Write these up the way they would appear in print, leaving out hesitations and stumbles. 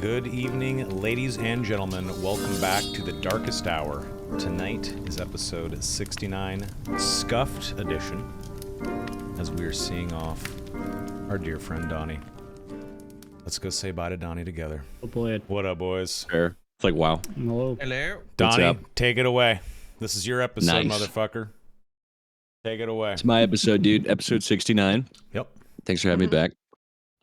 Good evening, ladies and gentlemen. Welcome back to the Darkest Hour. Tonight is episode 69, Scuffed edition, as we are seeing off our dear friend Dony. Let's go say bye to Dony together. Oh boy. What up, boys? Fair. It's like, wow. Hello. Hello. Donnie, take it away. This is your episode, Nice. motherfucker. Take it away. It's my episode, dude. Episode 69. Yep. Thanks for having me back.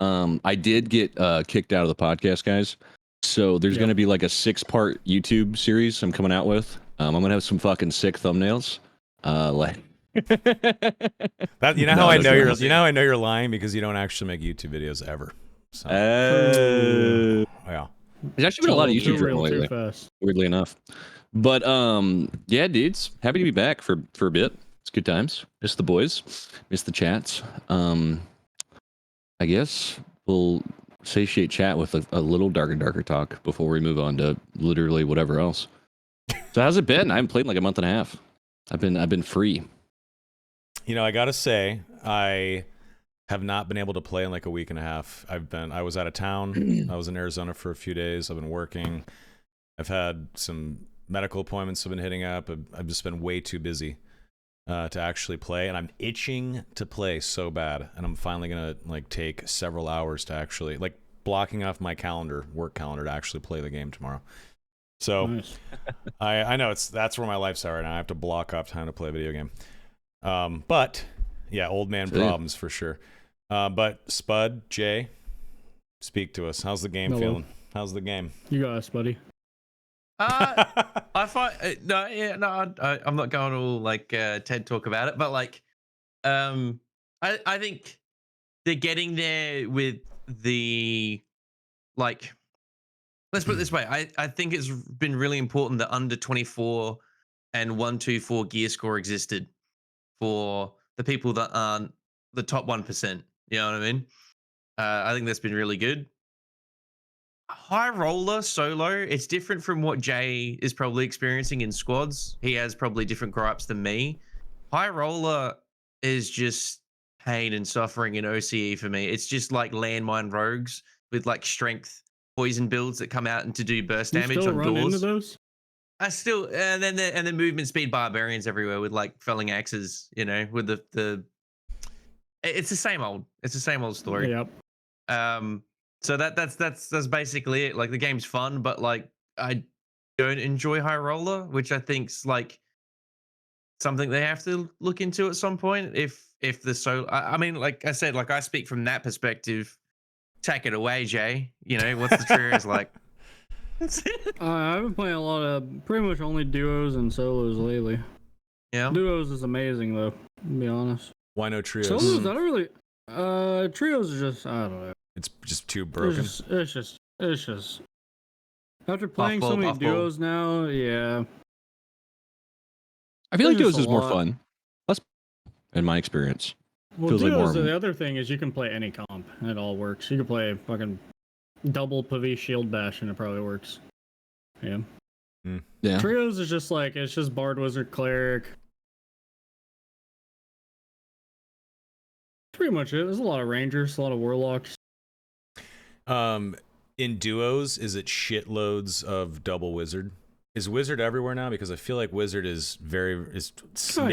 I did get kicked out of the podcast, guys. So there's going to be like a 6-part YouTube series I'm coming out with. I'm going to have some fucking sick thumbnails. That, you know No, how I that's know not you're it. you know I know you're lying because you don't actually make YouTube videos ever. So yeah. There's actually been a lot of YouTube real lately, too fast. weirdly enough. But yeah, dudes, happy to be back for a bit. It's good times. Miss the boys. Miss the chats. I guess we'll satiate chat with a little darker talk before we move on to literally whatever else. So how's it been? I haven't played in like a month and a half. I've been free. You know, I gotta say, I have not been able to play in like a week and a half. I was out of town. I was in Arizona for a few days. I've been working. I've had some medical appointments I've been hitting up. I've just been way too busy to actually play, and I'm itching to play so bad. And I'm finally gonna like take several hours to actually like blocking off my work calendar to actually play the game tomorrow. So Nice. I know that's where my life's at right now. I have to block off time to play a video game. But yeah, old man problems for sure. But Spud, Jay, speak to us. How's the game Hello. feeling? How's the game? You got us, buddy. I find I'm not going to like TED talk about it, but like, I think they're getting there with the like. Let's put it this way. I think it's been really important that under 24 and 124 gear score existed for the people that aren't the top 1%. You know what I mean? I think that's been really good. High roller solo, it's different from what Jay is probably experiencing in squads. He has probably different gripes than me. High roller is just pain and suffering in OCE for me. It's just like landmine rogues with like strength poison builds that come out and to do burst You damage still on run into doors. those? I still and then movement speed barbarians everywhere with like felling axes, you know, with the it's the same old. It's the same old story. Yep. So that's basically it. Like the game's fun, but like I don't enjoy high roller, which I think's like something they have to look into at some point. If the I mean, like I said, like I speak from that perspective. Take it away, Jay. You know what's the trios like? I've been playing a lot of pretty much only duos and solos lately. Yeah. Duos is amazing though, to be honest. Why no trios? Solos, I don't really. Trios are just, I don't know. It's just too broken. It's just. After playing so Off-ball, many off-ball. duos now, yeah. I feel like There's duos just is a more lot. fun. Less, in my experience. Well, Feels like duos, more- the other thing is you can play any comp. And it all works. You can play fucking double Pavie shield bash and it probably works. Yeah. Yeah. Trios is just like, it's just Bard, Wizard, Cleric. Pretty much it. There's a lot of Rangers, a lot of Warlocks. In duos, is it shitloads of double wizard? Is wizard everywhere now? Because I feel like wizard is maybe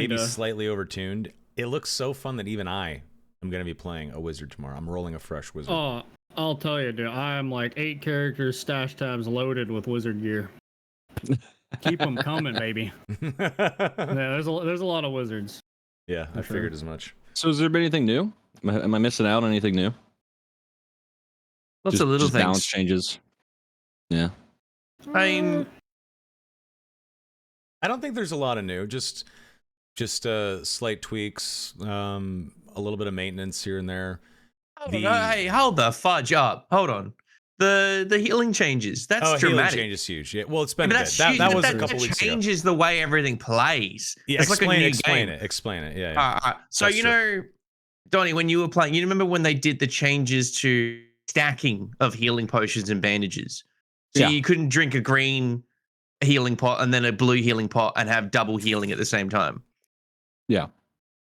Kinda. slightly overtuned. It looks so fun that even I am going to be playing a wizard tomorrow. I'm rolling a fresh wizard. Oh, I'll tell you, dude. I am like 8 characters, stash tabs loaded with Wizard gear. Keep them coming, baby. Yeah, there's a lot of Wizards. Yeah, I For sure. figured as much. So has there been anything new? Am I missing out on anything new? Lots of little just balance things. changes. Yeah. I mean, I don't think there's a lot of new. Just slight tweaks, a little bit of maintenance here and there. hey, hold the fudge up. Hold on. The healing changes. That's Healing dramatic. change is huge. Yeah, well, it's been But a that's bit. huge, That but was a couple that weeks ago. changes the way everything plays. Yeah, it's like a new explain game. it. Explain it. Yeah. All right. So That's you true. know, Donnie, when you were playing, you remember when they did the changes to stacking of healing potions and bandages? So Yeah. you couldn't drink a green healing pot and then a blue healing pot and have double healing at the same time. Yeah.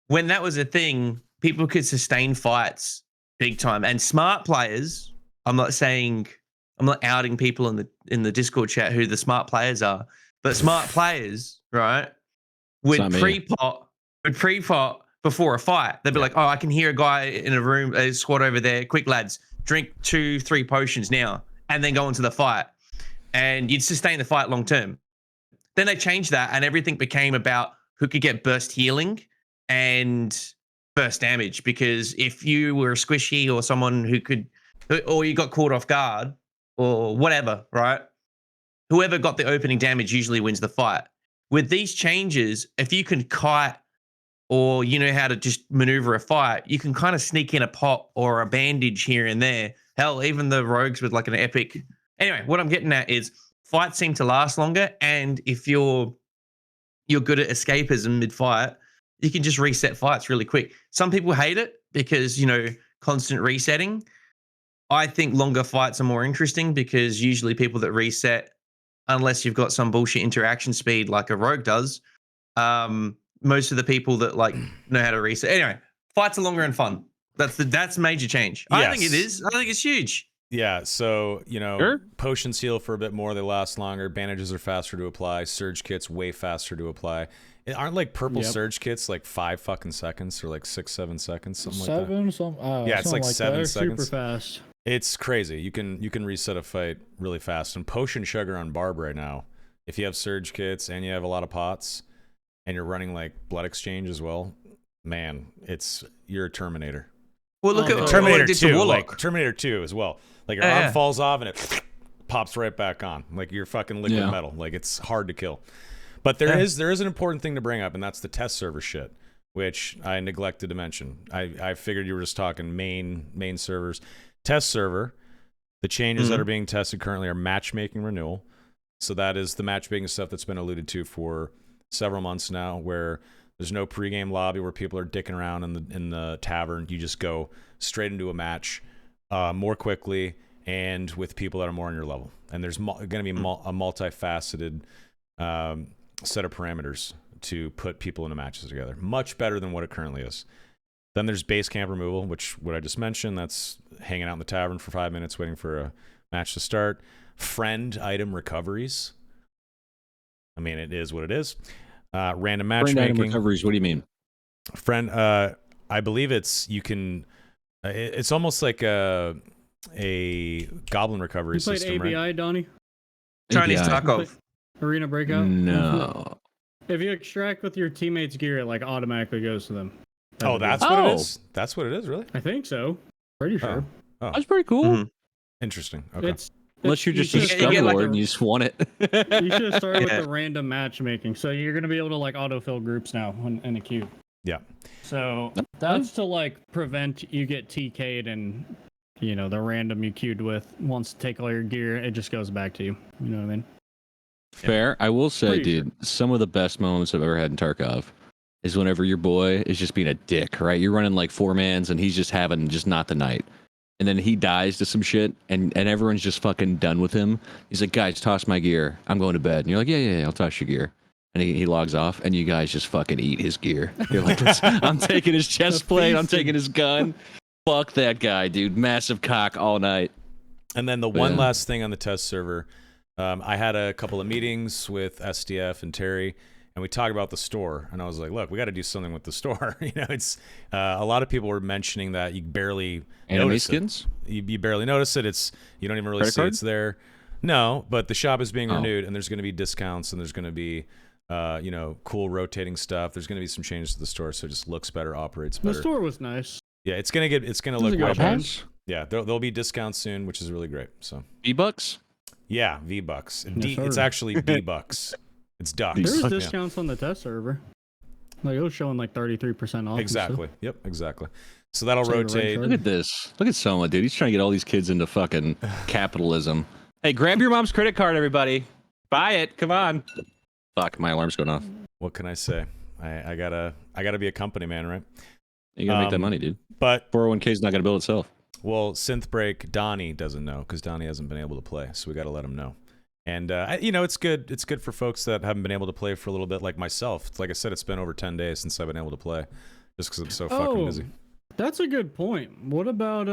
When that was a thing, people could sustain fights big time. And smart players, I'm not saying I'm not outing people in the Discord chat who the smart players are, but smart players, right, would pre-pot before a fight. They'd be like, oh, I can hear a guy in a room, a squad over there. Quick, lads, drink 2-3 potions now, and then go into the fight. And you'd sustain the fight long term. Then they changed that, and everything became about who could get burst healing and burst damage. Because if you were squishy or someone who could, or you got caught off guard or whatever, right? Whoever got the opening damage usually wins the fight. With these changes, if you can kite or you know how to just maneuver a fight, you can kind of sneak in a pot or a bandage here and there. Hell, even the rogues with like an epic. Anyway, what I'm getting at is fights seem to last longer, and if you're good at escapism mid-fight, you can just reset fights really quick. Some people hate it because, you know, constant resetting. I think longer fights are more interesting because usually people that reset, unless you've got some bullshit interaction speed like a rogue does, most of the people that like know how to reset. Anyway, fights are longer and fun. That's major change. Yes. I think it is. I think it's huge. Yeah, so, you know, potions heal for a bit more. They last longer. Bandages are faster to apply. Surge kits way faster to apply. Aren't like purple surge kits like 5 fucking seconds or like 6-7 seconds, something like that? Yeah, it's like 7 seconds. Super fast. It's crazy. You can reset a fight really fast. And potion sugar on Barb right now, if you have surge kits and you have a lot of pots and you're running like blood exchange as well, man, you're a Terminator. Well, look at Terminator 2, like Terminator 2 as well. Like your arm falls off and it pops right back on. Like you're fucking liquid metal. Like it's hard to kill. But there is an important thing to bring up, and that's the test server shit, which I neglected to mention. I figured you were just talking main servers. Test server, the changes that are being tested currently are matchmaking renewal. So that is the matchmaking stuff that's been alluded to for several months now, where there's no pregame lobby where people are dicking around in the tavern. You just go straight into a match more quickly and with people that are more on your level. And there's going to be a multifaceted set of parameters to put people into matches together. Much better than what it currently is. Then there's base camp removal, which what I just mentioned. That's hanging out in the tavern for 5 minutes waiting for a match to start. Friend item recoveries. I mean, it is what it is. Random matchmaking. Friend item recoveries, what do you mean? Friend, I believe you can, it's almost like a goblin recovery system. You played ABI, right? Donnie? Chinese Tarkov. Arena Breakout? No. If you extract with your teammates' gear, it like automatically goes to them. That's what it is? That's what it is, really? I think so. Pretty sure. Oh. That's pretty cool. Mm-hmm. Interesting. Okay. Unless you're just a scum lord and you just want it. You should have started with the random matchmaking. So you're going to be able to like autofill groups now in a queue. Yeah. So that's to like prevent you get TK'd and, you know, the random you queued with wants to take all your gear. It just goes back to you. You know what I mean? Fair. I will say, dude, some of the best moments I've ever had in Tarkov is whenever your boy is just being a dick, right? You're running like 4-mans and he's just having just not the night. And then he dies to some shit and everyone's just fucking done with him. He's like, guys, toss my gear. I'm going to bed. And you're like, yeah, I'll toss your gear. And he logs off and you guys just fucking eat his gear. You're like, I'm taking his chest plate. I'm taking his gun. Fuck that guy, dude. Massive cock all night. And then the one last thing on the test server, I had a couple of meetings with SDF and Terry, and we talked about the store. And I was like, look, we got to do something with the store. You know, it's a lot of people were mentioning that you barely notice skins. You barely notice it. You don't even really see it's there. No, but the shop is being renewed, and there's going to be discounts, and there's going to be cool rotating stuff. There's going to be some changes to the store, so it just looks better, operates better. The store was nice. Yeah, it's gonna look way better. Yeah, there'll be discounts soon, which is really great. So V-Bucks? Yeah, V-Bucks. It's actually D-Bucks. It's ducks. There's discounts on the test server. Like it was showing like 33% off. Exactly. Yep, exactly. So that'll rotate. Look at this. Look at Soma, dude. He's trying to get all these kids into fucking capitalism. Hey, grab your mom's credit card, everybody. Buy it. Come on. Fuck, my alarm's going off. What can I say? I gotta be a company man, right? You gotta make that money, dude. But 401k is not gonna build itself. Well, Synthbreak, Dony doesn't know because Dony hasn't been able to play, so we got to let him know. And it's good. It's good for folks that haven't been able to play for a little bit, like myself. Like I said, it's been over 10 days since I've been able to play, just because I'm so fucking busy. That's a good point. What about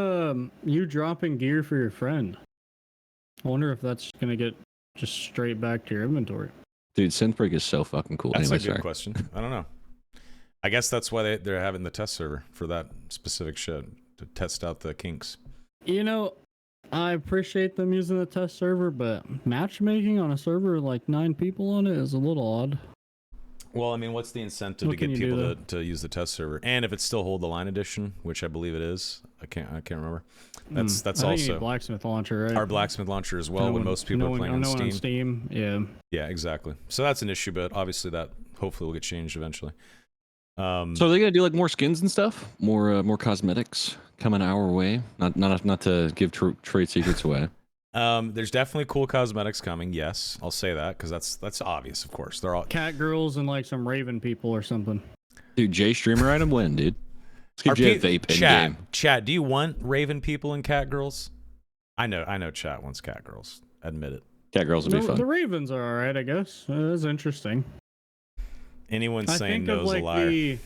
you dropping gear for your friend? I wonder if that's gonna get just straight back to your inventory. Dude, Synthbreak is so fucking cool. That's anyway, a good sorry. question. I don't know. I guess that's why they're having the test server for that specific shit to test out the kinks. You know, I appreciate them using the test server, but matchmaking on a server with like 9 people on it is a little odd. Well, I mean, what's the incentive to What can get you do, people to use the test server? And if it's still Hold the Line edition, which I believe it is, I can't remember. That's I think you also need blacksmith launcher, right? our blacksmith launcher as well. When most people are playing on Steam. Yeah. Yeah, exactly. So that's an issue, but obviously that hopefully will get changed eventually. So are they gonna do like more skins and stuff, more cosmetics coming our way? Not to give trade secrets away. There's definitely cool cosmetics coming. Yes, I'll say that because that's obvious. Of course, they're all Cat girls and like some raven people or something. Dude, Jay streamer item win, dude. Let's give Jay a vape in game. Chat, do you want Raven people and cat girls? I know. Chat wants cat girls. Admit it. Cat girls would be fun. The ravens are all right, I guess. That's interesting. Anyone saying no is a liar.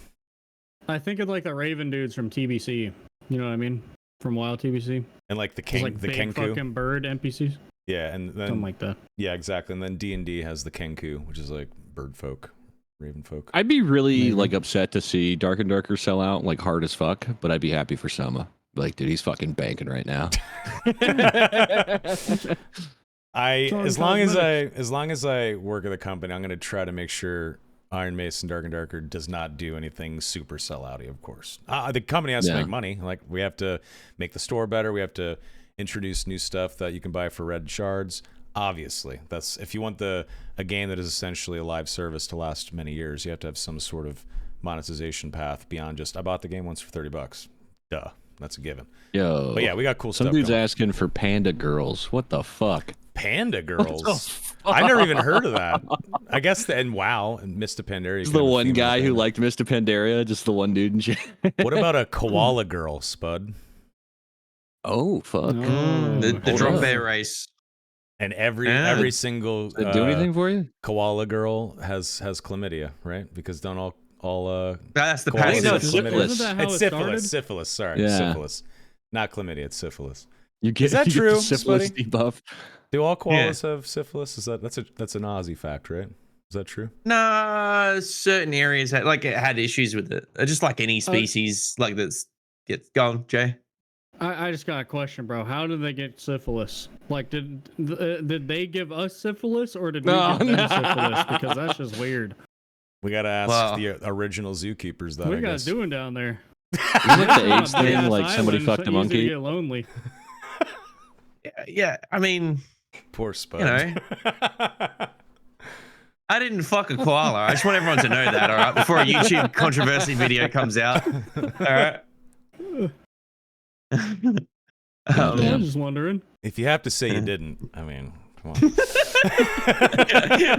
I think of like the raven dudes from TBC. You know what I mean? From WoW TBC. And like the king, like the big kenku. fucking bird NPCs. Yeah, and then Something like that. Yeah, exactly. And then D&D has the kenku, which is like bird folk, raven folk. I'd be really like upset to see Dark and Darker sell out like hard as fuck, but I'd be happy for Sama. Like, dude, he's fucking banking right now. As long as I work at the company, I'm gonna try to make sure Iron Mace and Dark and Darker does not do anything super sellouty, of course. The company has to make money. Like, we have to make the store better. We have to introduce new stuff that you can buy for red shards. Obviously, that's if you want a game that is essentially a live service to last many years, you have to have some sort of monetization path beyond just I bought the game once for $30. Duh, that's a given. Yo, but yeah, we got cool stuff. Some dude's going. asking for panda girls. What the fuck? Panda girls. I never even heard of that. I guess and WoW and Mr. Pandaria. Is the one guy who liked Mr. Pandaria, just the one dude and shit. What about a koala girl, Spud? Oh fuck! The drop bear race. And every single do anything for you? Koala girl has chlamydia, right? Because don't all that's the pattern. pattern. No, it's syphilis. It's syphilis. Syphilis. Sorry, syphilis. Not chlamydia. It's syphilis. Is that true? The syphilis debuff. Do all koalas have syphilis? Is that's an Aussie fact, right? Is that true? Nah, certain areas had issues with it. Just like any species, like that's gets gone. Jay. I just got a question, bro. How did they get syphilis? Like, did they give us syphilis, or did we give them syphilis? Because that's just weird. We gotta ask the original zookeepers. That what are you guys doing down there? Isn't like the AIDS thing, like somebody fucked a Easy to monkey? get lonely. Yeah, I mean, poor Spud. You know, I didn't fuck a koala. I just want everyone to know that, all right? Before a YouTube controversy video comes out, all right? I'm just wondering. If you have to say you didn't, I mean, come on.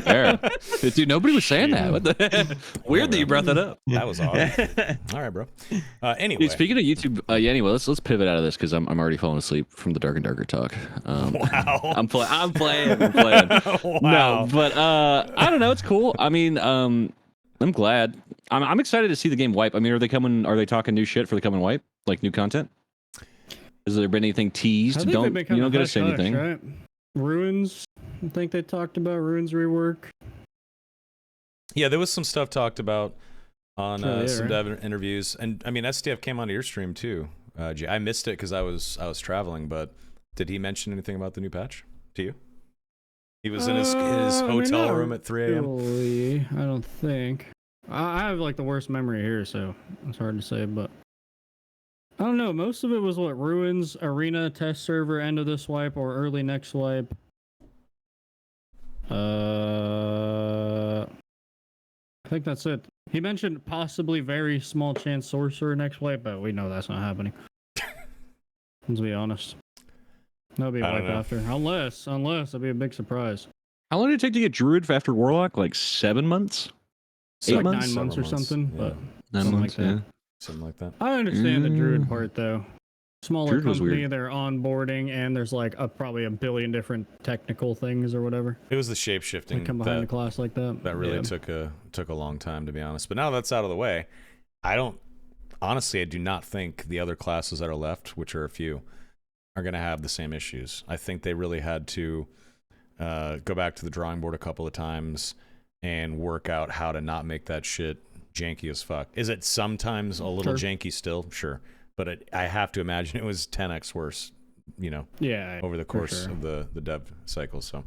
Fair. Dude, nobody was saying that. What the weird that you brought that up. That was odd. All right, bro. Anyway, dude, speaking of YouTube, anyway, let's pivot out of this because I'm already falling asleep from the Dark and Darker talk. Wow. I'm playing. Wow. No, but I don't know. It's cool. I mean, I'm glad. I'm excited to see the game wipe. I mean, are they talking new shit for the coming wipe, like new content? Has there been anything teased? You don't gotta say anything. Right? Ruins. I think they talked about Ruins rework. Yeah, there was some stuff talked about on some right? dev interviews, and I mean SDF came onto your stream too. I missed it because I was traveling, but did he mention anything about the new patch to you? He was in his hotel room at 3 a.m. Really, I don't think. I have like the worst memory here, so it's hard to say, but I don't know. Most of it was what Ruins, Arena, test server, end of this wipe or early next wipe. I think that's it. He mentioned possibly very small chance sorcerer next wipe, but we know that's not happening. Let's be honest. That'll be a wipe after, unless it'll be a big surprise. How long did it take to get Druid after Warlock? Like 7 months? 8 like months? 9 months or something, yeah. but 9 something months, like that. yeah. Something like that. I understand the Druid part though. Smaller Druid was company, weird. they're onboarding, and there's like probably a billion different technical things or whatever. It was the shape shifting They come behind the class like that. that really took a long time, to be honest. But now that's out of the way, I do not think the other classes that are left, which are a few, are going to have the same issues. I think they really had to go back to the drawing board a couple of times and work out how to not make that shit janky as fuck. Is it sometimes a little janky still? Sure. But I have to imagine it was 10x worse, over the course of the dev cycle. So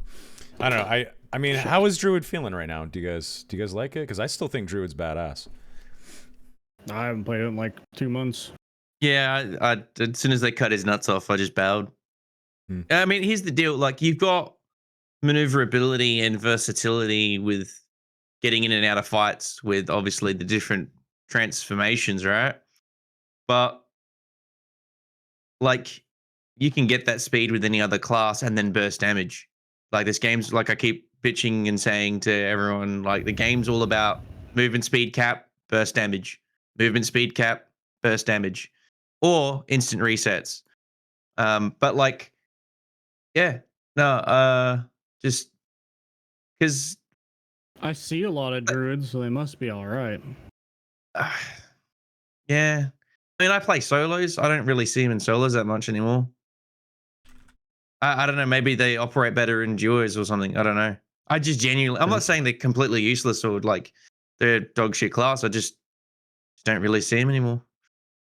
I don't know. I mean, how is Druid feeling right now? Do you guys like it? Because I still think Druid's badass. I haven't played it in like 2 months. Yeah, I as soon as they cut his nuts off, I just bowed. I mean, here's the deal: like, you've got maneuverability and versatility with getting in and out of fights with obviously the different transformations, right? But like, you can get that speed with any other class and then burst damage. Like, this game's, like, I keep bitching and saying to everyone, like, the game's all about movement speed cap, burst damage, movement speed cap, burst damage, or instant resets. But like, yeah, no, just because. I see a lot of druids, so they must be all right. Yeah, I mean, I play solos. I don't really see them in solos that much anymore. I don't know. Maybe they operate better in duos or something. I don't know. I just genuinely. I'm not saying they're completely useless or like they're dog shit class. I just don't really see them anymore.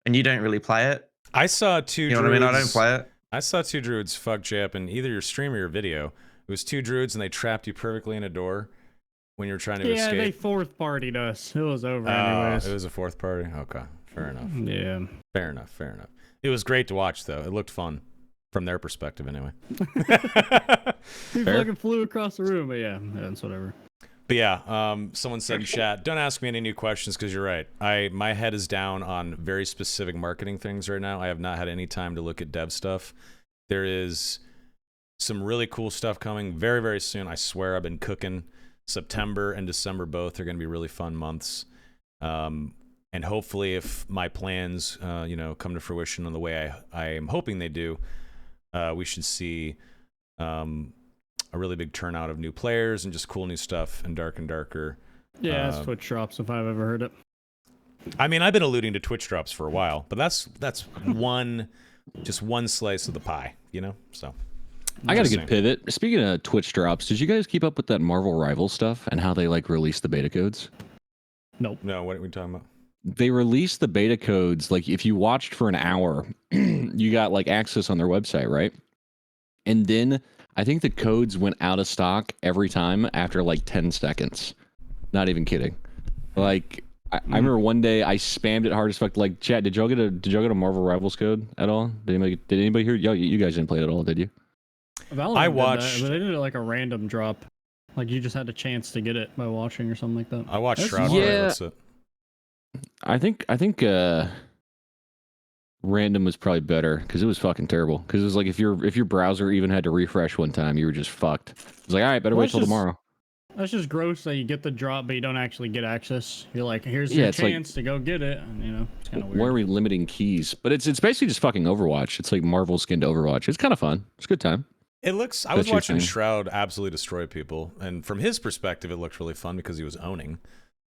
And you don't really play it. I saw two. You know druids, what I mean? I don't play it. I saw two druids fuck Jay up in either your stream or your video. It was two druids and they trapped you perfectly in a door when you were trying to escape. Yeah, they fourth partied us. It was over anyways. It was a fourth party? Okay, fair enough. Yeah. Fair enough. It was great to watch, though. It looked fun. From their perspective, anyway. He fucking flew across the room, but yeah, it's whatever. But yeah, someone said in chat, don't ask me any new questions because you're right. My head is down on very specific marketing things right now. I have not had any time to look at dev stuff. There is some really cool stuff coming very, very soon. I swear I've been cooking. September and December both are going to be really fun months. And hopefully if my plans, come to fruition in the way I am hoping they do, we should see a really big turnout of new players and just cool new stuff and Darker. Yeah, that's Twitch drops if I've ever heard it. I mean, I've been alluding to Twitch drops for a while, but that's one slice of the pie, So I got a good pivot. Speaking of Twitch drops, did you guys keep up with that Marvel Rival stuff and how they released the beta codes? Nope. No, what are we talking about? They released the beta codes. Like, if you watched for an hour, you got access on their website, right? And then I think the codes went out of stock every time after 10 seconds. Not even kidding. I remember one day I spammed it hard as fuck. Chat, did y'all get a Marvel Rivals code at all? Did anybody hear? You guys didn't play it at all, did you? Valorant I watched, but they did it a random drop. You just had a chance to get it by watching or something like that. I watched Shroud. Yeah. I think random was probably better because it was fucking terrible. Because it was if your browser even had to refresh one time, you were just fucked. It was all right, better wait till tomorrow. That's just gross that you get the drop, but you don't actually get access. You're here's your chance to go get it. And, it's kind of weird. Why are we limiting keys? But it's basically just fucking Overwatch. It's Marvel skin to Overwatch. It's kind of fun. It's a good time. It looks. I was watching Shroud absolutely destroy people, and from his perspective, it looked really fun because he was owning.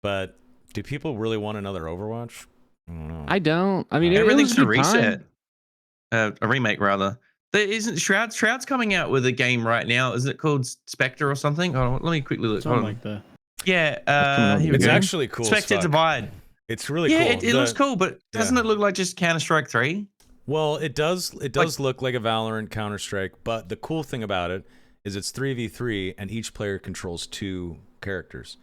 But do people really want another Overwatch? I don't know. I don't. I mean, everything's a reset, a remake rather. There isn't Shroud's coming out with a game right now. Isn't it called Spectre or something? Oh, let me quickly look. Something like that. Yeah, it's actually cool. Spectre Divide. It's really cool. Yeah, it looks cool, but doesn't it look like just Counter-Strike 3? Well, it does. It does look like a Valorant Counter-Strike, but the cool thing about it is it's 3v3, and each player controls 2 characters.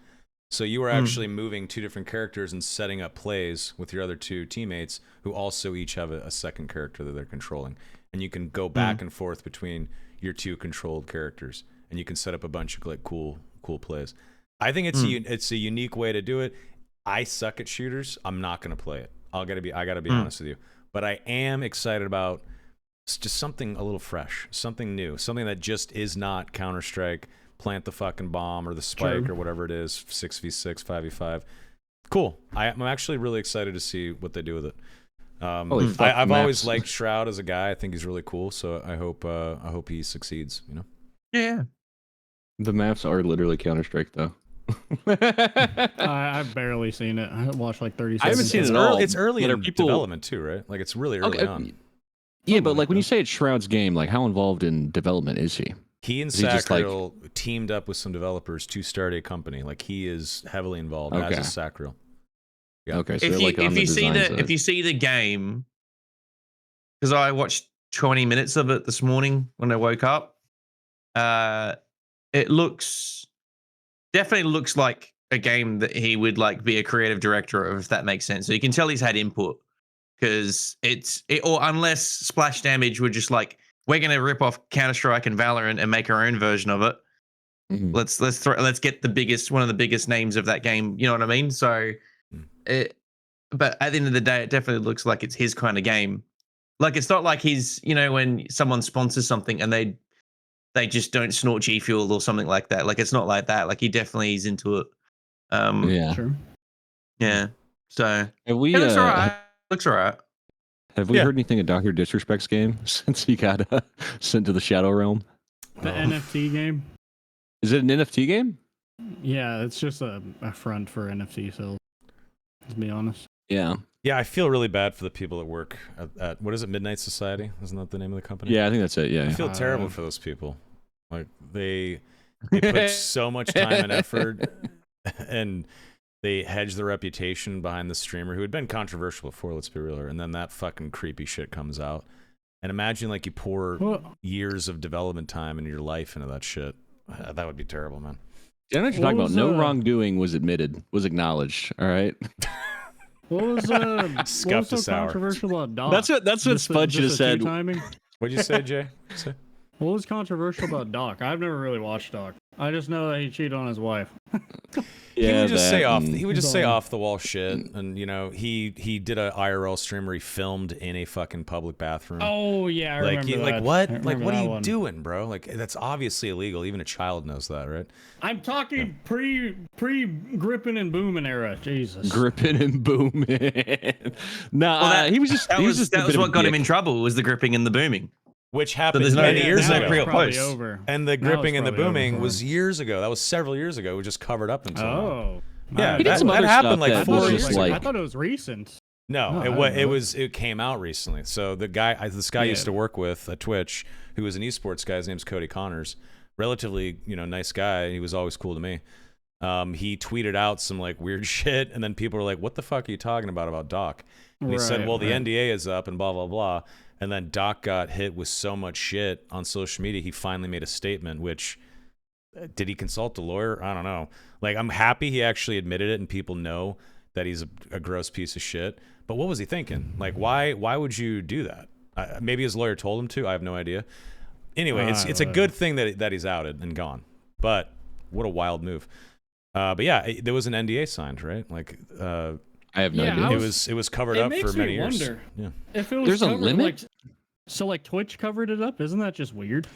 So you are actually moving 2 different characters and setting up plays with your other 2 teammates who also each have a second character that they're controlling. And you can go back and forth between your 2 controlled characters, and you can set up a bunch of cool plays. I think it's a unique way to do it. I suck at shooters. I'm not going to play it. I got to be honest with you. But I am excited about just something a little fresh, something new, something that just is not Counter-Strike, plant the fucking bomb or the spike or whatever it is, 6v6, 5v5. Cool. I'm actually really excited to see what they do with it. I've always liked Shroud as a guy. I think he's really cool. So I hope he succeeds. Yeah. The maps are literally Counter-Strike though. I've barely seen it. I watched 30 seconds. I haven't seen it at all. It's early in development too, right? It's really early on. Yeah, but like when you say it's Shroud's game, like how involved in development is he? He and Is he just, like- Sacriel teamed up with some developers to start a company. Like he is heavily involved, as Okay. is Sacriel. Yeah. Okay, so If they're you like on if the you see design the side. if you see the game, because I watched 20 minutes of it this morning when I woke up, it definitely looks like a game that he would like be a creative director of, if that makes sense. So you can tell he's had input, because or unless Splash Damage were just like, we're gonna rip off Counter-Strike and Valorant and make our own version of it. Mhm. Let's get one of the biggest names of that game. You know what I mean? So but at the end of the day, it definitely looks like it's his kind of game. Like it's not like he's, when someone sponsors something and they just don't snort G Fuel or something like that. Like it's not like that. Like he definitely is into it. Yeah. Sure. Yeah. So Have we it looks alright. Looks alright. have we Yeah. heard anything of Dr. Disrespect's game since he got sent to the Shadow Realm? The NFT game. Is it an NFT game? Yeah, it's just a front for NFT sales. To be honest. Yeah. Yeah, I feel really bad for the people that work at what is it, Midnight Society? Isn't that the name of the company? Yeah, I think that's it. I Yeah. feel terrible for those people. Like they put so much time and effort, and they hedge their reputation behind the streamer who had been controversial before. Let's be real. And then that fucking creepy shit comes out. And imagine like you pour Well, years of development time in your life into that shit. That would be terrible, man. Didn't actually What talk about was, no wrongdoing was admitted, was acknowledged. All right. what was Scuffed so a sour. controversial about Doc? That's what Just Spud should have just a said. two-timing? What'd you say, Jay? What was controversial about Doc? I've never really watched Doc. I just know that he cheated on his wife. Yeah, he would just that say off. and- He would just He's say on- off the wall shit, and he did a IRL stream where he filmed in a fucking public bathroom. Oh yeah, I like remember that. like I what? Like remember what are that you one. doing, bro? Like that's obviously illegal. Even a child knows that, right? I'm talking pre gripping and booming era. Jesus. Gripping and booming. Nah, Well, he was just. That he was just a that was bit of what a got him dick. in trouble, was the gripping and the booming. Which happened there's no- many yeah, years there's no ago. pre- That's probably post. over. And the Now gripping it's and the probably over booming for was him. years ago. That was several years ago. It was just covered up until now. Oh. Yeah, He did some that other happened stuff like that 4 was years just ago. like- I thought it was recent. No, No, I it didn't know. was it came out recently. So this guy I used to work with at Twitch, who was an esports guy. His name's Cody Connors. Relatively, nice guy. He was always cool to me. He tweeted out some like weird shit, and then people were like, "What the fuck are you talking about Doc?" And he said, Right, "Well, the right. NDA is up, and blah blah blah." And then Doc got hit with so much shit on social media, he finally made a statement. Which did he consult a lawyer? I don't know. Like, I'm happy he actually admitted it, and people know that he's a gross piece of shit. But what was he thinking? Like, why would you do that? Maybe his lawyer told him to. I have no idea. Anyway, it's a good thing that he's outed and gone. But what a wild move. But yeah, there was an NDA signed, right? Like, I have no Yeah, idea. I it was covered it up for makes many me years. wonder. Yeah. If it was There's a covered, limit? Like Twitch covered it up, isn't that just weird?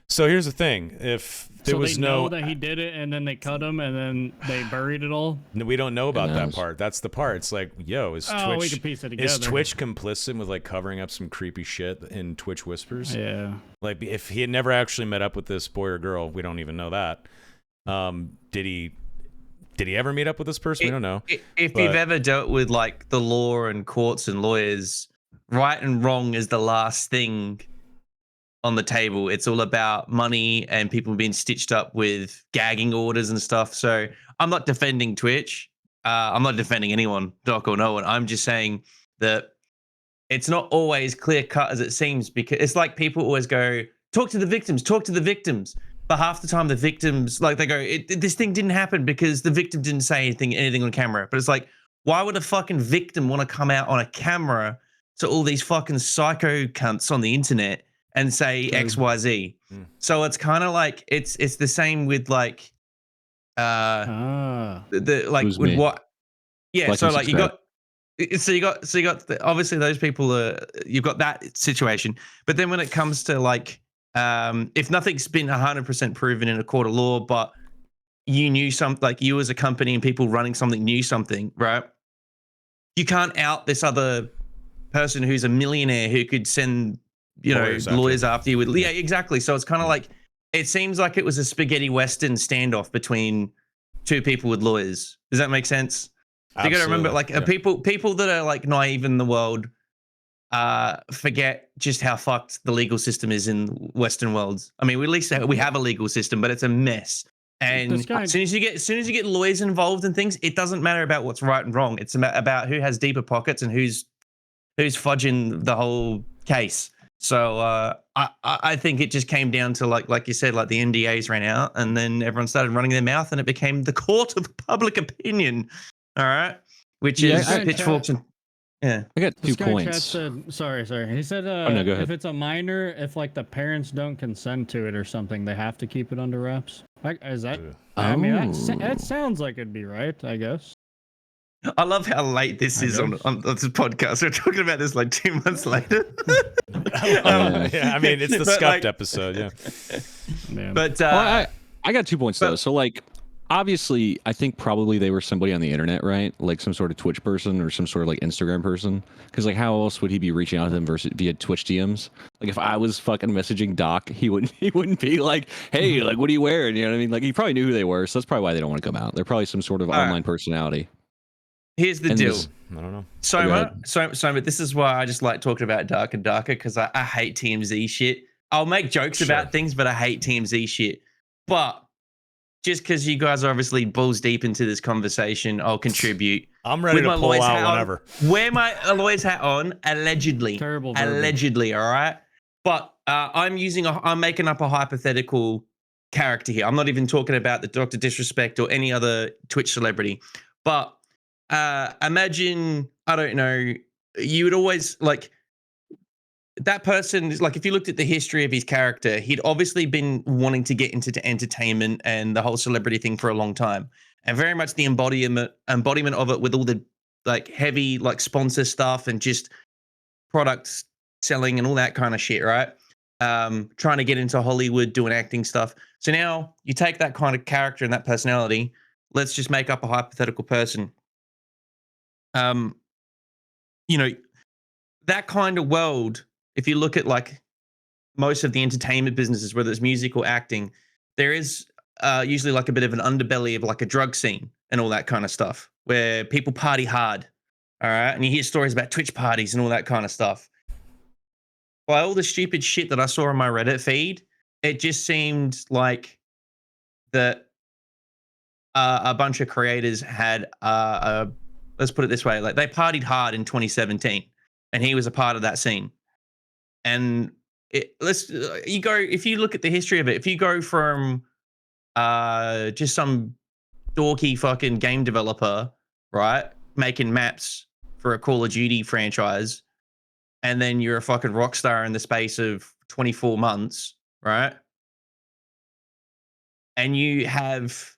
So here's the thing: if there so was they no, know that he did it, and then they cut him, and then they buried it all. we don't know about that knows? part. That's the part. It's like, yo, is Oh, we Twitch can piece it is together. Twitch complicit with like covering up some creepy shit in Twitch whispers? Yeah. Like, if he had never actually met up with this boy or girl, we don't even know that. Did he ever meet up with this person? We don't know. If But- you've ever dealt with like the law and courts and lawyers, right and wrong is the last thing on the table. It's all about money and people being stitched up with gagging orders and stuff. So I'm not defending Twitch. I'm not defending anyone, Doc or no one. I'm just saying that it's not always clear cut as it seems, because it's like people always go, talk to the victims. But half the time the victims, like, they go, this thing didn't happen because the victim didn't say anything on camera. But it's like, why would a fucking victim want to come out on a camera to all these fucking psycho cunts on the internet and say True. XYZ? Mm. So it's kind of like it's the same with like the like Who's with me? what yeah. Like so and like you got obviously those people you've got that situation, but then when it comes to like if nothing's been 100% proven in a court of law, but you knew like you as a company and people running something knew something, right? You can't out this other person who's a millionaire who could send lawyers after you with yeah, exactly. So it's kind of like, it seems like it was a spaghetti western standoff between two people with lawyers. Does that make sense? You got to remember, like, Absolutely, yeah. people that are like naive in the world forget just how fucked the legal system is in Western worlds. I mean, at least we have a legal system, but it's a mess. And This guy- as soon as you get lawyers involved in things, it doesn't matter about what's right and wrong. It's about who has deeper pockets and who's fudging the whole case. So I think it just came down to like you said, like the NDAs ran out, and then everyone started running their mouth, and it became the court of public opinion. All right, which is pitchforks and yeah. I got 2 This guy chat points. said, sorry. He said, no, go ahead. if it's a minor, if like the parents don't consent to it or something, they have to keep it under wraps. Is that? I mean, that sounds like it'd be right. I guess. I love how late this is on this podcast. We're talking about this like 2 months later. Yeah, I mean, it's the But, Scuffed like- episode. Yeah. Man. But Well, I got 2 points though. So like, obviously, I think probably they were somebody on the internet, right? Like some sort of Twitch person or some sort of like Instagram person. Because like, how else would he be reaching out to them versus via Twitch DMs? Like, if I was fucking messaging Doc, he wouldn't be like, hey, like, what are you wearing? You know what I mean? Like, he probably knew who they were, so that's probably why they don't want to come out. They're probably some sort of right. online personality. here's the And deal. this- I don't know. Soma, this is why I just like talking about Dark and Darker, because I hate TMZ shit. I'll make jokes Sure. about things, but I hate TMZ shit. But just because you guys are obviously balls deep into this conversation, I'll contribute. I'm ready With to my pull lawyer's out hat on. whenever. Wear my lawyer's hat on, allegedly. Terrible. verbiage. Allegedly, all right? But I'm making up a hypothetical character here. I'm not even talking about the Dr. Disrespect or any other Twitch celebrity. But imagine, I don't know, you would always like that person is like, if you looked at the history of his character, he'd obviously been wanting to get into entertainment and the whole celebrity thing for a long time, and very much the embodiment of it, with all the like heavy like sponsor stuff and just products selling and all that kind of shit, right? Trying to get into Hollywood, doing acting stuff. So now you take that kind of character and that personality. Let's just make up a hypothetical person. You know, that kind of world, if you look at like most of the entertainment businesses, whether it's music or acting, there is usually like a bit of an underbelly of like a drug scene and all that kind of stuff where people party hard. All right. And you hear stories about Twitch parties and all that kind of stuff. By all the stupid shit that I saw on my Reddit feed, it just seemed like that a bunch of creators had let's put it this way, like they partied hard in 2017 and he was a part of that scene. And if you look at the history of it, if you go from just some dorky fucking game developer, right, making maps for a Call of Duty franchise, and then you're a fucking rock star in the space of 24 months, right? And you have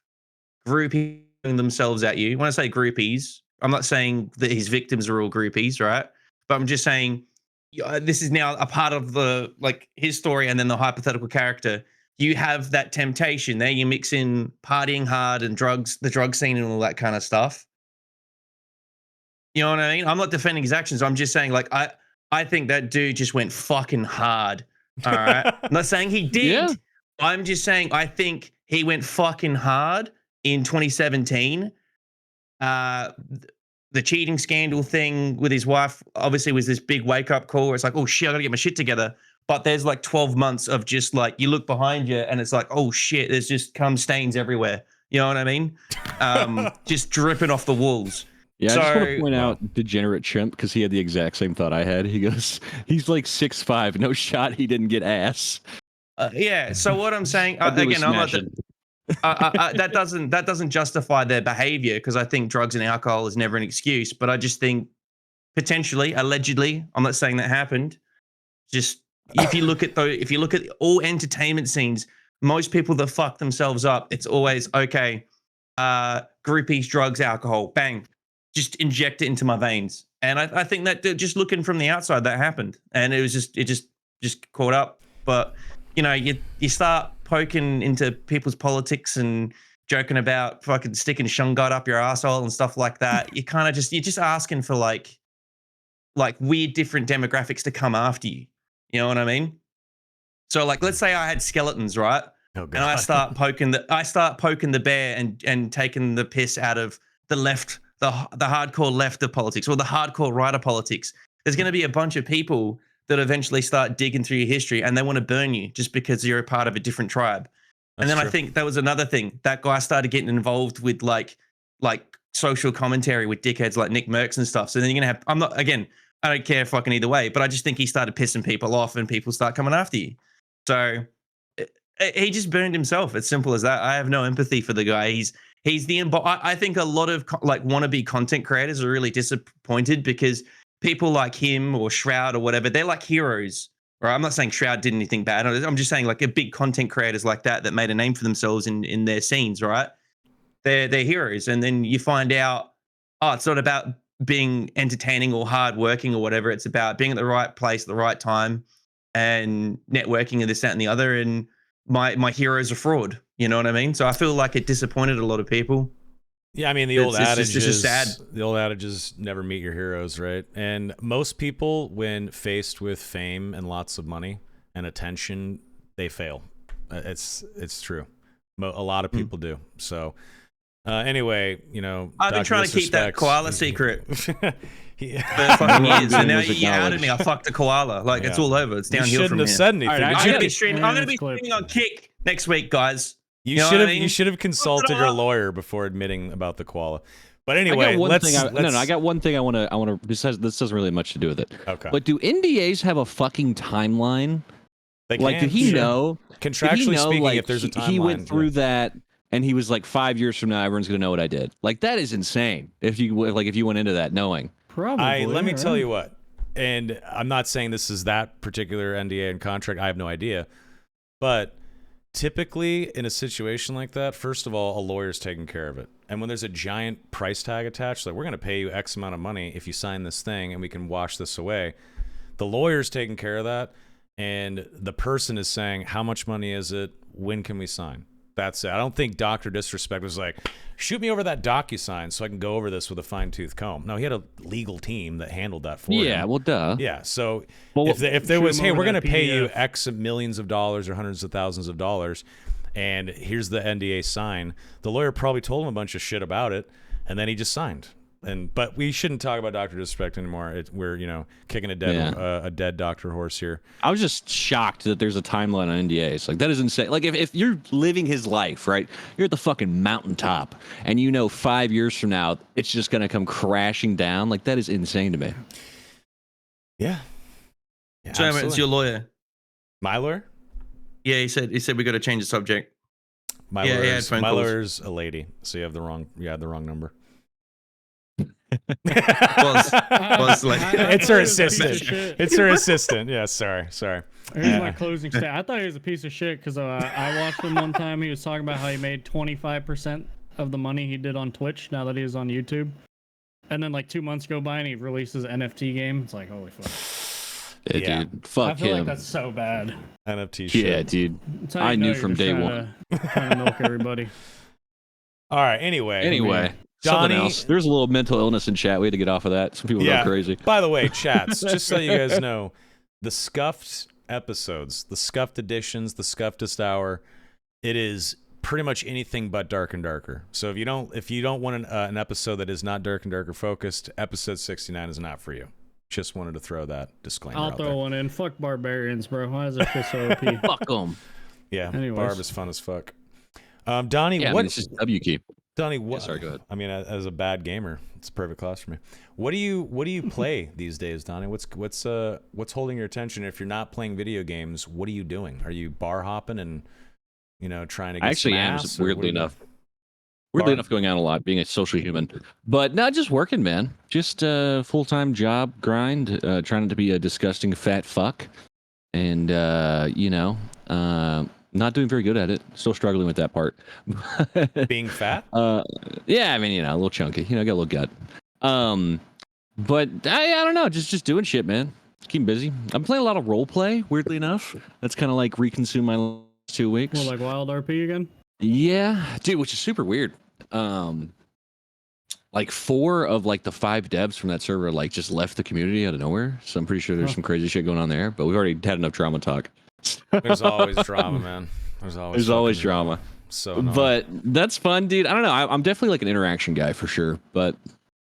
groupies themselves at you. When I say groupies, I'm not saying that his victims are all groupies, right? But I'm just saying this is now a part of the like his story, and then the hypothetical character. You have that temptation there. You mix in partying hard and drugs, the drug scene, and all that kind of stuff. You know what I mean? I'm not defending his actions. I'm just saying, like, I think that dude just went fucking hard. All right. I'm not saying he did. Yeah. I'm just saying I think he went fucking hard in 2017. The cheating scandal thing with his wife obviously was this big wake up call where it's like, oh shit, I gotta get my shit together. But there's like 12 months of just like, you look behind you and it's like, oh shit, there's just cum stains everywhere. You know what I mean? Just dripping off the walls. Yeah, I just want to So- point out Degenerate Chimp because he had the exact same thought I had. He goes, he's like 6'5", no shot he didn't get ass. Yeah. So what I'm saying, That dude was again, I'm not, smashing. that doesn't justify their behavior, because I think drugs and alcohol is never an excuse. But I just think potentially, allegedly, I'm not saying that happened. Just if you look at all entertainment scenes, most people that fuck themselves up, it's always okay. Groupies, drugs, alcohol, bang, just inject it into my veins. And I think that just looking from the outside, that happened, and it just caught up. But you know, you start poking into people's politics and joking about fucking sticking shungite up your asshole and stuff like that. You're just asking for like weird different demographics to come after you. You know what I mean? So like, let's say I had skeletons, right? Oh, God. And I start poking the bear and taking the piss out of the left, the hardcore left of politics, or the hardcore right of politics. there's going to be a bunch of people that eventually start digging through your history and they want to burn you just because you're a part of a different tribe. And then I think that was another thing. That guy started getting involved with like social commentary with dickheads like Nick Merckx and stuff. So then you're gonna have. I don't care fucking either way, but I just think he started pissing people off and people start coming after you. So he just burned himself. It's simple as that. I have no empathy for the guy. I think a lot of like wannabe content creators are really disappointed because people like him or Shroud or whatever, they're like heroes. Right? I'm not saying Shroud did anything bad. I'm just saying like a big content creators like that made a name for themselves in their scenes, right? They're heroes. And then you find out, oh, it's not about being entertaining or hardworking or whatever. It's about being at the right place at the right time and networking and this, that, and the other. And my hero's a fraud. You know what I mean? So I feel like it disappointed a lot of people. Yeah, I mean the old adage it's just sad. The old adage is never meet your heroes, right? And most people, when faced with fame and lots of money and attention, they fail. It's true. A lot of people do. So anyway, you know, I've been trying to keep that koala secret for fucking years, and now you outed me. I fucked a koala. Like it's all over. It's downhill from here. You shouldn't have said anything. Right, I'm gonna be streaming on Kick next week, guys. You should have consulted your lawyer before admitting about the koala. But anyway, I got one thing I want to. This doesn't really have much to do with it. Okay. But do NDAs have a fucking timeline? They like, did he know? Contractually speaking, like, if there's a timeline, he went through that, and he was like, 5 years from now, everyone's gonna know what I did. Like that is insane. If you went into that knowing. Probably. Let me tell you what. And I'm not saying this is that particular NDA and contract. I have no idea, but typically in a situation like that, first of all, a lawyer's taking care of it. And when there's a giant price tag attached, like we're going to pay you X amount of money if you sign this thing and we can wash this away, the lawyer's taking care of that. And the person is saying, how much money is it? When can we sign? That's it. I don't think Dr. Disrespect was like, shoot me over that DocuSign so I can go over this with a fine-tooth comb. No, he had a legal team that handled that for him. Yeah, well, duh. Yeah, so if there was, hey, we're going to pay you X millions of dollars or hundreds of thousands of dollars, and here's the NDA sign, the lawyer probably told him a bunch of shit about it, and then he just signed. But we shouldn't talk about Dr. Disrespect anymore. We're kicking a dead doctor horse here. I was just shocked that there's a timeline on NDAs. Like that is insane. Like if you're living his life, right? You're at the fucking mountaintop, and 5 years from now it's just gonna come crashing down. Like that is insane to me. Yeah. So it's your lawyer. My lawyer? Yeah, he said we got to change the subject. My lawyer's a lady, so you had the wrong number. It's her assistant. It's her assistant. Yeah, sorry. Here's my closing stat. I thought he was a piece of shit because I watched him one time. He was talking about how he made 25% of the money he did on Twitch now that he was on YouTube. And then like 2 months go by and he releases an NFT game. It's like, holy fuck. Yeah, dude. Fuck him. I feel like that's so bad. NFT shit. Yeah, dude. I knew from day one. Trying to milk everybody. All right, anyway. Something Dony, else. There's a little mental illness in chat. We had to get off of that. Some people go crazy. By the way, chats, just so you guys know, the Scuffed episodes, the Scuffed editions, the Scuffedest hour, it is pretty much anything but Dark and Darker. So if you don't want an episode that is not Dark and Darker focused, episode 69 is not for you. Just wanted to throw that disclaimer I'll out throw there. one in. Fuck barbarians, bro. Why is that shit so OP? Fuck them. Yeah, Anyways. Barb is fun as fuck. Donnie, it's just W key. Donnie, what? Yeah, sorry, go ahead. I mean, as a bad gamer, it's a perfect class for me. What do you play these days, Donnie? What's holding your attention? If you're not playing video games, what are you doing? Are you bar hopping and trying to get I actually some am, ass, weirdly enough. Weirdly enough, going out a lot, being a social human, but not just working, man. Just a full-time job grind, trying to be a disgusting fat fuck, and not doing very good at it. Still struggling with that part. Being fat? Yeah, I mean, a little chunky. Got a little gut. But I don't know, just doing shit, man. Keep busy. I'm playing a lot of role play. Weirdly enough, that's kind of like reconsumed my last 2 weeks. More like Wild RP again. Yeah, dude, which is super weird. Like 4 of like the 5 devs from that server like just left the community out of nowhere. So I'm pretty sure there's some crazy shit going on there. But we've already had enough drama talk. There's always drama, man. There's always drama. So annoying. But that's fun, dude. I don't know. I'm definitely like an interaction guy for sure. But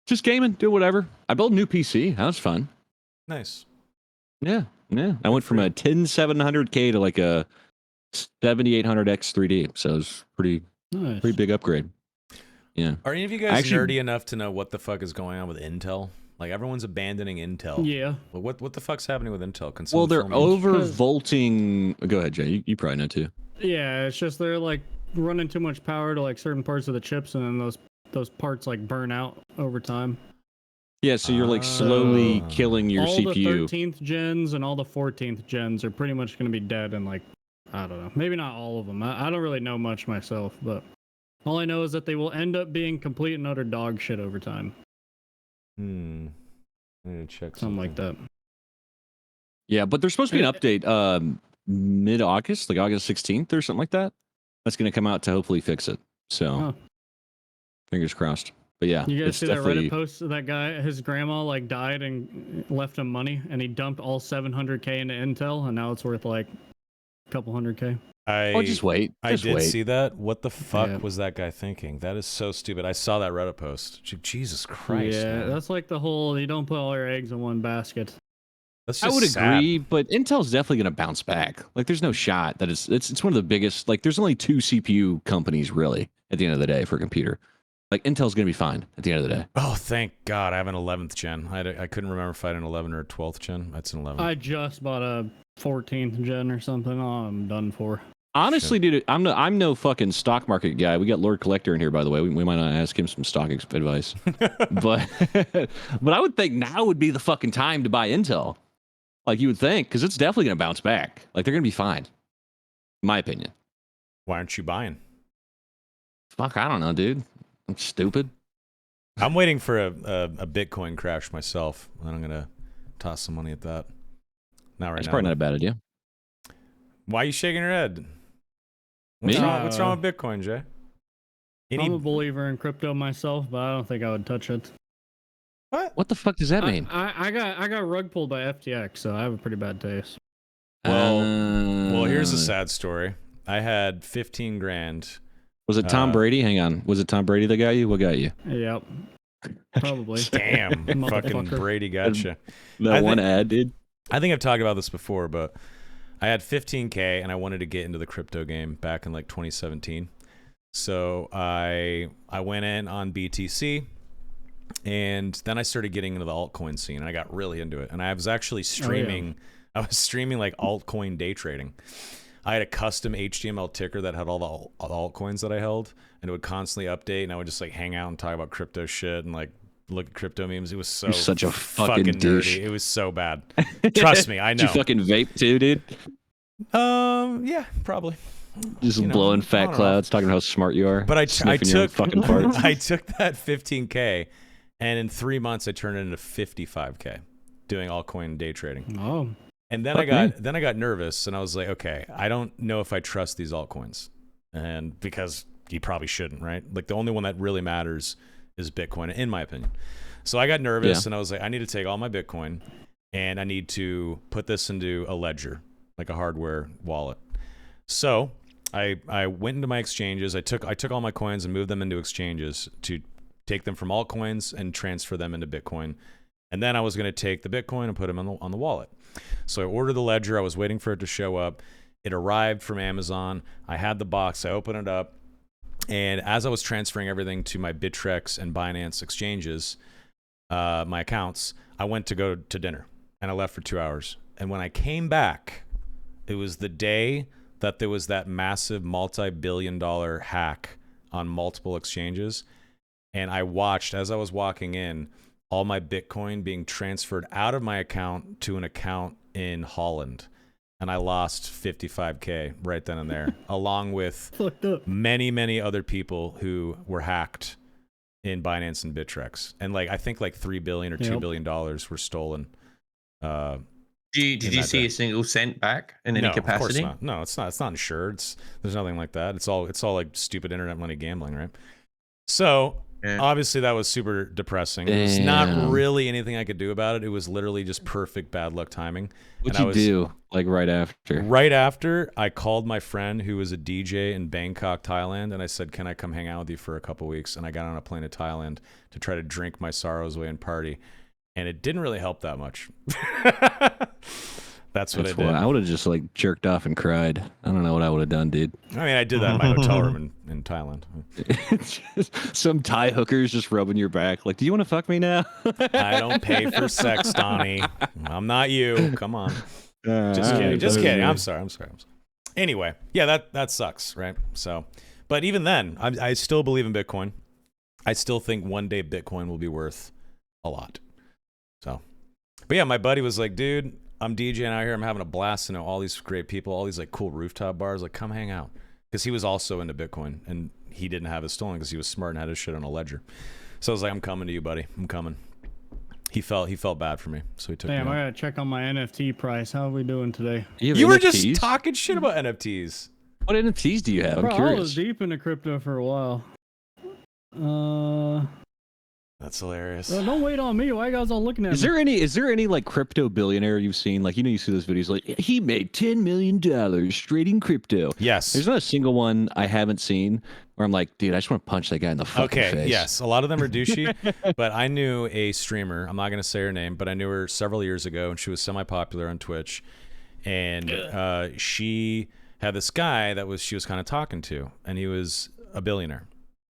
just gaming, do whatever. I built a new PC. That was fun. Nice. Yeah. I went from a 10700K to like a 7800X 3D, so it was pretty Nice. big upgrade. Yeah. Are any of you guys nerdy enough to know what the fuck is going on with Intel? Like everyone's abandoning Intel. Yeah. Well, what the fuck's happening with Intel? Can Well, someone they're fill me in? overvolting. Go ahead, Jay. You probably know too. Yeah, it's just they're like running too much power to like certain parts of the chips, and then those parts like burn out over time. Yeah, so you're like slowly killing your all CPU. All the 13th gens and all the 14th gens are pretty much going to be dead in like, I don't know, maybe not all of them. I don't really know much myself, but all I know is that they will end up being complete and utter dog shit over time. I need to check something like that. Yeah, but there's supposed to be an update mid-August, like August 16th or something like that. That's going to come out to hopefully fix it. So fingers crossed. But yeah, you guys it's see that definitely... Reddit post of that guy? His grandma like died and left him money, and he dumped all 700K into Intel, and now it's worth like a couple 100K. Just wait. I did see that. What the fuck was that guy thinking? That is so stupid. I saw that Reddit post. Jesus Christ. Yeah, man. that's like the whole you don't put all your eggs in one basket. That's just I would sad. agree, but Intel's definitely going to bounce back. Like, there's no shot that it's one of the biggest. Like, there's only 2 CPU companies really at the end of the day for a computer. Like, Intel's going to be fine at the end of the day. Oh, thank God. I have an 11th gen. I couldn't remember if I had an 11 or a 12th gen. That's an 11. I just bought a 14th gen or something. Oh, I'm done for. Honestly, dude, I'm no fucking stock market guy. We got Lord Collector in here, by the way. We might not ask him some stock advice. but I would think now would be the fucking time to buy Intel. Like you would think, because it's definitely going to bounce back. Like they're going to be fine, in my opinion. Why aren't you buying? Fuck, I don't know, dude. I'm stupid. I'm waiting for a Bitcoin crash myself, and I'm gonna toss some money at that. Not right now. That's probably not a bad idea. Why are you shaking your head? Me? What's wrong with Bitcoin, Jay? I'm a believer in crypto myself, but I don't think I would touch it. What the fuck does that mean? I got rug pulled by FTX, so I have a pretty bad taste. Well, here's a sad story. I had 15 grand. Was it Tom Brady? Hang on. Was it Tom Brady that got you? What got you? Yep. Probably. Damn. Fucking Brady gotcha. That one ad, dude. I think I've talked about this before, but I had 15K and I wanted to get into the crypto game back in like 2017. So I went in on BTC, and then I started getting into the altcoin scene, and I got really into it. And I was actually streaming. I was streaming like altcoin day trading. I had a custom HTML ticker that had all the altcoins that I held, and it would constantly update, and I would just like hang out and talk about crypto shit and like look at crypto memes. It was so You're such a fucking douche. nerdy. It was so bad. Trust me, I know. Did you fucking vape too, dude? Yeah, probably. Just blowing fat clouds, talking about how smart you are. But I took fucking parts. I took that 15K, and in 3 months I turned it into 55K doing altcoin day trading. Oh. And then I got nervous, and I was like, okay, I don't know if I trust these altcoins, and because you probably shouldn't, right? Like the only one that really matters is Bitcoin, in my opinion. So I got nervous, and I was like, I need to take all my Bitcoin, and I need to put this into a ledger, like a hardware wallet. So I went into my exchanges. I took all my coins and moved them into exchanges to take them from altcoins and transfer them into Bitcoin. And then I was going to take the Bitcoin and put them on the wallet. So I ordered the ledger. I was waiting for it to show up. It arrived from Amazon. I had the box. I opened it up. And as I was transferring everything to my Bittrex and Binance exchanges, my accounts, I went to go to dinner. And I left for 2 hours. And when I came back, it was the day that there was that massive multi-billion-dollar hack on multiple exchanges. And I watched, as I was walking in, all my Bitcoin being transferred out of my account to an account in Holland. And I lost 55K right then and there, along with many, many other people who were hacked in Binance and Bittrex. And like I think like $3 billion or $2 billion were stolen. Did you see a single cent back in any capacity? Of course not. No, it's not. It's not insured. There's nothing like that. It's all like stupid internet money gambling, right? So obviously that was super depressing. There's not really anything I could do about it. It was literally just perfect bad luck timing. What'd you do like right after? Right after, I called my friend who was a DJ in Bangkok, Thailand, and I said, can I come hang out with you for a couple weeks? And I got on a plane to Thailand to try to drink my sorrows away and party. and it didn't really help that much. That's what I did. I would have just like jerked off and cried. I don't know what I would have done, dude. I mean, I did that in my hotel room in Thailand. Some Thai hookers just rubbing your back. Like, do you want to fuck me now? I don't pay for sex, Donnie. I'm not you. Come on. Just kidding. Just kidding. I'm sorry. Anyway, yeah, that sucks, right? So, but even then, I still believe in Bitcoin. I still think one day Bitcoin will be worth a lot. So, but yeah, my buddy was like, dude, I'm DJing out here. I'm having a blast. You know, all these great people, all these like cool rooftop bars. Like, come hang out. Because he was also into Bitcoin, and he didn't have his stolen because he was smart and had his shit on a ledger. So I was like, I'm coming to you, buddy. I'm coming. He felt bad for me, so he took me. Damn, I gotta check on my NFT price. How are we doing today? You were just talking shit about NFTs. What NFTs do you have? Bro, I'm curious. I was deep into crypto for a while. That's hilarious. Well, don't wait on me. Why you guys all looking at me? Is there any like crypto billionaire you've seen? Like, you see those videos like he made $10 million trading crypto. Yes. There's not a single one I haven't seen where I'm like, dude, I just want to punch that guy in the fucking face. Yes. A lot of them are douchey, but I knew a streamer. I'm not going to say her name, but I knew her several years ago, and she was semi-popular on Twitch. And she had this guy that she was kind of talking to, and he was a billionaire.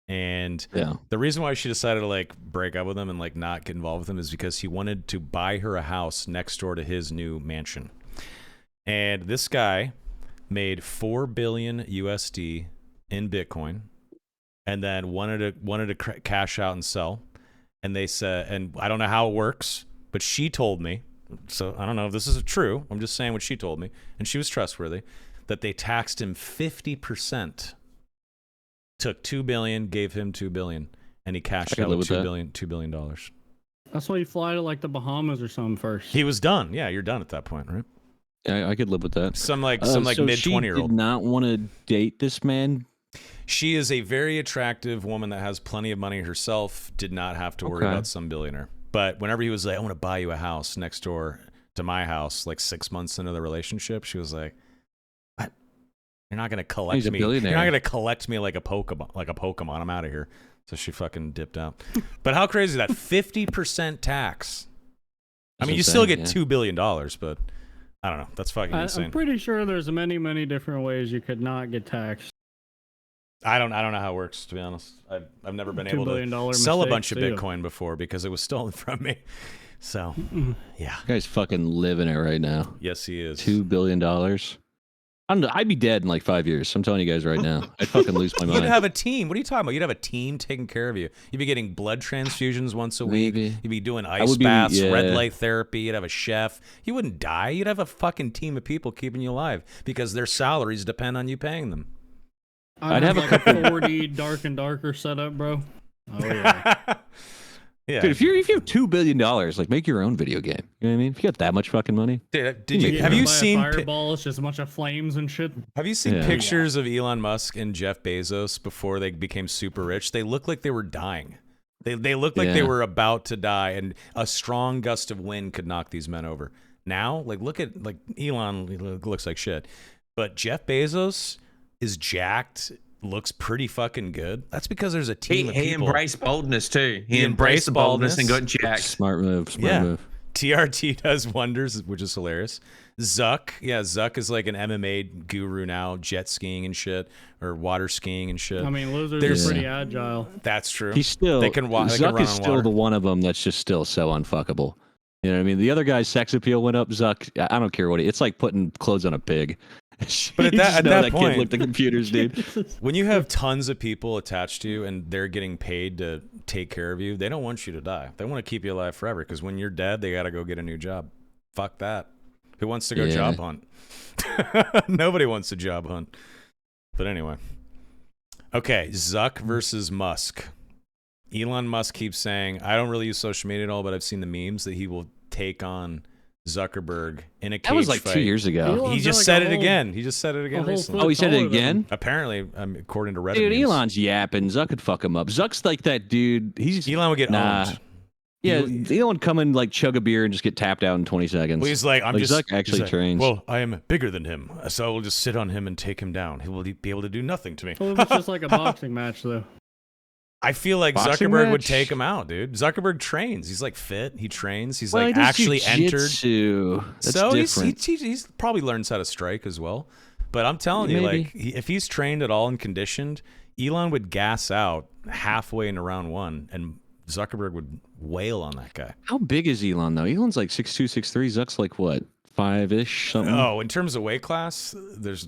And the reason why she decided to like break up with him and like not get involved with him is because he wanted to buy her a house next door to his new mansion. And this guy made 4 billion USD in Bitcoin, and then wanted to cash out and sell. And they said, and I don't know how it works, but she told me, so I don't know if this is true. I'm just saying what she told me, and she was trustworthy, that they taxed him 50%. Took $2 billion, gave him $2 billion, and he cashed out $2 billion. That's why you fly to like the Bahamas or something first. He was done. Yeah, you're done at that point, right? Yeah, I could live with that. Some mid so 20-year-old. Did not want to date this man. She is a very attractive woman that has plenty of money herself. Did not have to worry about some billionaire. But whenever he was like, "I want to buy you a house next door to my house," like 6 months into the relationship, she was like, "You're not gonna collect me. You're not gonna collect me like a Pokemon. I'm out of here." So she fucking dipped out. But how crazy is that? 50% tax. I mean, you still get $2 billion, but I don't know. That's fucking insane. I'm pretty sure there's many different ways you could not get taxed. I don't know how it works, to be honest. I've never been able to sell a bunch of Bitcoin before because it was stolen from me. So yeah, that guy's fucking living it right now. Yes, he is. $2 billion. I'd be dead in like 5 years. I'm telling you guys right now. I'd fucking lose my mind. You'd have a team. What are you talking about? You'd have a team taking care of you. You'd be getting blood transfusions once a week. You'd be doing ice baths, red light therapy. You'd have a chef. You wouldn't die. You'd have a fucking team of people keeping you alive because their salaries depend on you paying them. I'd have like a 40 dark and darker setup, bro. Oh yeah. Yeah. Dude, if you have $2 billion, like make your own video game. You know what I mean? If you got that much fucking money. Dude, have you seen Fireball? It's just a bunch of flames and shit. Have you seen pictures of Elon Musk and Jeff Bezos before they became super rich? They look like they were dying. They looked like they were about to die, and a strong gust of wind could knock these men over. Now, like look at Elon looks like shit, but Jeff Bezos is jacked. Looks pretty fucking good. That's because there's a team of people. He embraced boldness too. He embraced the boldness and got jacked. Smart move. Smart move. TRT does wonders, which is hilarious. Zuck is like an MMA guru now, jet skiing and shit, or water skiing and shit. I mean, losers are pretty agile. That's true. He's still Zuck is still water. The one of them that's just still so unfuckable. You know what I mean? The other guy's sex appeal went up. Zuck, I don't care what it's like putting clothes on a pig. But at that point, kid looked at computers, dude. When you have tons of people attached to you and they're getting paid to take care of you, they don't want you to die. They want to keep you alive forever because when you're dead, they got to go get a new job. Fuck that. Who wants to go job hunt? Nobody wants to job hunt. But anyway. Okay, Zuck versus Musk. Elon Musk keeps saying, I don't really use social media at all, but I've seen the memes that he will take on Zuckerberg in a cage fight. That was like 2 years ago. He just said it again. He just said it again recently. Oh, he said it again? Apparently, according to Reddit. Dude, news. Elon's yapping. Zuck could fuck him up. Zuck's like that dude. Elon would get owned. Yeah, Elon come in like chug a beer and just get tapped out in 20 seconds. Well, he's like, Zuck actually trains. Well, I am bigger than him, so I will just sit on him and take him down. He will be able to do nothing to me. Well, it's just like a boxing match, though. I feel like Boxing Zuckerberg would match? take him out, dude. Zuckerberg trains. He's like fit. He trains. He's Well, like he does actually entered. jujitsu. That's So different. he's probably learns how to strike as well. But I'm telling you, Maybe. like, if he's trained at all and conditioned, Elon would gas out halfway into round one, and Zuckerberg would wail on that guy. How big is Elon though? Elon's like 6'2", 6'3". Zuck's like what, 5-ish something? Oh, in terms of weight class, there's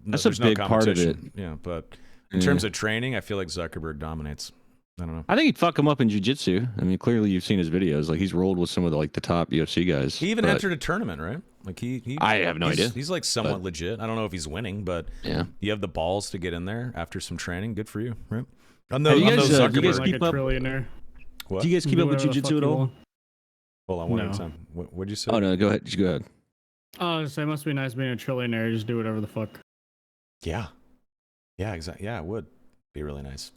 That's a there's big no part of competition. Yeah, but in terms of training, I feel like Zuckerberg dominates. I don't know. I think he'd fuck him up in jiu-jitsu. I mean, clearly you've seen his videos. Like he's rolled with some of the top UFC guys. He even but entered a tournament, right? Like he I have no idea. He's like somewhat legit. I don't know if he's winning, but Yeah. you have the balls to get in there after some training. Good for you, right? On Have those, you on guys, those do you guys Zuckerberg. Like keep a up- trillionaire. What? Do you guys keep Do up with whatever the jiu-jitsu fuck at you all? want. Hold on, one at No. a time. What'd you say? Oh no, go ahead. Just go ahead. Oh, so it must be nice being a trillionaire. Just do whatever the fuck. Yeah. Yeah, exactly. Yeah, it would be really nice.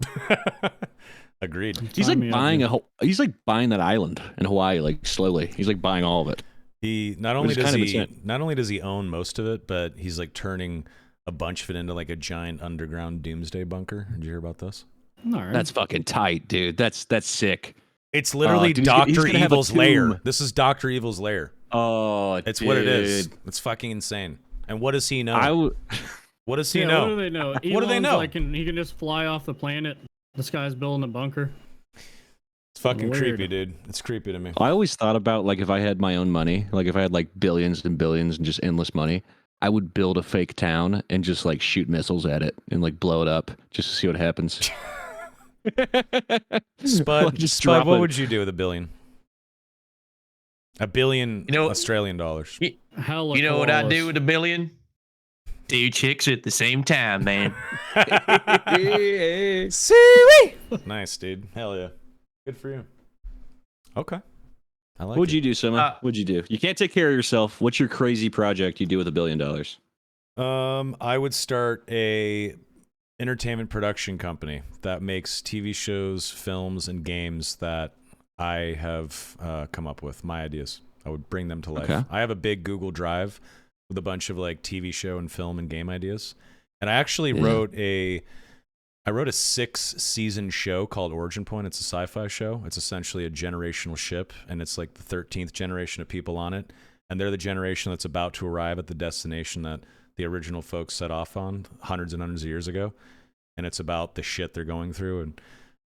Agreed. He's Sign like me up, buying dude. he's like buying that island in Hawaii, like slowly. He's like buying all of it. He not Which only is does kind of he insane. not only does he own most of it, but he's like turning a bunch of it into like a giant underground doomsday bunker. Did you hear about this? All right. That's fucking tight, dude. That's sick. It's literally dude, he's Dr. gonna have a Evil's lair. tomb. This is Dr. Evil's lair. Oh, It's what it is. It's fucking insane. And what does he know? What does he yeah, know? what do they know? What do they Elon's know? Like, he can just fly off the planet. This guy's building a bunker. It's fucking Weird. creepy, dude. It's creepy to me. I always thought about like if I had my own money, like if I had like billions and billions and just endless money, I would build a fake town and just like shoot missiles at it and like blow it up just to see what happens. Spud, Just Spud, drop what it. would you do with $1 billion? $1 billion Australian dollars. Hella You know what I koalas. do with $1 billion? 2 chicks at the same time, man. Sweet. Nice, dude. Hell yeah. Good for you. Okay. I like What'd it. you do, Sima? What'd you do? You can't take care of yourself. What's your crazy project you do with $1 billion? I would start a entertainment production company that makes TV shows, films, and games that I have come up with, my ideas. I would bring them to life. Okay. I have a big Google Drive with a bunch of like TV show and film and game ideas. And I actually wrote a 6-season show called Origin Point. It's a sci-fi show. It's essentially a generational ship, and it's like the 13th generation of people on it. And they're the generation that's about to arrive at the destination that the original folks set off on hundreds and hundreds of years ago. And it's about the shit they're going through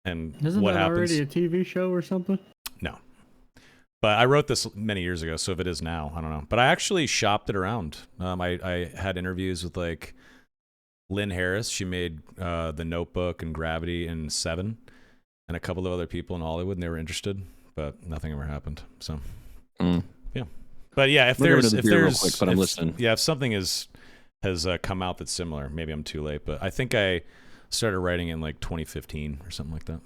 and Isn't what that happens. already a TV show or something? No. But I wrote this many years ago, so if it is now, I don't know. But I actually shopped it around. I had interviews with like Lynn Harris. She made The Notebook and Gravity and Seven, and a couple of other people in Hollywood, and they were interested, but nothing ever happened. So, yeah. But yeah, if We're going there's to the if beer real there's quick, but I'm if- listening. Yeah, if something has come out that's similar, maybe I'm too late. But I think I started writing in like 2015 or something like that.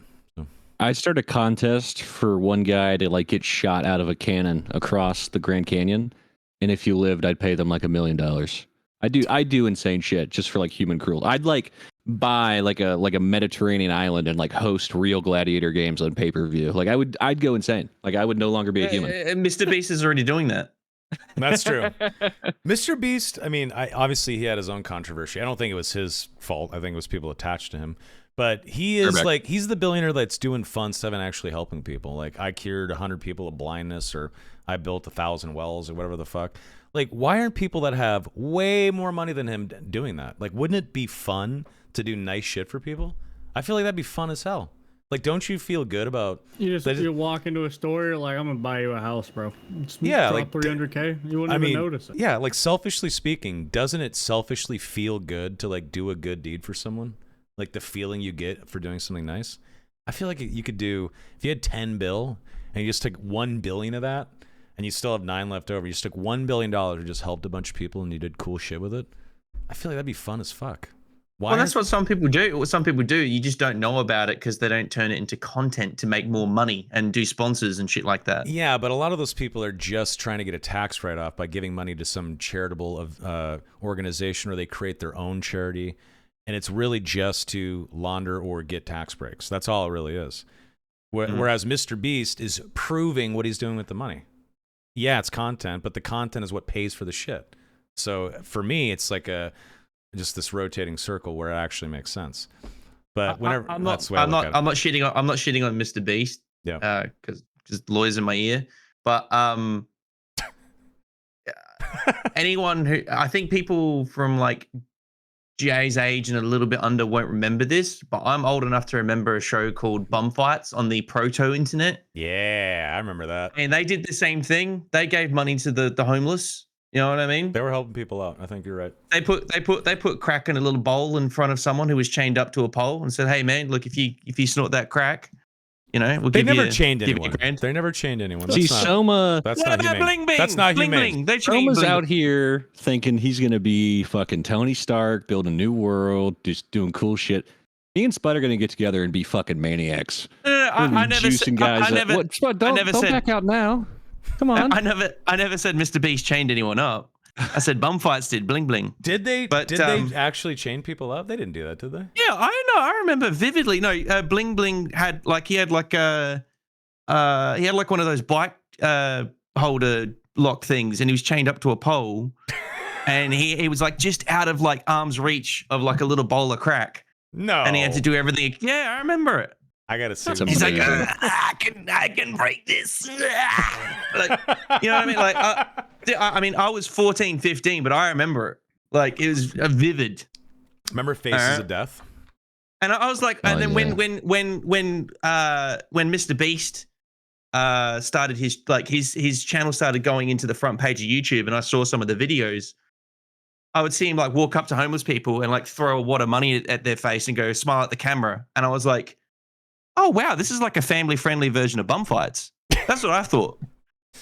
I started a contest for one guy to like get shot out of a cannon across the Grand Canyon, and if you lived, I'd pay them like $1 million. I do insane shit just for like human cruelty. I'd like buy like a Mediterranean island and like host real gladiator games on pay-per-view. Like I'd go insane. Like I would no longer be a human. Mr. Beast is already doing that. That's true. Mr. Beast, I mean, obviously he had his own controversy. I don't think it was his fault. I think it was people attached to him. But he is Correct. like, he's the billionaire that's doing fun stuff and actually helping people. Like, I cured 100 people of blindness, or I built 1,000 wells, or whatever the fuck. Like, why aren't people that have way more money than him doing that? Like, wouldn't it be fun to do nice shit for people? I feel like that'd be fun as hell. Like, don't you feel good about... You walk into a store, you're like, I'm gonna buy you a house, bro. Just Yeah, drop like, 300K. You wouldn't even notice it. Yeah, like selfishly speaking, doesn't it selfishly feel good to like do a good deed for someone? Like the feeling you get for doing something nice. I feel like you could do, if you had 10 bill and you just took 1 billion of that and you still have 9 left over, you just took $1 billion and just helped a bunch of people and you did cool shit with it. I feel like that'd be fun as fuck. Why Well, that's what some people do. What some people do, you just don't know about it because they don't turn it into content to make more money and do sponsors and shit like that. Yeah, but a lot of those people are just trying to get a tax write-off by giving money to some charitable organization, or they create their own charity, and it's really just to launder or get tax breaks. That's all it really is. Whereas Mr. Beast is proving what he's doing with the money. Yeah, it's content, but the content is what pays for the shit. So for me, it's like just this rotating circle where it actually makes sense. But whenever I'm that's not, the way I I'm look not, at it. I'm not shitting on, I'm not shitting on Mr. Beast. Yeah. Because lawyers in my ear. But anyone who, I think people from like Jay's age and a little bit under won't remember this, but I'm old enough to remember a show called Bum Fights on the proto internet. Yeah, I remember that. And they did the same thing. They gave money to the homeless. You know what I mean? They were helping people out. I think you're right. They put crack in a little bowl in front of someone who was chained up to a pole and said, "Hey man, look, if you snort that crack, you know, we'll They give never you, chained give you anyone. a grand." They never chained anyone. See, That's not, Soma, that's What not about humane. Bling Bing? That's not Bling humane. Bling. They chained Soma's Bling out Bling. here thinking he's gonna be fucking Tony Stark, build a new world, just doing cool shit. Me and Spud are gonna get together and be fucking maniacs. I never juicing said. guys I up. never. What, Spud, don't never don't said- back out now. Come on. I never said Mr. Beast chained anyone up. I said Bum Fights did Bling Bling. Did they? But, Did they actually chain people up? They didn't do that, did they? Yeah, I know. I remember vividly. No, Bling Bling had like he had like one of those bike holder lock things, and he was chained up to a pole, and he was like just out of like arm's reach of like a little bowl of crack, No. and he had to do everything. Yeah, I remember it. I gotta see. That's what He's this like, amazing. I can break this. Like, you know what I mean? Like, I mean, I was 14, 15, but I remember it. Like, it was vivid. Remember Faces of Death? And I was like, and then when Mr. Beast started his channel started going into the front page of YouTube, and I saw some of the videos, I would see him like walk up to homeless people and like throw a wad of money at their face and go smile at the camera, and I was like, oh wow, this is like a family-friendly version of Bum Fights. That's what I thought.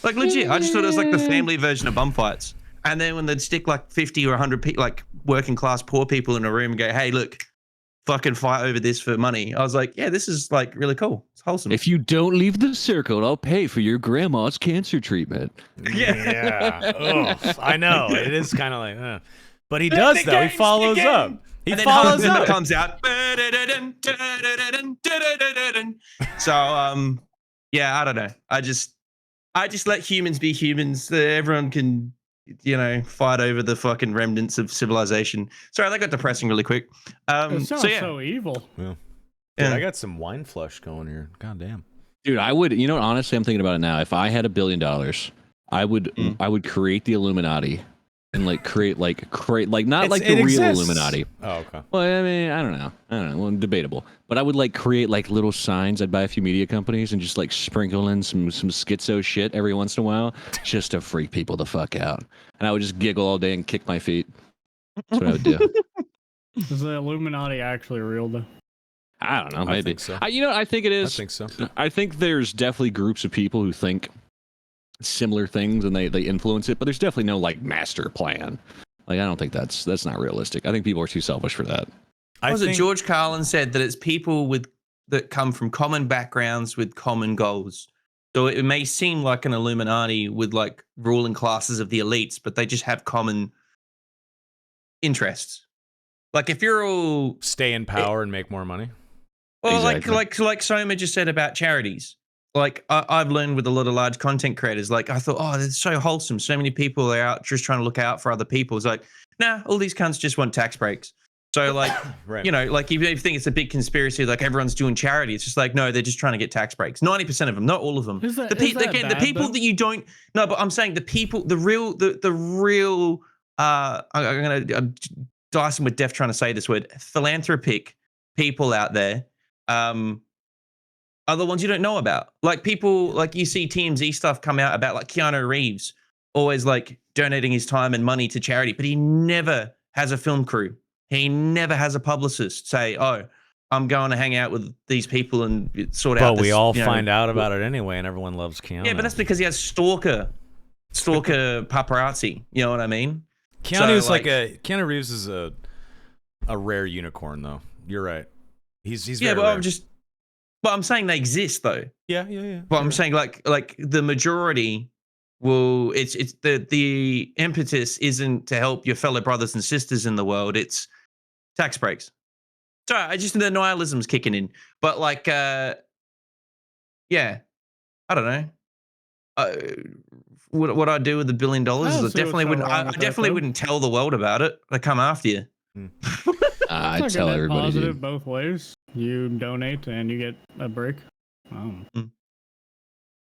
Like legit, I just thought it was like the family version of Bum Fights. And then when they'd stick like 50 or 100 people, like working class poor people in a room and go, hey, look, fucking fight over this for money. I was like, yeah, this is like really cool. It's wholesome. If you don't leave the circle, I'll pay for your grandma's cancer treatment. Yeah. Ugh, I know. It is kind of like, but he does though. He game's follows the game. up. He And then follows Hans Zimmer up. comes out. So yeah, I don't know. I just let humans be humans. Everyone can, you know, fight over the fucking remnants of civilization. Sorry, that got depressing really quick. It sounds So yeah, so evil. Dude, Yeah. I got some wine flush going here. God damn. Dude, I would, you know, honestly, I'm thinking about it now. If I had $1 billion, I would create the Illuminati and like create not like the real exists. Illuminati. Oh, okay. Well, I mean, I don't know. Well, debatable. But I would like create like little signs. I'd buy a few media companies and just like sprinkle in some schizo shit every once in a while just to freak people the fuck out. And I would just giggle all day and kick my feet. That's what I would do. Is the Illuminati actually real though? I don't know. I Maybe. think so. You know, I think it I is. think so. I think there's definitely groups of people who think similar things and they influence it, but there's definitely no like master plan. Like I don't think that's not realistic. I think people are too selfish for that. I think George Carlin said that it's people that come from common backgrounds with common goals. So it may seem like an Illuminati with like ruling classes of the elites, but they just have common interests. Like if you're all stay in power and make more money. well, Exactly. like Soma just said about charities. Like I've learned with a lot of large content creators, like I thought, oh, it's so wholesome. So many people are out just trying to look out for other people. It's like, nah, all these cunts just want tax breaks. So like, Right. you know, like if you think it's a big conspiracy, like everyone's doing charity, it's just like, no, they're just trying to get tax breaks. 90% of them, not all of them. Is that- the is that again, the bad, people though? that you don't, no, but I'm saying the people, the real, I'm going to Dyson with death trying to say this word, philanthropic people out there, are the ones you don't know about. Like people, like you see TMZ stuff come out about like Keanu Reeves always like donating his time and money to charity, but he never has a film crew. He never has a publicist say, oh, I'm going to hang out with these people and sort out But this, we all you know, find out about it anyway, and everyone loves Keanu. Yeah, but that's because he has stalker paparazzi. You know what I mean? Keanu's so, like Keanu Reeves is a rare unicorn, though. You're right. He's Yeah, very but rare. I'm saying they exist though. yeah. But I'm saying like the majority will it's the impetus isn't to help your fellow brothers and sisters in the world, it's tax breaks. Sorry, I just the nihilism's kicking in. But like yeah, I don't know. What I do with $1 billion I is don't I see what's definitely so wouldn't wrong I with that, definitely though. wouldn't tell the world about it. They come after you. I It's like tell a net everybody, positive dude. both ways. You donate and you get a break.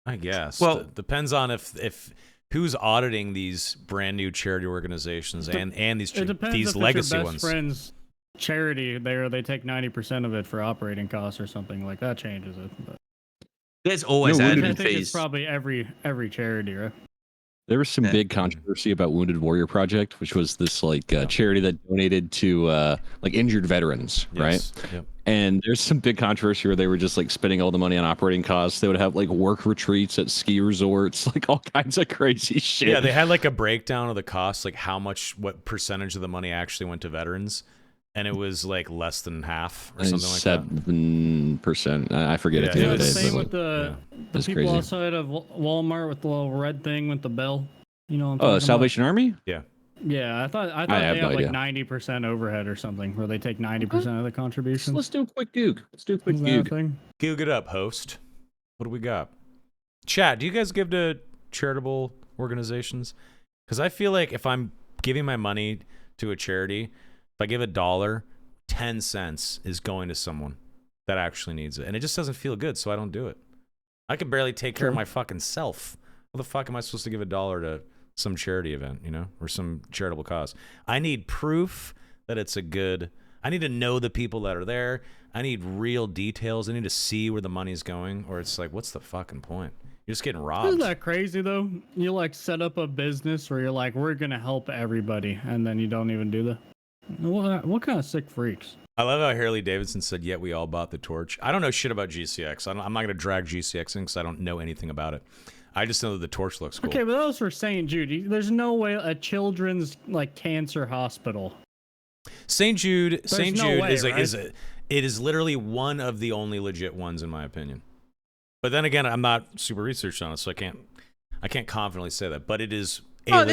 I guess. Well- Depends on if who's auditing these brand new charity organizations and these It depends these if legacy it's your best ones. friend's charity. They take 90% of it for operating costs or something like that. Changes it. But There's always No, I Wounded admin think it's fees. probably every charity, right? There was some Yeah. big controversy about Wounded Warrior Project, which was this like charity that donated to like injured veterans, right? Yes. Yep. And there's some big controversy where they were just like spending all the money on operating costs. They would have like work retreats at ski resorts, like all kinds of crazy shit. Yeah, they had like a breakdown of the costs, like what percentage of the money actually went to veterans, and it was like less than half or something like that. 7%. I forget it the Yeah, other the day. same but, with the That's people crazy. outside of Walmart with the little red thing with the bell. You know what I'm Oh, talking Salvation Army? about? Yeah, I thought have they no have like idea. 90% overhead or something, where they take 90% of the contributions. Let's do a quick goog. Let's do a quick Is that a goog. thing? Goog it up, host. What do we got? Chat, do you guys give to charitable organizations? Because I feel like if I'm giving my money to a charity, if I give $1, 10 cents is going to someone that actually needs it. And it just doesn't feel good, so I don't do it. I can barely take care of True. my fucking self. What the fuck am I supposed to give $1 to some charity event, or some charitable cause? I need proof that it's a good... I need to know the people that are there. I need real details. I need to see where the money's going, or it's like, what's the fucking point? You're just getting robbed. Isn't that crazy though? You like set up a business where you're like, we're gonna help everybody, and then you don't even do that. What kind of sick freaks? I love how Harley Davidson said, yet we all bought the torch. I don't know shit about GCX. I'm not going to drag GCX in because I don't know anything about it. I just know that the torch looks cool. Okay, but that was for St. Jude. There's no way a children's like cancer hospital. St. Jude no way, is right? it is literally one of the only legit ones in my opinion. But then again, I'm not super researched on it, so I can't confidently say that. But it is a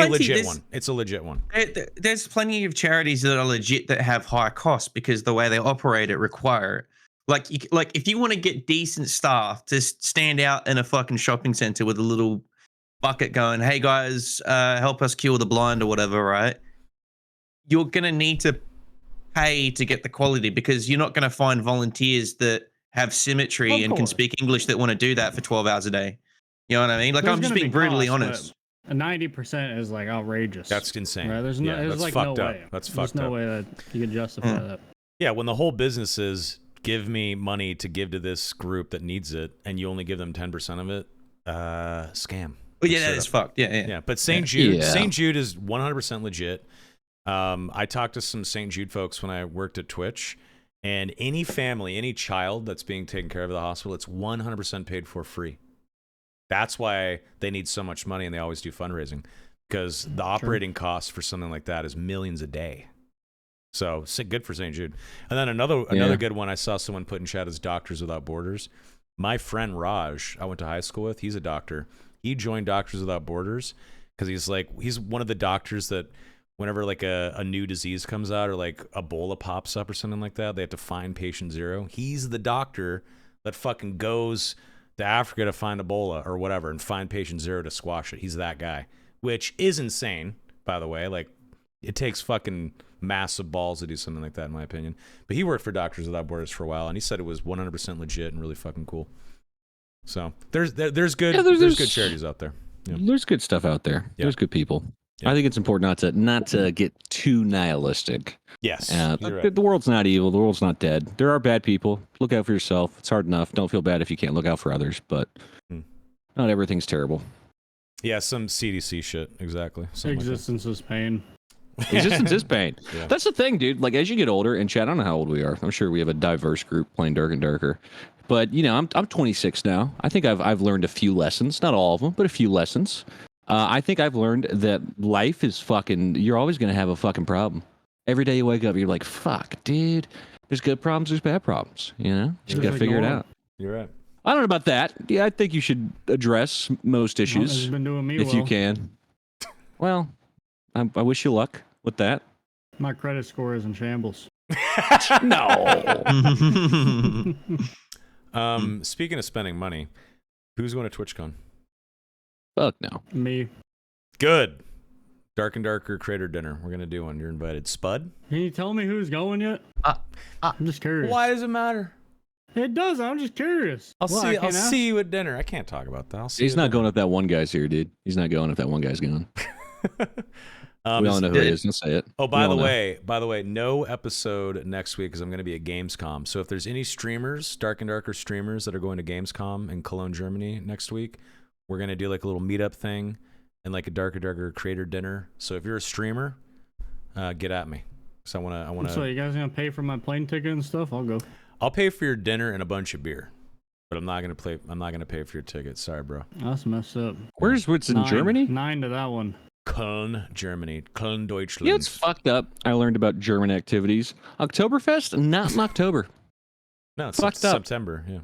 legit one. It's a legit one. There's plenty of charities that are legit that have high costs because the way they operate it require it. Like if you want to get decent staff to stand out in a fucking shopping center with a little bucket going, "Hey guys, help us cure the blind" or whatever, right? You're gonna need to pay to get the quality because you're not gonna find volunteers that have symmetry Of and can course. speak English that want to do that for 12 hours a day. You know what I mean? Like There's I'm just gonna being be brutally costs, honest. but 90% is like outrageous. That's insane. Right? There's no, Yeah, there's that's like fucked no up. way. That's There's fucked no up. way that you can justify that. Yeah, when the whole business is give me money to give to this group that needs it, and you only give them 10% of it, scam. But yeah, Straight that is up. fucked. Yeah. Yeah, but St. Jude, Yeah. St. Jude is 100% legit. I talked to some St. Jude folks when I worked at Twitch, and any family, any child that's being taken care of at the hospital, it's 100% paid for free. That's why they need so much money, and they always do fundraising, because the operating cost for something like that is millions a day. So good for St. Jude. And then another good one I saw someone put in chat is Doctors Without Borders. My friend Raj, I went to high school with, he's a doctor. He joined Doctors Without Borders because he's one of the doctors that whenever like a new disease comes out or like Ebola pops up or something like that, they have to find patient zero. He's the doctor that fucking goes to Africa to find Ebola or whatever and find patient zero to squash it. He's that guy, which is insane, by the way. Like, it takes fucking massive balls to do something like that, in my opinion. But he worked for Doctors Without Borders for a while, and he said it was 100% legit and really fucking cool. So there's good good charities out there. Yeah. There's good stuff out there. Yeah. There's good people. Yeah. I think it's important not to get too nihilistic. Yes, you're The right. world's not evil. The world's not dead. There are bad people. Look out for yourself. It's hard enough. Don't feel bad if you can't look out for others, but not everything's terrible. Yeah, some CDC shit, exactly. Something like that. Existence is pain. Existence is pain. Yeah. That's the thing, dude. Like, as you get older, and Chad, I don't know how old we are. I'm sure we have a diverse group playing Dark and Darker. But, I'm 26 now. I think I've learned a few lessons. Not all of them, but a few lessons. I think I've learned that life is fucking... You're always going to have a fucking problem. Every day you wake up, you're like, fuck, dude. There's good problems, there's bad problems. Just got to figure it out. You're right. I don't know about that. Yeah, I think you should address most issues It's been doing me if well. you can. Well, I wish you luck with that. My credit score is in shambles. No. Speaking of spending money, who's going to TwitchCon? Fuck no. Me. Good. Dark and Darker Crater Dinner. We're gonna do one. You're invited. Spud? Can you tell me who's going yet? I'm just curious. Why does it matter? It does. I'm just curious. I'll Well, I see. I'll can't ask? see you at dinner. I can't talk about that. I'll see He's you not at going if that one guy's here, dude. He's not going if that one guy's going. dinner. We all know who it is. Don't say it. Oh, We by all the know. way, no episode next week because I'm going to be at Gamescom. So if there's any streamers, Dark and Darker streamers that are going to Gamescom in Cologne, Germany next week, we're going to do like a little meetup thing and like a Dark and Darker Creator Dinner. So if you're a streamer, get at me. So I want So to. you guys gonna pay for my plane ticket and stuff? I'll go. I'll pay for your dinner and a bunch of beer, but I'm not going to pay for your ticket. Sorry, bro. That's messed up. Where's what's in Germany? 9 to that one. Köln, Germany. Köln, Deutschland. Yeah, it's fucked up. I learned about German activities. Oktoberfest, not in October. No, it's fucked up. September. Yeah.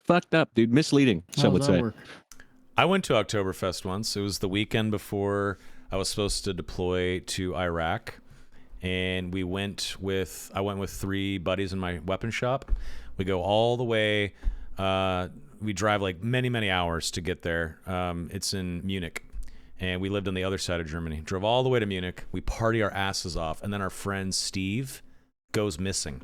Fucked up, dude. Misleading. How Some would does that say. work? I went to Oktoberfest once. It was the weekend before I was supposed to deploy to Iraq, and I went with 3 buddies in my weapon shop. We go all the way. We drive like many hours to get there. It's in Munich, and we lived on the other side of Germany. Drove all the way to Munich. We party our asses off, and then our friend Steve goes missing.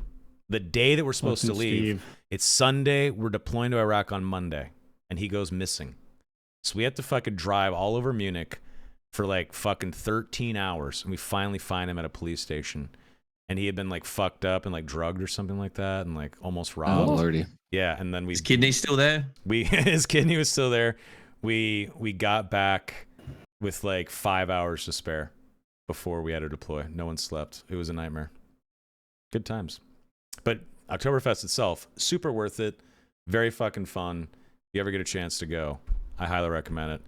The day that we're supposed to leave, Steve. it's Sunday. We're deploying to Iraq on Monday, and he goes missing. So we have to fucking drive all over Munich for like fucking 13 hours, and we finally find him at a police station. And he had been like fucked up and like drugged or something like that, and like almost Oh, robbed. lordy. Yeah, and then His kidney's still there. his kidney was still there. We got back with like 5 hours to spare before we had to deploy. No one slept. It was a nightmare. Good times. But Oktoberfest itself, super worth it. Very fucking fun. If you ever get a chance to go, I highly recommend it.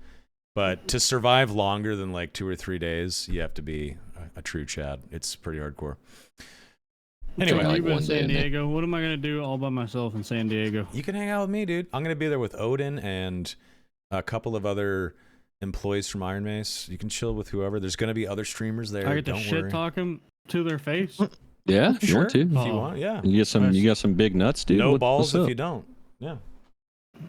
But to survive longer than like 2 or 3 days, you have to be a true Chad. It's pretty hardcore. Anyway, So like you've been one in day San in there. Diego. What am I gonna do all by myself in San Diego? you can hang out with me, dude. I'm going to be there with Odin and a couple of other employees from Iron Mace. You can chill with whoever. There's going to be other streamers there. I get to Don't shit worry. talk them to their face. Yeah, if you want to. If you Oh. want, yeah. You got some big nuts, dude. No What- balls what's if up? you don't. Yeah.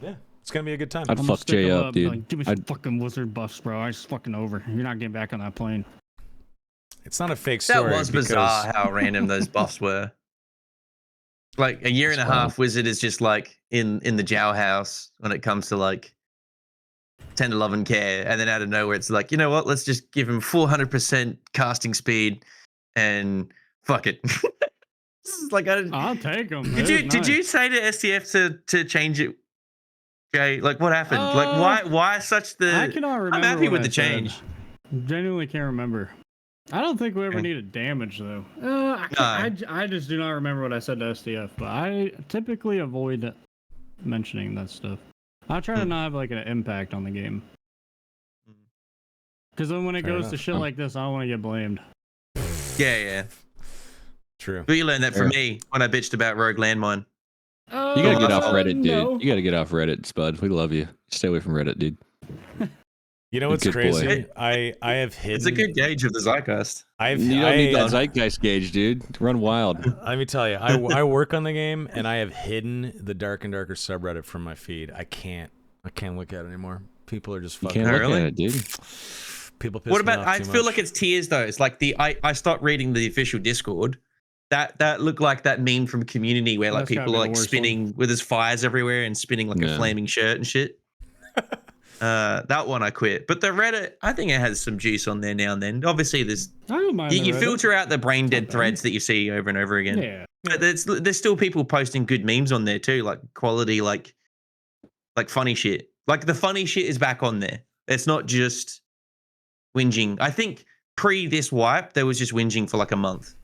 Yeah. It's going to be a good time. I'd I'm fuck gonna stick Jay 'em up, dude. Like, give me some I'd- fucking wizard buffs, bro. It's fucking over. You're not getting back on that plane. It's not a fake That story. was bizarre how random those buffs were. Like a year and a That's wild. half, Wizard is just like in the Jow house when it comes to like 10 to 11 care, and then out of nowhere it's like, you know what? Let's just give him 400% casting speed and fuck it. This is like I'll take them. did you say to STF to change it, Jay? Like what happened? Like why such the? I cannot remember. I'm happy what with I the said. change. Genuinely can't remember. I don't think we ever Okay. needed damage though. I just do not remember what I said to STF, but I typically avoid mentioning that stuff. I try to not have like an impact on the game. Because then when it Fair goes enough. to shit like this, I don't want to get blamed. Yeah. True. But you learned that from Fair. me when I bitched about Rogue Landmine. You gotta get off Reddit, dude. No. You gotta get off Reddit, Spud. We love you. Stay away from Reddit, dude. You know what's Good crazy? boy. I have hidden. It's a good gauge of the zeitgeist. I've You don't need that I, zeitgeist gauge, dude. Run wild. let me tell you, I work on the game and I have hidden the Dark and Darker subreddit from my feed. I can't look at it anymore. People are just You fucking. can't look Really? at it, dude. People piss What me about? off I too feel much. like it's tears though. It's like I stopped reading the official Discord. That looked like that meme from Community where like That's gotta people be are the like worst spinning with his fires everywhere and spinning like Yeah. a flaming shirt and shit. That one I quit. But the Reddit, I think it has some juice on there now and then. Obviously, there's I don't mind. you the Reddit. filter out the brain dead bad. threads that you see over and over again. Yeah. But there's still people posting good memes on there too, like quality, like funny shit. Like the funny shit is back on there. It's not just whinging. I think pre this wipe, there was just whinging for like a month.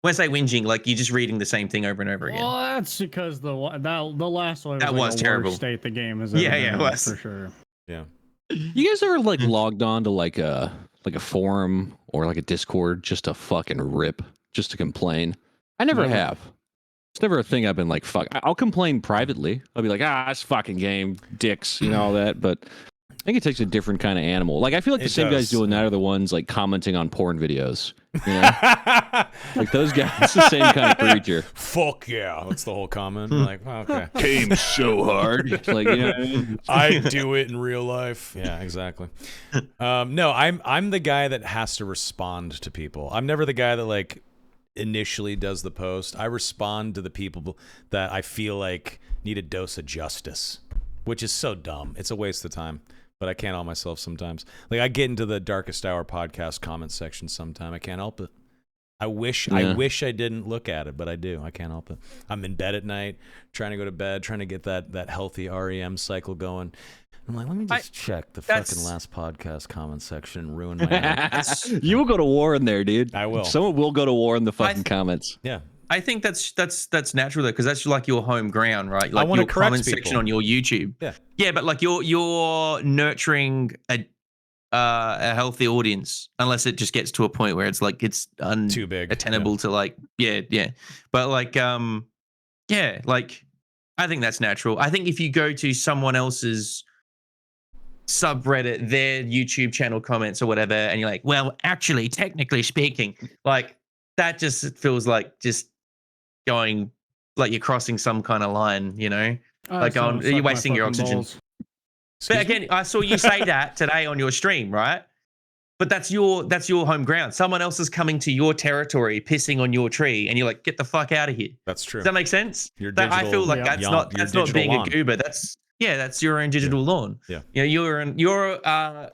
When I say whinging, like you're just reading the same thing over and over again. Well, that's because the last one That was, was the terrible. worst state the game has Yeah, ever yeah, it been in, was. for sure. Yeah. You guys ever like logged on to like a forum or like a Discord just to fucking rip, just to complain? I never Never. have. It's never a thing I've been like, fuck. I'll complain privately. I'll be like, this fucking game, dicks, you know, all that. But I think it takes a different kind of animal. Like I feel like the It same guys does, doing yeah. that are the ones like commenting on porn videos. You know? Like those guys, it's the same kind of creature. Fuck yeah. That's the whole comment. You're like, oh, okay. Came so hard. It's like, you know what I mean? I do it in real life. Yeah, exactly. No, I'm the guy that has to respond to people. I'm never the guy that like initially does the post. I respond to the people that I feel like need a dose of justice, which is so dumb. It's a waste of time. But I can't help myself sometimes. Like I get into the Darkest Hour podcast comment section sometime. I can't help it. I wish I didn't look at it, but I do. I can't help it. I'm in bed at night, trying to go to bed, trying to get that healthy REM cycle going. I'm like, let me just check the fucking last podcast comment section and ruin my night. You will go to war in there, dude. I will. Someone will go to war in the fucking comments. Yeah. I think that's natural though, because that's like your home ground, right? Like wanna your correct comment people. section on your YouTube. Yeah. Yeah, but like you're nurturing a healthy audience, unless it just gets to a point where it's like it's Too big. attainable to like yeah. But like yeah, like I think that's natural. I think if you go to someone else's subreddit, their YouTube channel comments or whatever, and you're like, well, actually, technically speaking, like that just feels like just going like you're crossing some kind of line, you know? Like you're wasting your oxygen. But again, I saw you say that today on your stream, right? But that's your home ground. Someone else is coming to your territory, pissing on your tree, and you're like, get the fuck out of here. That's true. Does that make sense? Your I feel like digital- that's your not being digital a goober. That's your own digital lawn. Yeah. You know, you're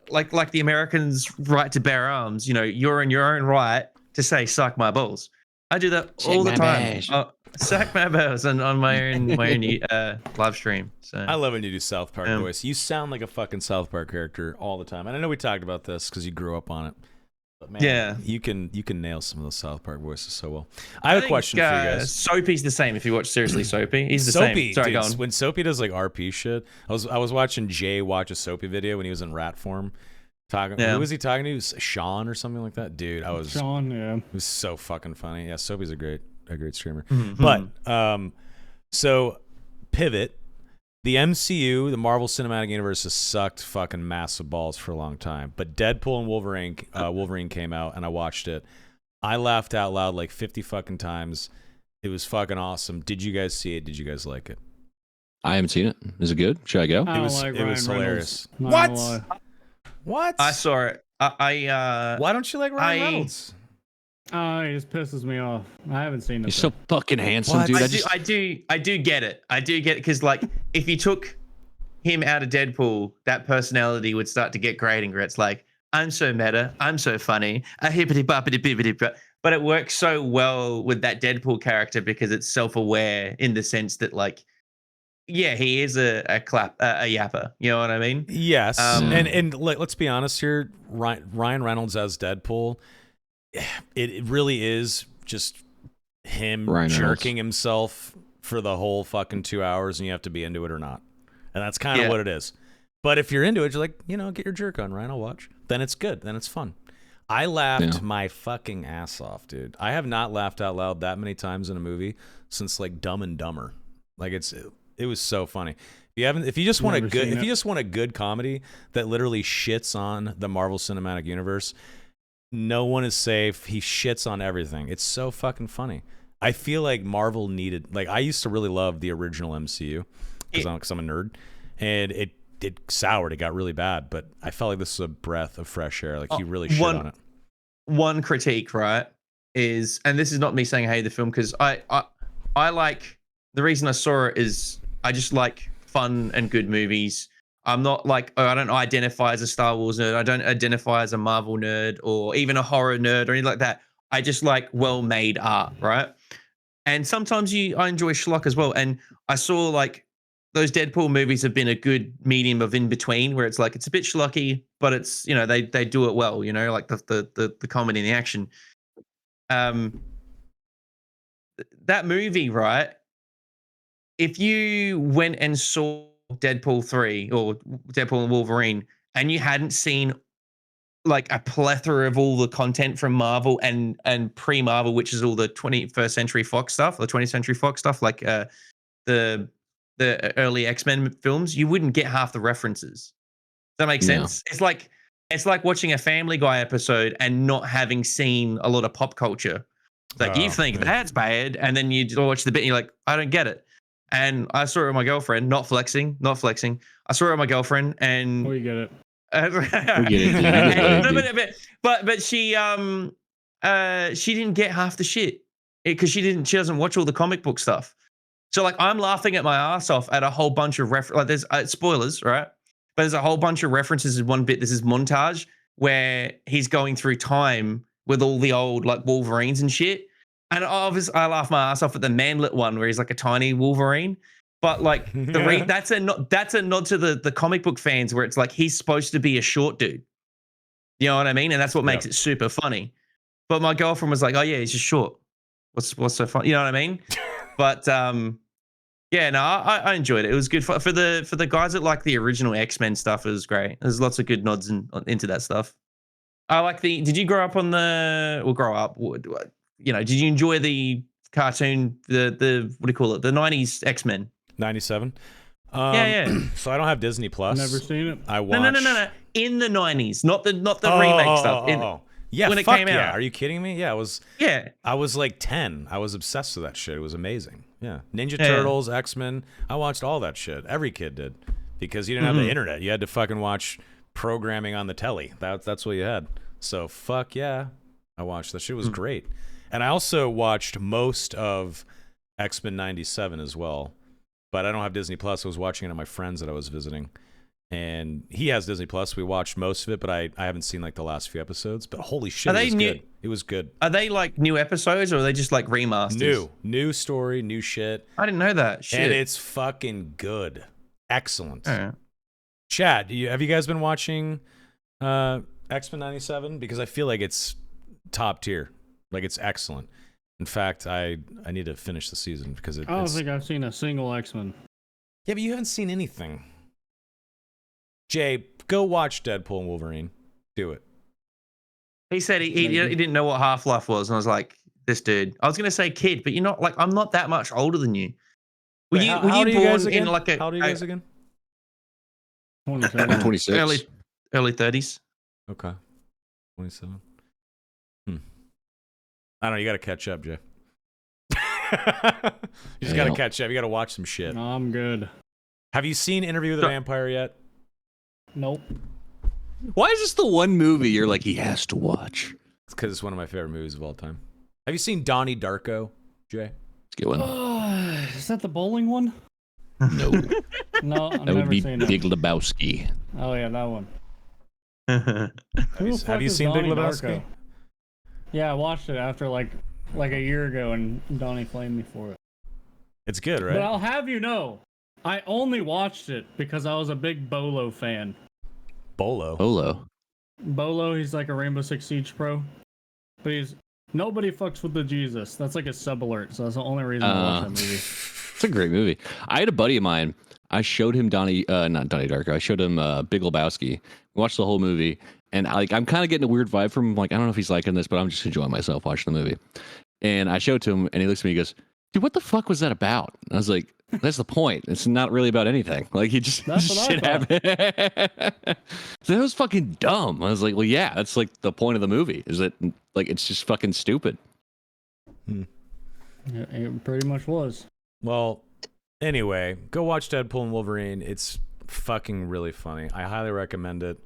like the Americans' right to bear arms. You know, you're in your own right to say suck my balls. I do that all the time. Suck my balls on my own live stream. So I love when you do South Park voice. You sound like a fucking South Park character all the time. And I know we talked about this because you grew up on it. But man, you can nail some of those South Park voices so well. I have a question for you guys. Soapy's the same if you watch Seriously Soapy. He's the Soapy, same. Sorry, dude, go on. when Soapy does like RP shit, I was watching Jay watch a Soapy video when he was in rat form. Who was he talking to? Sean or something like that? Dude, Sean, yeah. It was so fucking funny. Yeah, Soapy's a great streamer. Mm-hmm. But so pivot. The MCU, the Marvel Cinematic Universe, has sucked fucking massive balls for a long time. But Deadpool and Wolverine came out, and I watched it. I laughed out loud like 50 fucking times. It was fucking awesome. Did you guys see it? Did you guys like it? I haven't seen it. Is it good? Should I go? I It don't was like it was Ryan hilarious. Reynolds. Not What? gonna What? I saw it. Why don't you like Ryan Reynolds? lie. He just pisses me off. I haven't seen it. He's so fucking handsome, What? dude. I do get it. I do get it because like if you took him out of Deadpool, that personality would start to get grating. Where it's like I'm so meta, I'm so funny, a hippity boppity bippity. But it works so well with that Deadpool character because it's self-aware in the sense that like, yeah, he is a yapper. You know what I mean? Yes. And let's be honest here. Ryan Reynolds as Deadpool, it really is just him jerking himself for the whole fucking 2 hours, and you have to be into it or not. And that's kind of what it is. But if you're into it, you're like, get your jerk on, Ryan. I'll watch. Then it's good. Then it's fun. I laughed my fucking ass off, dude. I have not laughed out loud that many times in a movie since like Dumb and Dumber. Like it was so funny. If you just want a good comedy that literally shits on the Marvel Cinematic Universe, no one is safe. He shits on everything. It's so fucking funny. I feel like Marvel needed, like, I used to really love the original MCU because I'm a nerd, and it soured. It got really bad, but I felt like this was a breath of fresh air. Like, he really shit on it. One critique, right, is, and this is not me saying I hate the film, because I like, the reason I saw it is I just like fun and good movies. I'm not like, I don't identify as a Star Wars nerd. I don't identify as a Marvel nerd or even a horror nerd or anything like that. I just like well-made art, right? And sometimes I enjoy schlock as well. And I saw like those Deadpool movies have been a good medium of in between, where it's like it's a bit schlocky, but it's they do it well, like the comedy and the action. That movie, right? If you went and saw Deadpool 3 or Deadpool and Wolverine, and you hadn't seen like a plethora of all the content from Marvel and pre-Marvel, which is all the 21st Century Fox stuff, the 20th Century Fox stuff, like the early X-Men films, you wouldn't get half the references. that make No. sense? It's like watching a Family Guy episode and not having seen a lot of pop culture. It's like you think that's bad, and then you watch the bit and you're like, I don't get it. And I saw it with my girlfriend, not flexing. I saw it with my girlfriend, and We get it. We get it, dude. We get it, dude. but she didn't get half the shit because she doesn't watch all the comic book stuff. So like I'm laughing at my ass off at a whole bunch of like there's spoilers, right? But there's a whole bunch of references in one bit. This is montage where he's going through time with all the old like Wolverines and shit. And obviously I laugh my ass off at the manlet one where he's like a tiny Wolverine. But like that's a nod to the comic book fans where it's like he's supposed to be a short dude. You know what I mean? And that's what makes it super funny. But my girlfriend was like, "Oh yeah, he's just short. What's so funny?" You know what I mean? But yeah, no, I enjoyed it. It was good for the guys that like the original X-Men stuff. It was great. There's lots of good nods into that stuff. I like the. Did you grow up on the? Well, grow up. You know, did you enjoy the cartoon? The what do you call it? The '90s X-Men. 97. Yeah. So I don't have Disney Plus. Never seen it. I watched. No. In the '90s, not the remake stuff. Yeah, when it fuck came yeah. out. Are you kidding me? Yeah, I was like 10. I was obsessed with that shit. It was amazing. Yeah. Ninja Turtles, X-Men. I watched all that shit. Every kid did. Because you didn't have the internet. You had to fucking watch programming on the telly. That's what you had. So fuck yeah. I watched that shit. It was great. And I also watched most of X-Men 97 as well. But I don't have Disney Plus. I was watching it at my friend's that I was visiting. And he has Disney Plus. We watched most of it, but I haven't seen like the last few episodes. But holy shit, it was good. Are they like new episodes or are they just like remasters? New story, new shit. I didn't know that. Shit. And it's fucking good. Excellent. All right. Chad, have you guys been watching X-Men 97? Because I feel like it's top tier. Like it's excellent. In fact, I need to finish the season because I don't think I've seen a single X-Men. Yeah, but you haven't seen anything. Jay, go watch Deadpool and Wolverine. Do it. He said he didn't know what Half-Life was, and I was like, this dude. I was gonna say kid, but you're not like I'm not that much older than you. Were you born in like a how old are you guys again? 27. 26. early 30s? Okay. 27. I don't know, you gotta catch up, Jay. You just gotta catch up. You gotta watch some shit. No, I'm good. Have you seen Interview with the Vampire yet? Nope. Why is this the one movie you're like, he has to watch? It's because it's one of my favorite movies of all time. Have you seen Donnie Darko, Jay? Let's get one. Is that the bowling one? No. No, I've That would never be seen it. Big Lebowski. Oh yeah, that one. Have you seen Big Lebowski? Yeah, I watched it after like a year ago, and Donnie flamed me for it. It's good, right? But I'll have you know, I only watched it because I was a big Bolo fan. Bolo. Bolo. He's like a Rainbow Six Siege pro, but nobody fucks with the Jesus. That's like a sub alert, so that's the only reason I watched that movie. It's a great movie. I had a buddy of mine. I showed him not Donnie Darko. I showed him Big Lebowski. We watched the whole movie, and I'm kind of getting a weird vibe from him. Like, I don't know if he's liking this, but I'm just enjoying myself watching the movie. And I showed it to him, and he looks at me and he goes, "Dude, what the fuck was that about?" And I was like, "That's the point. It's not really about anything. Like, he just shit happened." That was fucking dumb. I was like, "Well, yeah, that's like the point of the movie. Is that like it's just fucking stupid." Yeah, it pretty much was. Well, anyway, go watch Deadpool and Wolverine. It's fucking really funny. I highly recommend it.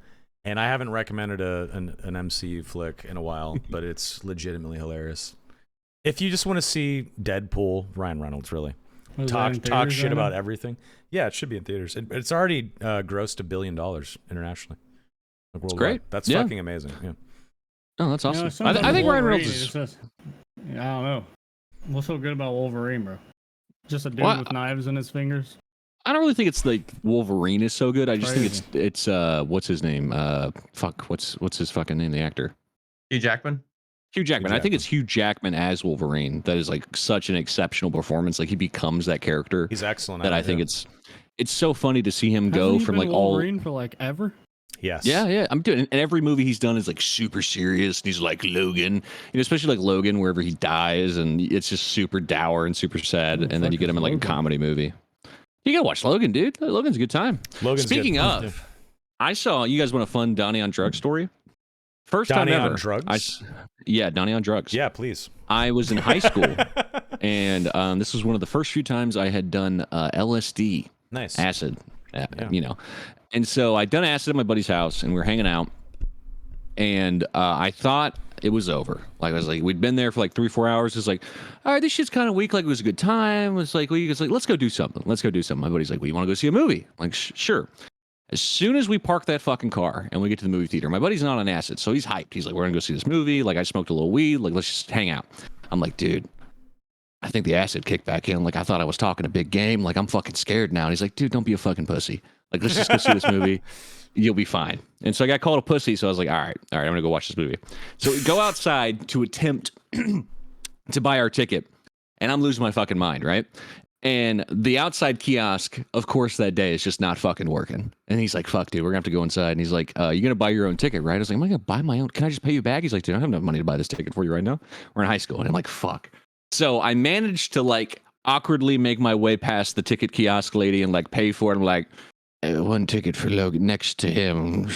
And I haven't recommended an MCU flick in a while, but it's legitimately hilarious. If you just want to see Deadpool, Ryan Reynolds, really talk shit about everything. Yeah, it should be in theaters. It's already grossed $1 billion internationally. Like worldwide. Great. That's fucking amazing. Yeah. Oh, that's awesome. You know, I think Ryan Wolverine, Reynolds is. I don't know. What's so good about Wolverine, bro? Just a dude with knives in his fingers. I don't really think it's like Wolverine is so good. I just think it's what's his name? What's his fucking name? The actor. Hugh Jackman. Hugh Jackman. I think it's Hugh Jackman as Wolverine that is like such an exceptional performance. Like he becomes that character. He's excellent. That I think it's so funny to see him go from like Wolverine for like ever. Yes. Yeah. I'm doing, and every movie he's done is like super serious. And he's like Logan, you know, especially like Logan, wherever he dies, and it's just super dour and super sad. And then you get him in like a comedy movie. You gotta watch Logan, dude. Logan's a good time. Speaking of, I saw you guys want a fun Donnie on drugs story. First Donnie time on ever. drugs? Yeah, Donnie on drugs. Yeah, please. I was in high school, and this was one of the first few times I had done LSD, Nice. acid, Yeah. you know. And so I'd done acid at my buddy's house, and we were hanging out, and I thought it was over. Like I was like, we'd been there for like 3-4 hours. It's like, all right, this shit's kind of weak. Like it was a good time. It's like, let's go do something. Let's go do something. My buddy's like, well, you want to go see a movie? I'm like, sure. As soon as we park that fucking car and we get to the movie theater, my buddy's not on acid, so he's hyped. He's like, we're gonna go see this movie. Like I smoked a little weed. Like let's just hang out. I'm like, dude, I think the acid kicked back in. Like I thought I was talking a big game. Like I'm fucking scared now. And he's like, dude, don't be a fucking pussy. Like let's just go see this movie. You'll be fine. And so I got called a pussy. So I was like, all right, I'm gonna go watch this movie. So we go outside to attempt to buy our ticket, and I'm losing my fucking mind, right? And the outside kiosk, of course, that day is just not fucking working. And he's like, fuck, dude, we're gonna have to go inside. And he's like, you're gonna buy your own ticket, right? I was like, am I gonna buy my own? Can I just pay you back? He's like, dude, I don't have enough money to buy this ticket for you right now. We're in high school. And I'm like, fuck. So I managed to like awkwardly make my way past the ticket kiosk lady and like pay for it. I'm like, one ticket for Logan next to him.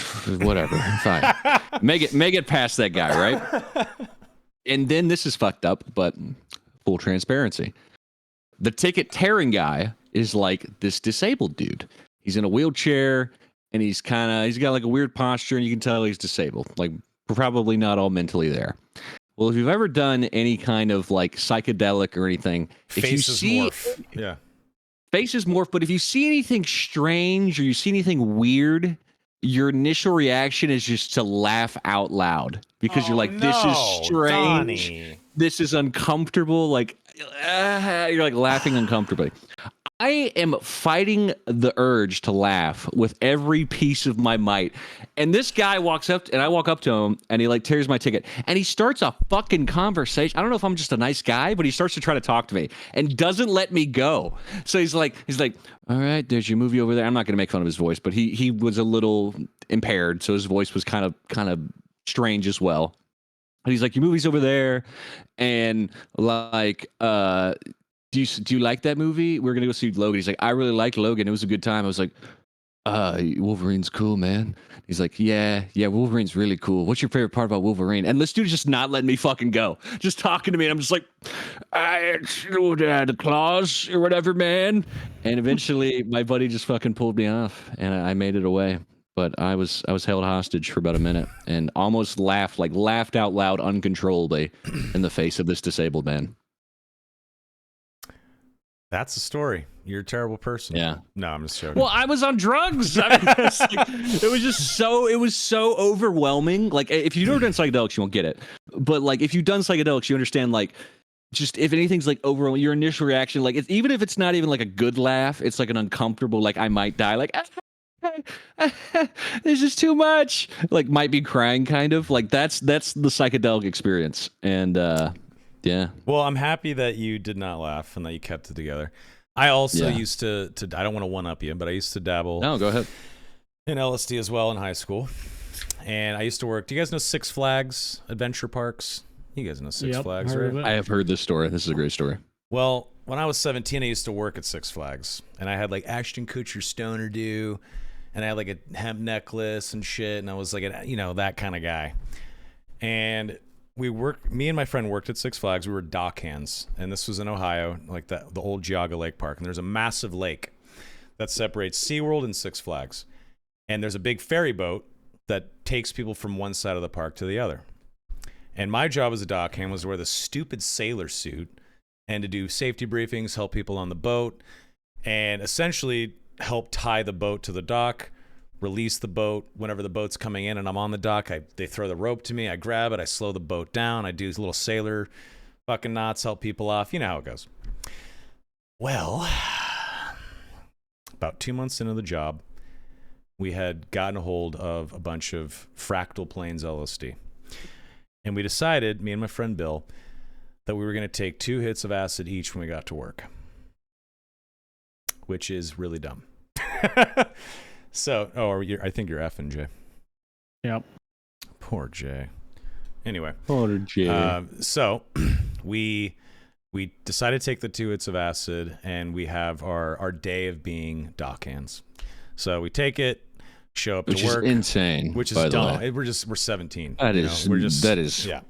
Whatever. Fine. Make it past that guy, right? And then this is fucked up, but full transparency. The ticket tearing guy is like this disabled dude. He's in a wheelchair and he's got like a weird posture and you can tell he's disabled. Like probably not all mentally there. Well, if you've ever done any kind of like psychedelic or anything, Faces morph. Yeah. Faces morph, but if you see anything strange or you see anything weird, your initial reaction is just to laugh out loud because you're like, this is strange. Donnie. This is uncomfortable. Like, you're like laughing uncomfortably. I am fighting the urge to laugh with every piece of my might. And this guy walks up, and I walk up to him, and he like tears my ticket. And he starts a fucking conversation. I don't know if I'm just a nice guy, but he starts to try to talk to me and doesn't let me go. So he's like, all right, there's your movie over there. I'm not going to make fun of his voice, but he was a little impaired, so his voice was kind of strange as well. And he's like, your movie's over there, and like, do you like that movie? We're gonna go see Logan. He's like, I really like Logan. It was a good time. I was like, Wolverine's cool, man. He's like, yeah, Wolverine's really cool. What's your favorite part about Wolverine? And this dude's just not letting me fucking go. Just talking to me, and I'm just like, the claws or whatever, man. And eventually, my buddy just fucking pulled me off, and I made it away. But I was held hostage for about a minute and almost laughed out loud uncontrollably in the face of this disabled man. That's the story. You're a terrible person. Yeah. No, I'm just joking. Well, I was on drugs. I mean, it was so overwhelming. Like, if you've never done psychedelics, you won't get it. But like, if you've done psychedelics, you understand. Like, just if anything's like overwhelming, your initial reaction, like, even if it's not even like a good laugh, it's like an uncomfortable, like I might die, like. This is too much. Like, might be crying, kind of. Like that's the psychedelic experience, and yeah. Well, I'm happy that you did not laugh and that you kept it together. I also used to I don't want to one up you, but I used to dabble. No, go ahead. In LSD as well in high school, and I used to work. Do you guys know Six Flags adventure parks? You guys know Six Flags, right? I have heard this story. This is a great story. Well, when I was 17, I used to work at Six Flags, and I had like Ashton Kutcher stoner do, and I had like a hemp necklace and shit, and I was like that kind of guy. And me and my friend worked at Six Flags. We were dock hands, and this was in Ohio, like the old Geauga Lake Park. And there's a massive lake that separates SeaWorld and Six Flags. And there's a big ferry boat that takes people from one side of the park to the other. And my job as a dock hand was to wear the stupid sailor suit and to do safety briefings, help people on the boat, and essentially help tie the boat to the dock, release the boat whenever the boat's coming in and I'm on the dock. They throw the rope to me, I grab it, I slow the boat down, I do little sailor fucking knots, help people off. You know how it goes. Well, about 2 months into the job, we had gotten a hold of a bunch of Fractal Plains LSD. And we decided, me and my friend Bill, that we were going to take 2 hits of acid each when we got to work. Which is really dumb. So, I think you're effing, Jay. Yep. Poor Jay. Anyway. Poor Jay. So, we decided to take the 2 hits of acid, and we have our day of being dock hands. So we take it, show up Which to work, is insane. which is by the dumb. way. We're 17. That you know? is We're just that is yeah.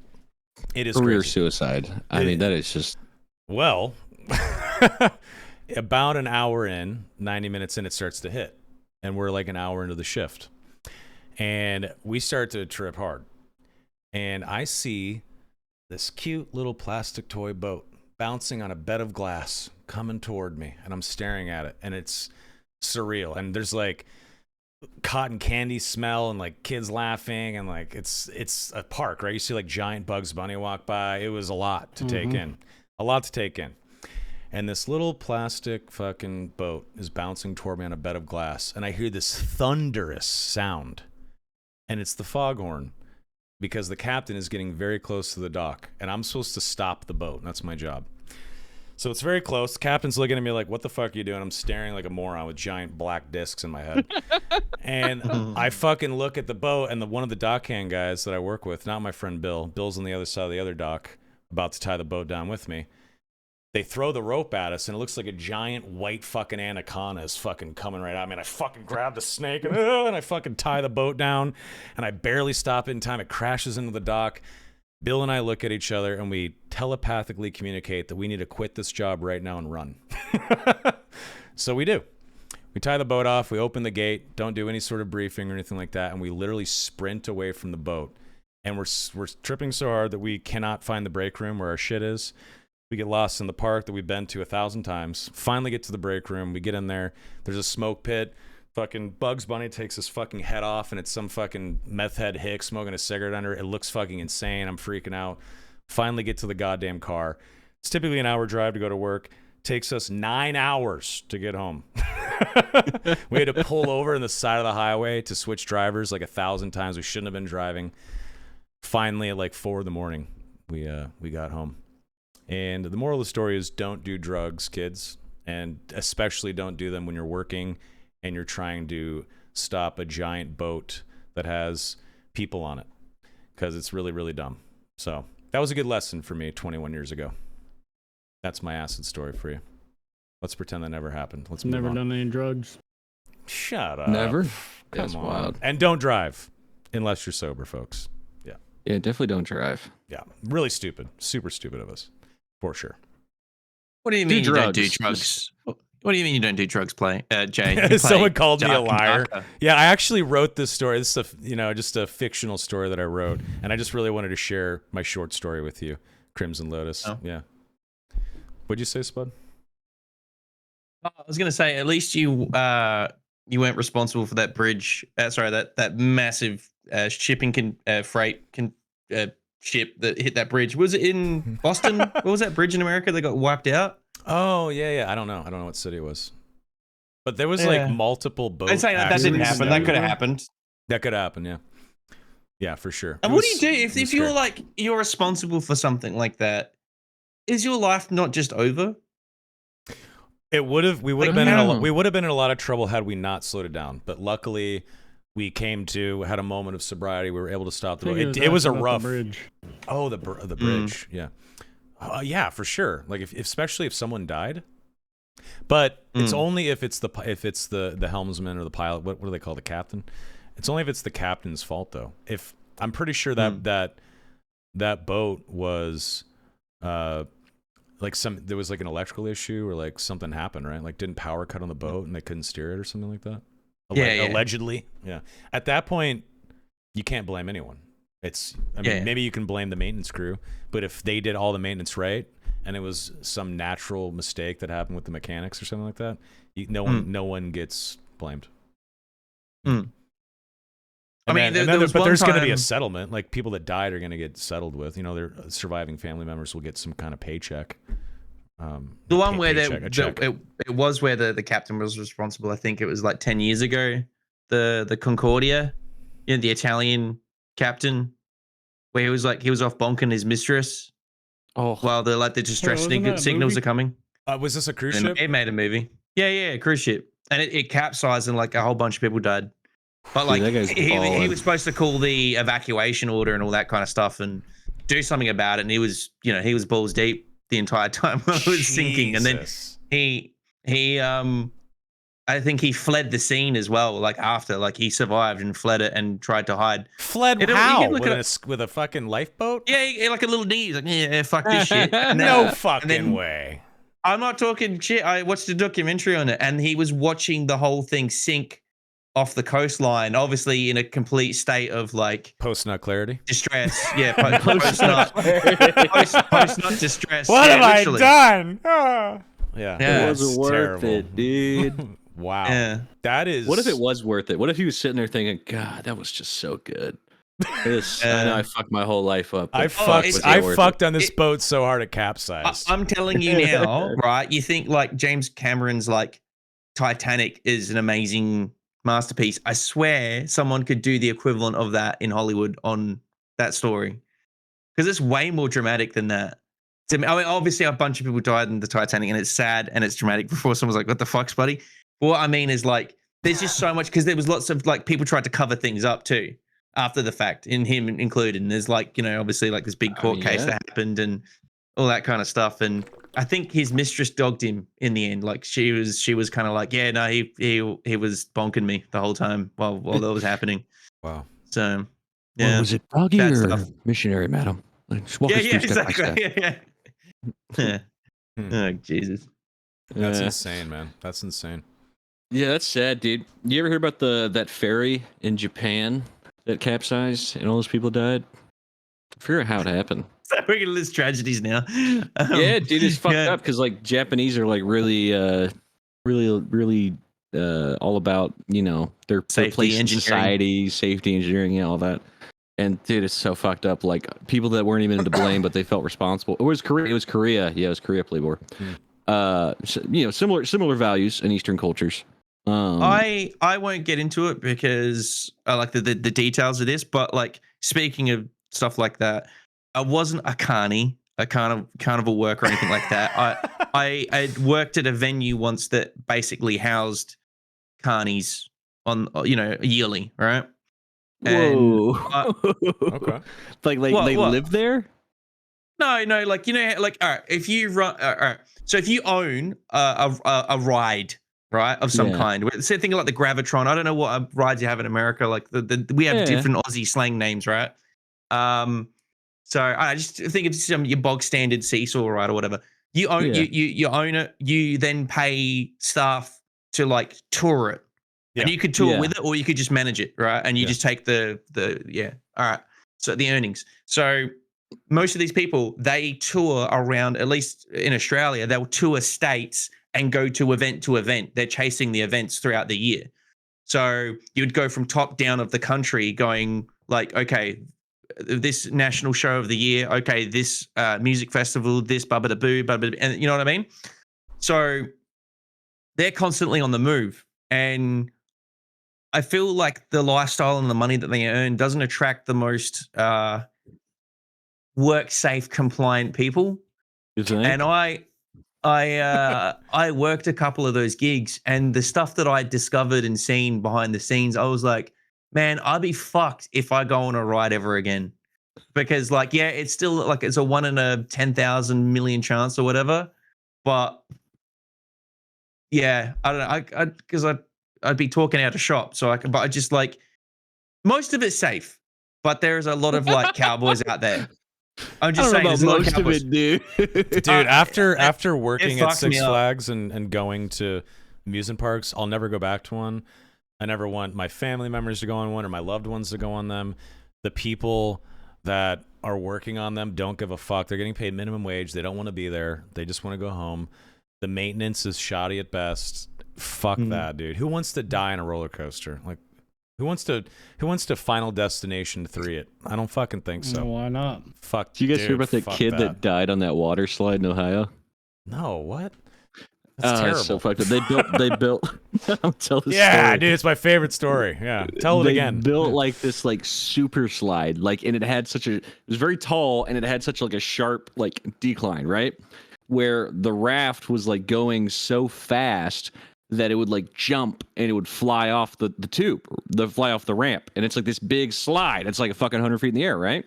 It is career crazy. suicide. I mean, that is just Well, about an hour in, 90 minutes in, it starts to hit. And we're like an hour into the shift. And we start to trip hard. And I see this cute little plastic toy boat bouncing on a bed of glass coming toward me. And I'm staring at it. And it's surreal. And there's like cotton candy smell and like kids laughing. And like it's a park, right? You see like giant Bugs Bunny walk by. It was a lot to take in. A lot to take in. And this little plastic fucking boat is bouncing toward me on a bed of glass. And I hear this thunderous sound. And it's the foghorn because the captain is getting very close to the dock. And I'm supposed to stop the boat. And that's my job. So it's very close. The captain's looking at me like, what the fuck are you doing? I'm staring like a moron with giant black discs in my head. And I fucking look at the boat. And one of the dockhand guys that I work with, not my friend Bill, Bill's on the other side of the other dock, about to tie the boat down with me. They throw the rope at us, and it looks like a giant white fucking anaconda is fucking coming right at me. And I fucking grab the snake, and I fucking tie the boat down, and I barely stop it in time. It crashes into the dock. Bill and I look at each other, and we telepathically communicate that we need to quit this job right now and run. So we do. We tie the boat off. We open the gate. Don't do any sort of briefing or anything like that, and we literally sprint away from the boat. And we're tripping so hard that we cannot find the break room where our shit is. We get lost in the park that we've been to 1,000 times. Finally get to the break room. We get in there. There's a smoke pit. Fucking Bugs Bunny takes his fucking head off, and it's some fucking meth head hick smoking a cigarette under it. It looks fucking insane. I'm freaking out. Finally get to the goddamn car. It's typically an hour drive to go to work. Takes us 9 hours to get home. We had to pull over in the side of the highway to switch drivers like 1,000 times. We shouldn't have been driving. Finally, at like 4 a.m, we got home. And the moral of the story is don't do drugs, kids. And especially don't do them when you're working and you're trying to stop a giant boat that has people on it. Because it's really, really dumb. So that was a good lesson for me 21 years ago. That's my acid story for you. Let's pretend that never happened. Let's move Never on. done any drugs. Shut up. never. Come That's on. wild. And don't drive unless you're sober, folks. Yeah, definitely don't drive. Yeah. Really stupid. Super stupid of us. For sure. What do you Do mean you don't do drugs. drugs? What do you mean you don't do drugs, Jay? You Someone play called me a dark and liar. darker. Yeah, I actually wrote this story. This is just a fictional story that I wrote, and I just really wanted to share my short story with you, Crimson Lotus. Oh. Yeah. What'd you say, Spud? I was gonna say, at least you weren't responsible for that bridge. That massive freight ship that hit that bridge. Was it in Boston? What was that bridge in America that got wiped out? Oh yeah. I don't know what city it was, but there was Yeah. like multiple boat. I'm saying that didn't accidents happen. That could have everywhere. happened. That could happen. Yeah. Yeah, for sure. And It what do was- you do it if was you're scary. like you're responsible for something like that? Is your life not just over? We would have been no. we would have been in a lot of trouble had we not slowed it down. But luckily, we had a moment of sobriety. We were able to stop the boat. It was a asking about the rough. bridge. Oh, the bridge. Yeah. Yeah, for sure. Like especially if someone died. But it's only if it's the helmsman or the pilot. What do they call the captain? It's only if it's the captain's fault though. If I'm pretty sure that boat was there was like an electrical issue or like something happened, right? Like didn't power cut on the boat and they couldn't steer it or something like that. Yeah. Allegedly. Yeah. At that point, you can't blame anyone. Maybe you can blame the maintenance crew, but if they did all the maintenance right and it was some natural mistake that happened with the mechanics or something like that, no one gets blamed. There But was one there's going to be a time- settlement. Like people that died are going to get settled with. Their surviving family members will get some kind of paycheck. The one where a check. it was where the captain was responsible. I think it was like 10 years ago. The Concordia, the Italian captain, where he was off bonking his mistress Oh, while the distress wasn't that a signals movie? are coming. Was this a cruise And ship? it made a movie. Yeah, cruise ship, and it capsized and like a whole bunch of people died. But like that guy's he balling. was supposed to call the evacuation order and all that kind of stuff and do something about it. And he was balls deep the entire time while it was sinking. And then Jesus. he I think he fled the scene as well. Like after, like he survived and fled it and tried to hide. Fled You how? can look With it up. with a fucking lifeboat? Yeah, like a little knee. He's like, yeah, fuck this shit. And then, No and fucking then way. I'm not talking shit. I watched a documentary on it, and he was watching the whole thing sink off the coastline, obviously in a complete state of like Post nut clarity. distress. Yeah, post nut distress. What yeah, have literally. I done? Ah. Yeah, Yeah. It wasn't that's worth terrible. it, dude. Wow. Yeah. That is. What if it was worth it? What if he was sitting there thinking, God, that was just so good. This, I know I fucked my whole life up. I but fuck, was I it worth fucked it? on this boat so hard it capsized. I'm telling you now, right? You think like James Cameron's like Titanic is an amazing masterpiece. I swear someone could do the equivalent of that in Hollywood on that story. Because it's way more dramatic than that. I mean, obviously a bunch of people died in the Titanic and it's sad and it's dramatic before someone's like, what the fuck's buddy? But what I mean is like, there's just so much because there was lots of like people tried to cover things up too after the fact, in him included. And there's like, you know, obviously like this big court case that happened and all that kind of stuff. And I think his mistress dogged him in the end. Like she was kind of like, yeah, no, he was bonking me the whole time while that was happening. Wow. So Well, yeah, was it doggy bad or stuff. missionary, madam? Like, just walk us through step by step. Yeah. Yeah. Hmm. Oh Jesus. That's Yeah. insane, man. That's insane. Yeah, that's sad, dude. You ever heard about that ferry in Japan that capsized and all those people died? I figure out how it happened. So we're gonna list tragedies now. Yeah, dude, it's fucked yeah. up because like Japanese are like really all about, you know, their Safety place in engineering. society, safety engineering, yeah, all that. And dude, it's so fucked up. Like people that weren't even to blame, but they felt responsible. It was Korea. Yeah, it was Korea, Playboy. So, you know, similar values in Eastern cultures. I won't get into it because I like the details of this, but like speaking of stuff like that, I wasn't a carny, a carnival worker or anything like that. I worked at a venue once that basically housed carnies on, you know, yearly, right? Whoa. Okay. Like What- they what? live there? No, like, you know, like, all right, if you run, all right, so if you own a ride, right, of some Yeah. kind, say think like the Gravitron. I don't know what rides you have in America. Like we have Yeah. different Aussie slang names, right? So I just think of some your bog standard seesaw ride or whatever. You own Yeah. you own it. You then pay staff to like tour it, and Yeah. you could tour Yeah. with it, or you could just manage it, right? And you Yeah. just take the yeah. All right. So the earnings. So most of these people, they tour around, at least in Australia, they'll tour states and go to event. They're chasing the events throughout the year. So you'd go from top down of the country going like, okay, this national show of the year, okay, this music festival, this boo, and you know what I mean? So they're constantly on the move. And I feel like the lifestyle and the money that they earn doesn't attract the most work safe, compliant people. You think? And I worked a couple of those gigs, and the stuff that I discovered and seen behind the scenes, I was like, man, I'd be fucked if I go on a ride ever again. Because like, yeah, it's still like it's a 1 in a 10,000 million chance or whatever. But yeah, I don't know. Because I'd be talking out of shop. So but I just like, most of it's safe, but there's a lot of like cowboys out there. I'm just saying, there's a lot of cowboys. dude. Dude, after working at fucked me Six up. Flags and going to amusement parks, I'll never go back to one. I never want my family members to go on one or my loved ones to go on them. The people that are working on them don't give a fuck. They're getting paid minimum wage. They don't want to be there. They just want to go home. The maintenance is shoddy at best. Fuck that, dude. Who wants to die on a roller coaster? Like, who wants to Final Destination 3 it? I don't fucking think so. No, why not? Fuck. Did you guys dude, hear about that fuck kid that died on that water slide in Ohio? No, what? That's terrible. It's so fucked up. They built. I'll tell the Yeah, story. dude, it's my favorite story. Yeah, tell it They again. built like this like super slide, like, and it had it was very tall, and it had such like a sharp like decline, right? Where the raft was like going so fast that it would like jump and it would fly off the fly off the ramp, and it's like this big slide. It's like a fucking 100 feet in the air, right?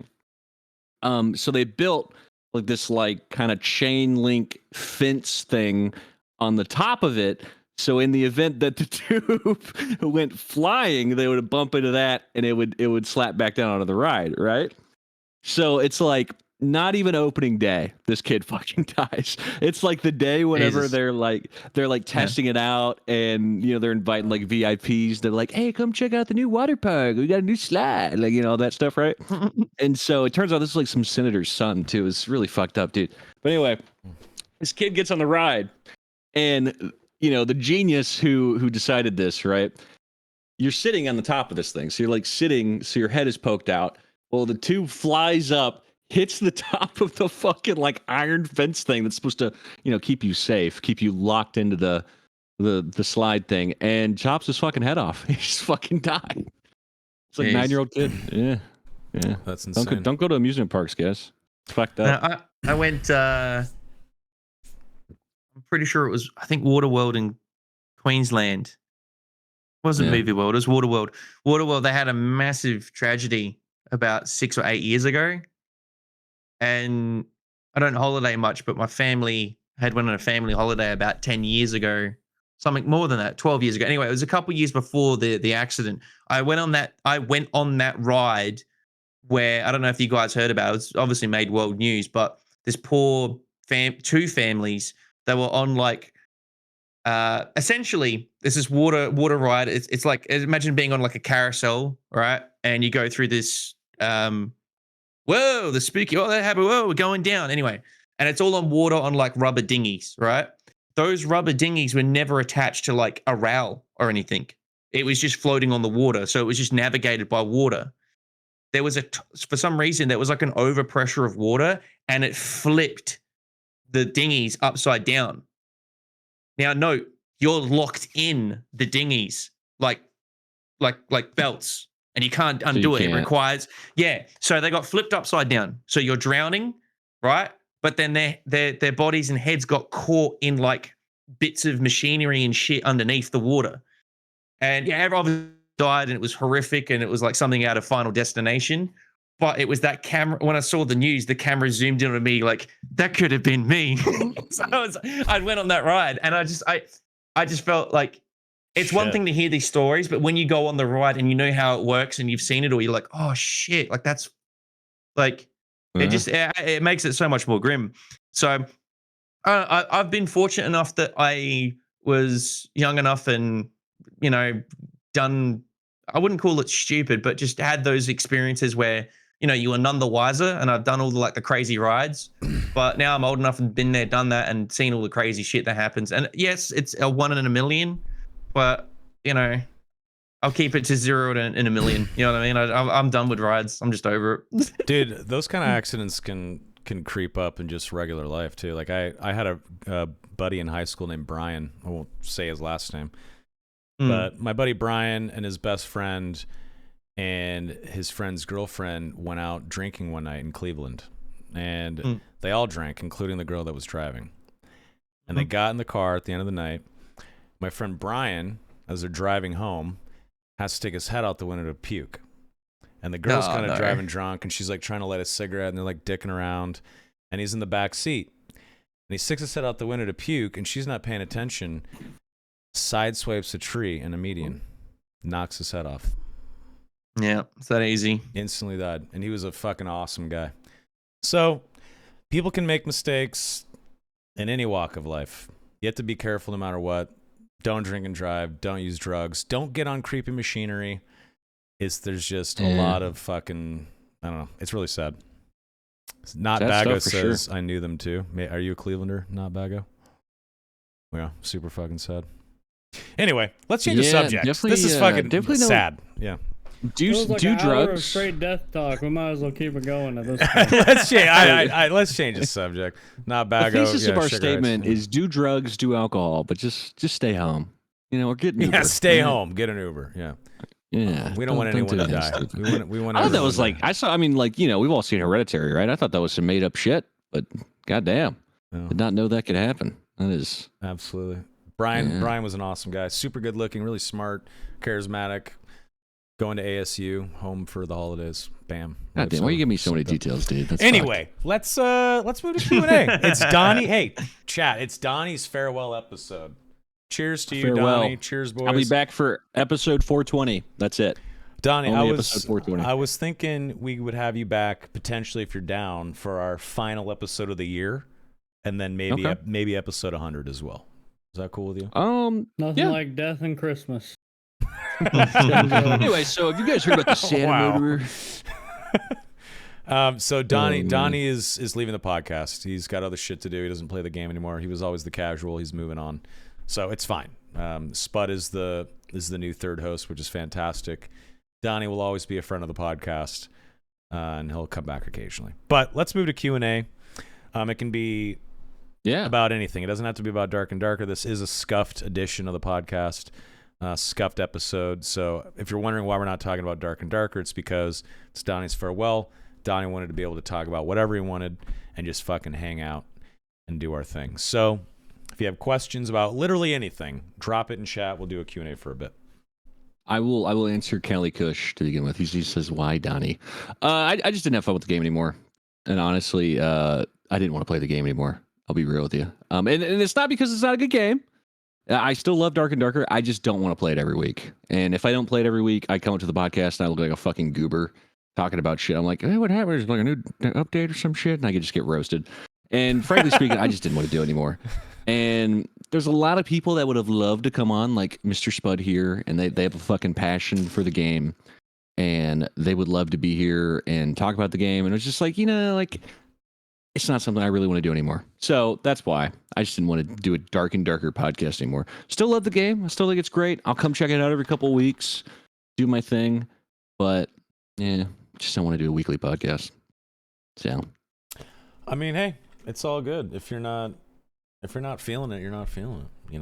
So they built like this like kind of chain link fence thing on the top of it, So in the event that the tube went flying, they would bump into that, and it would slap back down onto the ride, right? So it's like not even opening day, this kid fucking dies. It's like the day whenever Jesus. they're like testing it out, and they're inviting like VIPs. They're like, hey, come check out the new water park. We got a new slide, like all that stuff, right? And so it turns out this is like some senator's son too. It's really fucked up, dude. But anyway, this kid gets on the ride, and the genius who decided this, right? You're sitting on the top of this thing, so you're like sitting, so your head is poked out. Well, the tube flies up, hits the top of the fucking like iron fence thing that's supposed to, keep you safe, keep you locked into the slide thing, and chops his fucking head off. He just fucking died. It's like a 9-year-old kid. Yeah. That's insane. Don't go to amusement parks, guys. It's fucked up. No, I went. I'm pretty sure it was. I think Waterworld in Queensland. It wasn't Movie World. It was Waterworld. Waterworld. They had a massive tragedy about 6 or 8 years ago, and I don't holiday much, but my family had went on a family holiday about 10 years ago, something more than that, 12 years ago. Anyway, it was a couple years before the accident. I went on that ride where, I don't know if you guys heard about it. It's obviously made world news, but this poor two families, they were on like essentially this is water ride. It's like, imagine being on like a carousel, right? And you go through this whoa, the spooky, that happened, whoa, we're going down. Anyway, and it's all on water on like rubber dinghies, right? Those rubber dinghies were never attached to like a rail or anything. It was just floating on the water. So it was just navigated by water. There was for some reason, there was like an overpressure of water, and it flipped the dinghies upside down. Now, note, you're locked in the dinghies like belts, and you can't undo it. It requires, so they got flipped upside down. So you're drowning, right? But then their bodies and heads got caught in like bits of machinery and shit underneath the water. And everyone died, and it was horrific, and it was like something out of Final Destination. But it was that camera. When I saw the news, the camera zoomed in on me like, that could have been me. So I went on that ride, and I just felt like, it's one thing to hear these stories, but when you go on the ride and you know how it works and you've seen it, or you're like, oh shit, like that's like, it makes it so much more grim. So I've been fortunate enough that I was young enough and, done, I wouldn't call it stupid, but just had those experiences where, you were none the wiser, and I've done all the crazy rides, but now I'm old enough and been there, done that, and seen all the crazy shit that happens. And yes, it's a 1 in a million, but I'll keep it to 0 in a million. You know what I mean? I'm done with rides. I'm just over it. Dude, those kind of accidents can creep up in just regular life too. Like I had a buddy in high school named Brian. I won't say his last name, but my buddy Brian and his best friend and his friend's girlfriend went out drinking one night in Cleveland, and they all drank, including the girl that was driving. And they got in the car at the end of the night. My friend Brian, as they're driving home, has to stick his head out the window to puke. And the girl's kind of driving drunk, and she's like trying to light a cigarette, and they're like dicking around, and he's in the back seat. And he sticks his head out the window to puke, and she's not paying attention, sideswipes a tree in a median, knocks his head off. Yeah, it's that easy. Instantly died. And he was a fucking awesome guy. So people can make mistakes in any walk of life. You have to be careful no matter what. Don't drink and drive. Don't use drugs. Don't get on creepy machinery. There's just a lot of fucking, I don't know. It's really sad. Not Bago says, sure. I knew them too. Are you a Clevelander? Not Bago? Yeah, super fucking sad. Anyway, let's change the subject. This is fucking sad. Yeah. Do drugs. Straight death talk. We might as well keep it going at this point. Let's change the subject. Not Bago. The thesis of our statement is: do drugs, do alcohol, but just stay home. Or get an Uber. Yeah, stay home. Get an Uber. Yeah. Yeah. We don't want anyone to die. We want. I thought that was like we've all seen Hereditary, right? I thought that was some made up shit, but goddamn, did not know that could happen. That is absolutely. Brian was an awesome guy. Super good looking, really smart, charismatic. Going to ASU, home for the holidays. Bam. God damn, why you give me so many details, dude? That's anyway, let's move to Q&A. It's Dony. Hey, chat, it's Donnie's farewell episode. Cheers to you, Farewell. Donnie. Cheers, boys. I'll be back for episode 420. That's it. Donnie, Only episode 420. I was thinking we would have you back potentially if you're down for our final episode of the year, and then maybe episode 100 as well. Is that cool with you? Nothing like death and Christmas. Anyway, so have you guys heard about the Santa murderer? So Donnie is leaving the podcast. He's got other shit to do. He doesn't play the game anymore. He was always the casual. He's moving on, so it's fine. Spud is the new third host, which is fantastic. Donnie will always be a friend of the podcast, and he'll come back occasionally. But let's move to Q&A. It can be about anything. It doesn't have to be about Dark and Darker. This is a Scuffed edition of the podcast, Scuffed episode. So if you're wondering why we're not talking about Dark and Darker, it's because it's Donnie's farewell. Donnie wanted to be able to talk about whatever he wanted and just fucking hang out and do our thing. So if you have questions about literally anything, drop it in chat. We'll do a Q&A for a bit. I will answer Kelly Cush to begin with. He says, why, Donnie? I just didn't have fun with the game anymore. And honestly, I didn't want to play the game anymore. I'll be real with you. And it's not because it's not a good game. I still love Dark and Darker. I just don't want to play it every week. And if I don't play it every week, I come up to the podcast and I look like a fucking goober talking about shit. I'm like, hey, what happened? Is like a new update or some shit? And I could just get roasted. And frankly speaking, I just didn't want to do it anymore. And there's a lot of people that would have loved to come on, like Mr. Spud here, and they have a fucking passion for the game. And they would love to be here and talk about the game. And it's just like, like, it's not something I really want to do anymore. So that's why I just didn't want to do a Dark and Darker podcast anymore. Still love the game. I still think it's great. I'll come check it out every couple of weeks, do my thing. But, yeah, just don't want to do a weekly podcast. So, I mean, hey, it's all good. If you're not feeling it, you're not feeling it,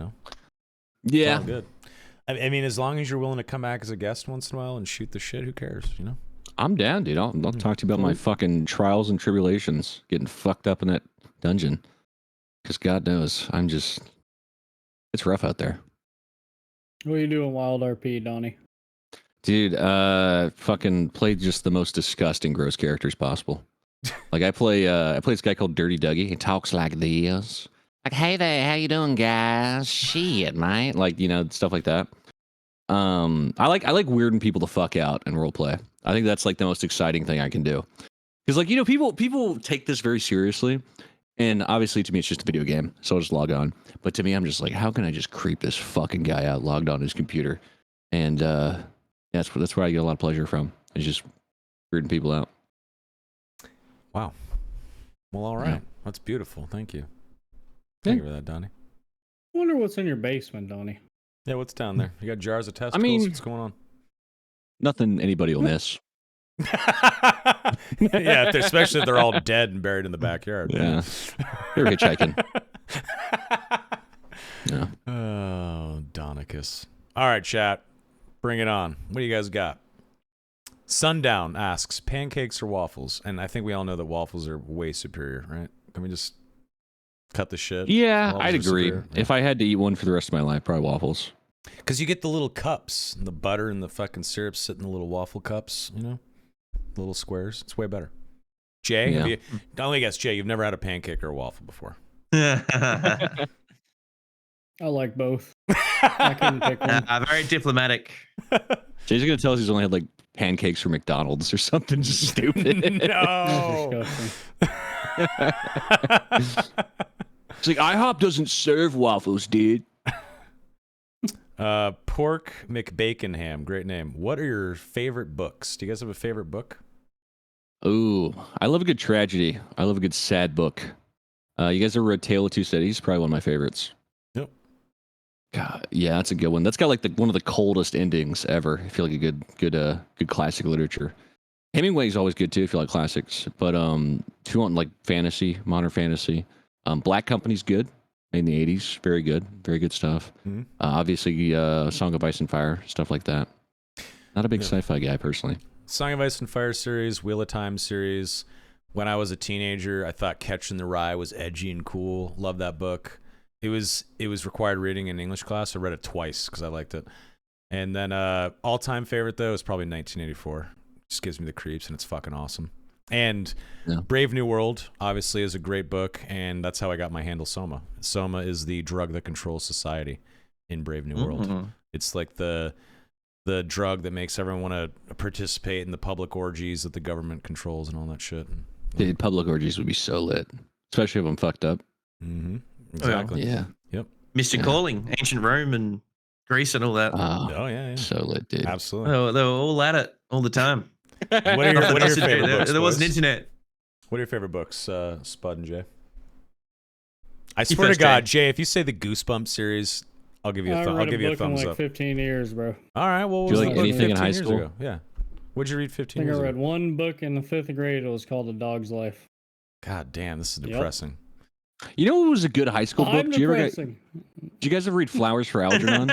Yeah. It's all good. I mean, as long as you're willing to come back as a guest once in a while and shoot the shit, who cares, I'm down, dude. I'll talk to you about my fucking trials and tribulations, getting fucked up in that dungeon. Because God knows, it's rough out there. What are you doing, Wild RP, Donnie? Dude, fucking played just the most disgusting, gross characters possible. Like I play this guy called Dirty Dougie. He talks like this. Like, hey there, how you doing, guys? Shit, mate. Like, stuff like that. I like weirding people the fuck out in roleplay. I think that's like the most exciting thing I can do. Because like, people take this very seriously. And obviously to me it's just a video game, so I'll just log on. But to me, I'm just like, how can I just creep this fucking guy out logged on his computer? And that's where I get a lot of pleasure from. It's just weirding people out. Wow. Well, all right. Yeah. That's beautiful. Thank you. Thank you for that, Donnie. I wonder what's in your basement, Donnie. Yeah, what's down there? You got jars of testicles? What's going on? Nothing anybody will miss. Yeah, especially if they're all dead and buried in the backyard. Yeah. They're hitchhiking. Yeah. Oh, Donicus. All right, chat. Bring it on. What do you guys got? Sundown asks, pancakes or waffles? And I think we all know that waffles are way superior, right? Can we just cut the shit? Yeah, Waffles I'd are agree. superior? If I had to eat one for the rest of my life, probably waffles. Because you get the little cups, and the butter and the fucking syrup sit in the little waffle cups, little squares. It's way better. Jay, Yeah. let me guess, Jay, you've never had a pancake or a waffle before. I like both. I couldn't pick one. Very diplomatic. Jay's gonna tell us he's only had like pancakes from McDonald's or something stupid. No. That's disgusting. It's like IHOP doesn't serve waffles, dude. Pork McBaconham, great name. What are your favorite books? Do you guys have a favorite book? Ooh, I love a good tragedy. I love a good sad book. You guys ever read Tale of Two Cities? Probably one of my favorites. Yep. God, yeah, that's a good one. That's got like one of the coldest endings ever. I feel like a good classic literature. Hemingway's always good too if you like classics. But if you want like fantasy, modern fantasy, Black Company's good. Made in the 80s, very good stuff. Mm-hmm. Obviously, Song of Ice and Fire, stuff like that. Not a big sci-fi guy personally. Song of Ice and Fire series, Wheel of Time series. When I was a teenager, I thought Catcher in the Rye was edgy and cool. Loved that book. It was required reading in English class. I read it twice because I liked it. And then all-time favorite though is probably 1984. Just gives me the creeps and it's fucking awesome. And Brave New World obviously is a great book, and that's how I got my handle Soma. Soma is the drug that controls society. in Brave New World. Mm. It's like the drug that makes everyone want to participate in the public orgies that the government controls and all that shit. Dude, public orgies would be so lit, especially if I'm fucked up. Mm-hmm. Exactly. Yeah. Yep. Mr. Calling, ancient Rome and Greece and all that. Oh yeah. So lit, dude. Absolutely. They were all at it all the time. What are your Nothing else to do. favorite books? There wasn't boys? internet. What are your favorite books, Spud and Jay? I You swear to first, God, Jay. Jay, if you say the Goosebumps series, I'll give you a I I'll read give a you a book in thumbs like up. 15 years, bro. All right. Well, what Did you was like the book anything in 15 high years school? ago? Yeah. What'd you read 15 I think years I read ago? one book in the 5th grade. It was called A Dog's Life. God damn, this is Yep. depressing. You know what was a good high school book? I'm Did you depressing. you guys ever read Flowers for Algernon?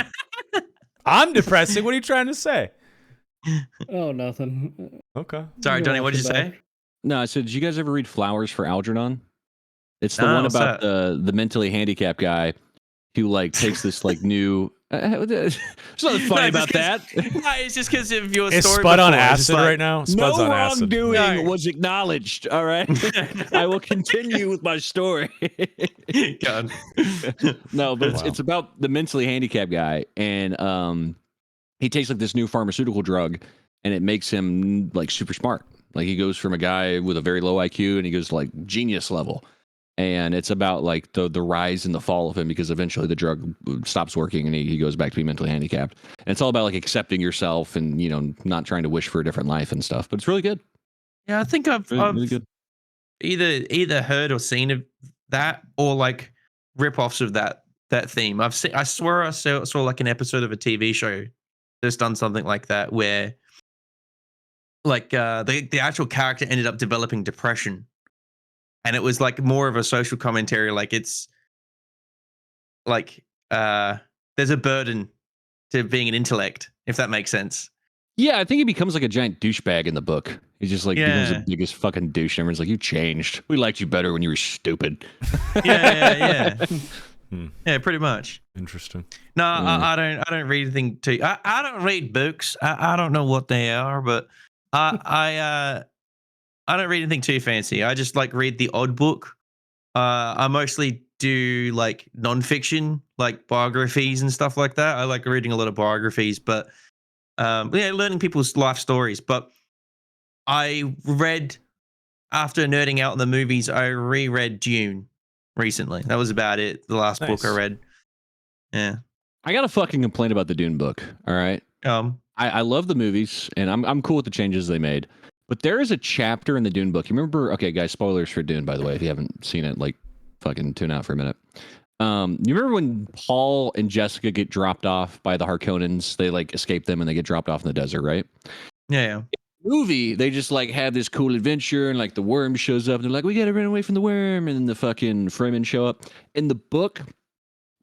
I'm depressing. What are you trying to say? Oh, nothing. Okay. Sorry, You Donnie, watch what did you it say? back. No, I said, did you guys ever read Flowers for Algernon? It's the No, one what's about that? the mentally handicapped guy who like takes this like new. There's nothing funny No, about that. No, it's just because of your Is story. Spud on before. It's just acid like- right now? No Spud's on acid. wrongdoing No. was acknowledged. All right, I will continue with my story. God. No, but Wow. it's about the mentally handicapped guy, and he takes like this new pharmaceutical drug, and it makes him like super smart. Like he goes from a guy with a very low IQ, and he goes like genius level. And it's about like the rise and the fall of him because eventually the drug stops working and he goes back to be mentally handicapped. And it's all about like accepting yourself and not trying to wish for a different life and stuff. But it's really good. Yeah, I think I've, Really, I've really good. either heard or seen of that or like rip-offs of that theme. I swear I saw like an episode of a TV show that's done something like that where like the actual character ended up developing depression. And it was like more of a social commentary, like it's like there's a burden to being an intellect, if that makes sense. Yeah, I think he becomes like a giant douchebag in the book. He just like becomes Yeah. the biggest fucking douche. Everyone's like, you changed. We liked you better when you were stupid. Yeah. Hmm. Yeah, pretty much. Interesting. No, I don't read anything too. I don't read books. I don't know what they are, but I don't read anything too fancy. I just like read the odd book. I mostly do like nonfiction, like biographies and stuff like that. I like reading a lot of biographies, but learning people's life stories. But I read after nerding out in the movies. I reread Dune recently. That was about it. The last book I Nice. read. Yeah. I got a fucking complaint about the Dune book. All right. I love the movies and I'm cool with the changes they made. But there is a chapter in the Dune book. You remember? Okay, guys, spoilers for Dune, by the way. If you haven't seen it, like, fucking tune out for a minute. You remember when Paul and Jessica get dropped off by the Harkonnens? They like escape them and they get dropped off in the desert, right? Yeah. Movie, they just like have this cool adventure and like the worm shows up and they're like, we gotta run away from the worm, and then the fucking Fremen show up. In the book,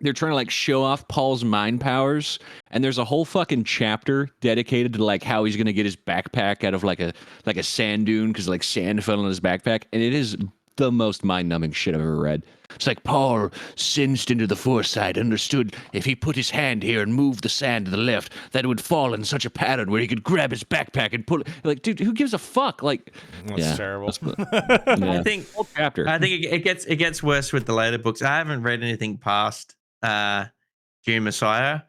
they're trying to like show off Paul's mind powers, and there's a whole fucking chapter dedicated to like how he's gonna get his backpack out of like a sand dune because like sand fell in his backpack, and it is the most mind-numbing shit I've ever read. It's like Paul sensed into the foresight, understood if he put his hand here and moved the sand to the left, that it would fall in such a pattern where he could grab his backpack and pull it. Like, dude, who gives a fuck? Like, That's yeah, terrible. yeah. I think Whole chapter. it gets worse with the later books. I haven't read anything past Dune Messiah,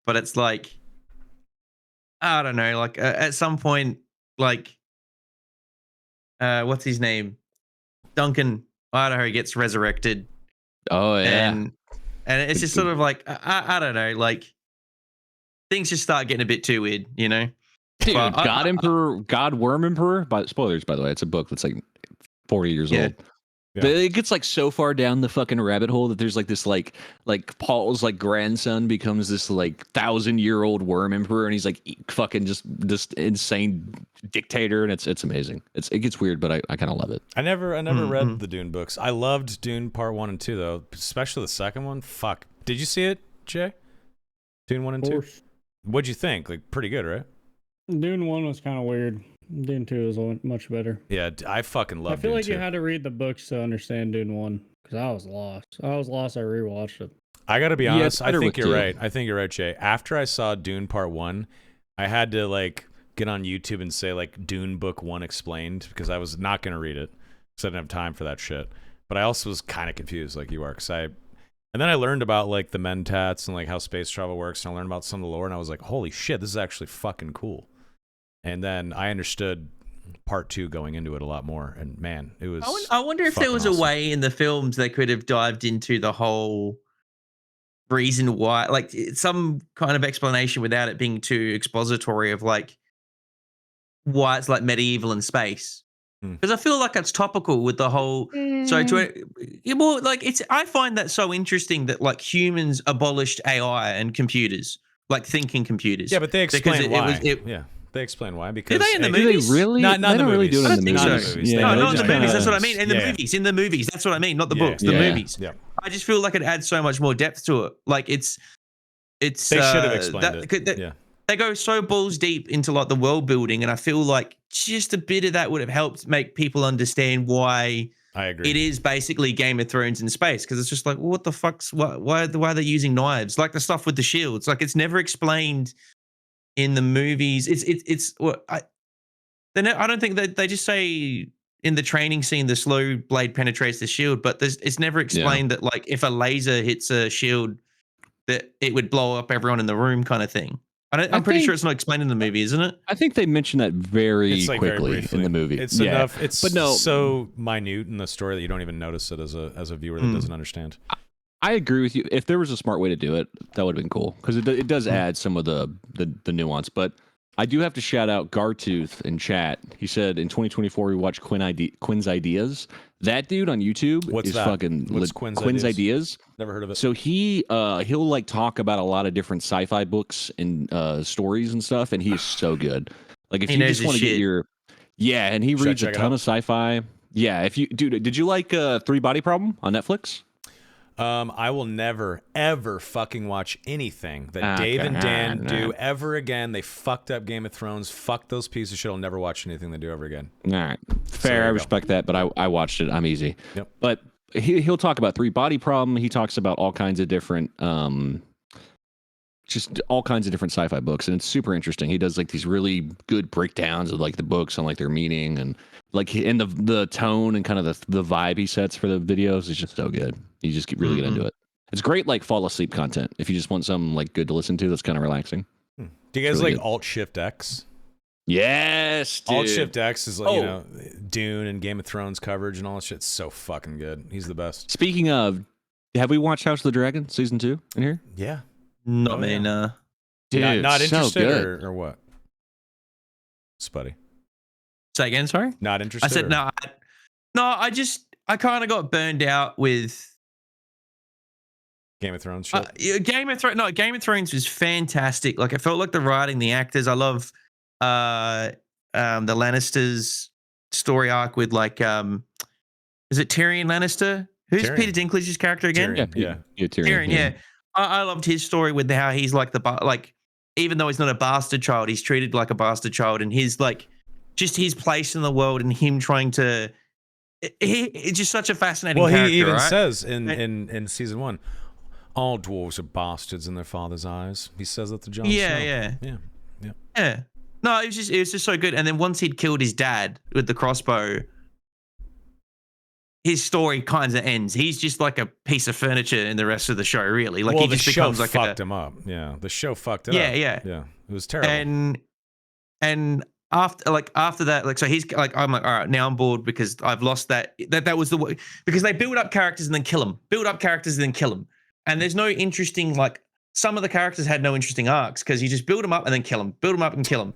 but it's like I don't know. Like at some point, like what's his name? Duncan Idaho gets resurrected, Oh yeah. and it's just sort of like I don't know. Like things just start getting a bit too weird, you know. Dude, Well, God Worm Emperor. But spoilers, by the way, it's a book that's like 40 years Yeah. old. Yeah. But it gets like so far down the fucking rabbit hole that there's like this like Paul's like grandson becomes this like 1,000-year-old worm emperor, and he's like fucking just insane dictator, and it's amazing. It gets weird, but I kind of love it. I never read Mhm. the Dune books. I loved Dune Part 1 and 2 though, especially the second one. Fuck. Did you see it, Jay? Dune 1 and Of 2? course. What'd you think? Like pretty good, right? Dune 1 was kind of weird. Dune 2 is much better. Yeah, I fucking love I feel Dune like 2. you had to read the books to understand Dune 1 because I was lost. I rewatched it. I gotta be Yeah, honest. it's I better think with you're two. right. I think you're right, Jay. After I saw Dune Part 1, I had to like get on YouTube and say like Dune Book 1 explained because I was not gonna read it because I didn't have time for that shit. But I also was kind of confused, like you are, because I And then I learned about like the mentats and like how space travel works, and I learned about some of the lore, and I was like, holy shit, this is actually fucking cool. And then I understood part 2 going into it a lot more, and man, it was. I wonder if there was awesome. a way in the films they could have dived into the whole reason why, like some kind of explanation without it being too expository of like why it's like medieval in space. Because I feel like it's topical with the whole. So well, like it's. I find that so interesting that like humans abolished AI and computers, like thinking computers. Yeah, but they explain why. Yeah, they explain why. Because do they in the Do movies? they really? Not they in the don't really do it movies. in the I don't movies. think so. Yeah, No, they not in the just movies. kinda- That's what I mean. In the Yeah. movies. In the movies. That's what I mean. Not the books. The Yeah. movies. Yeah. I just feel like it adds so much more depth to it. Like it's. They should have explained it. Yeah. They go so balls deep into like the world building, and I feel like just a bit of that would have helped make people understand why I agree. it is basically Game of Thrones in space. Because it's just like, well, what the fuck's why are they using knives? Like the stuff with the shields. Like it's never explained in the movies. It's what I don't think that they just say in the training scene the slow blade penetrates the shield, but it's never explained that like if a laser hits a shield that it would blow up everyone in the room kind of thing. I'm pretty sure it's not explained in the movie, isn't it? I think they mentioned that very It's like very quickly briefly in the movie. It's yeah. enough. It's but no, so minute in the story that you don't even notice it as a viewer that doesn't understand. I agree with you. If there was a smart way to do it, that would have been cool because it does add some of the nuance. But I do have to shout out Gartooth in chat. He said in 2024 we watched Quinn's Ideas. That dude on YouTube What's is that? fucking What's Quinn's Ideas. Never heard of it. So he'll like talk about a lot of different sci-fi books and stories and stuff, and he's so good. Like if He you knows just his want to get shit. your and he Should I reads a check it ton out? of sci-fi. Yeah, if you did you like Three Body Problem on Netflix? I will never, ever fucking watch anything that Dave and Dan do ever again. They fucked up Game of Thrones. Fuck those pieces of shit. I'll never watch anything they do ever again. All right, there fair. I you go. respect that, but I watched it. I'm easy. Yep. But he'll talk about Three Body Problem. He talks about all kinds of different just all kinds of different sci-fi books, and it's super interesting. He does like these really good breakdowns of like the books and like their meaning and like and the tone and kind of the vibe he sets for the videos is just so good. You just get really get into it. It's great like fall asleep content if you just want something like good to listen to that's kind of relaxing. Do you guys really like good. Alt Shift X? Yes, dude. Alt Shift X is like, you know, Dune and Game of Thrones coverage and all that shit. It's so fucking good. He's the best. Speaking of, have we watched House of the Dragon season 2 in here? Yeah. Not me, nah. Dude, not so interested good. or what? Spuddy. Say again, sorry? Not interested. I said or- no. I kind of got burned out with Game of Thrones shit. Game of Thrones. No, Game of Thrones was fantastic. Like I felt like the writing, the actors. I love the Lannisters story arc with like is it Tyrion Lannister? Who's Tyrion. Peter Dinklage's character again? Tyrion. Yeah. Tyrion, yeah. I loved his story with how he's like like even though he's not a bastard child, he's treated like a bastard child, and his like just his place in the world and him trying to. It's just such a fascinating. Well, character, he even right? says in season 1, all dwarves are bastards in their father's eyes. He says that to Jon Yeah, Snow. yeah. Yeah. No, it was just so good. And then once he'd killed his dad with the crossbow, his story kind of ends. He's just like a piece of furniture in the rest of the show, really. Like Well, he the just show becomes like fucked him up. Yeah, the show fucked it up. Yeah. Yeah, it was terrible. And after that, like so he's like, I'm like, all right, now I'm bored because I've lost that was the way, because they build up characters and then kill them, build up characters and then kill them, and there's no interesting, like some of the characters had no interesting arcs because you just build them up and then kill them, build them up and kill them.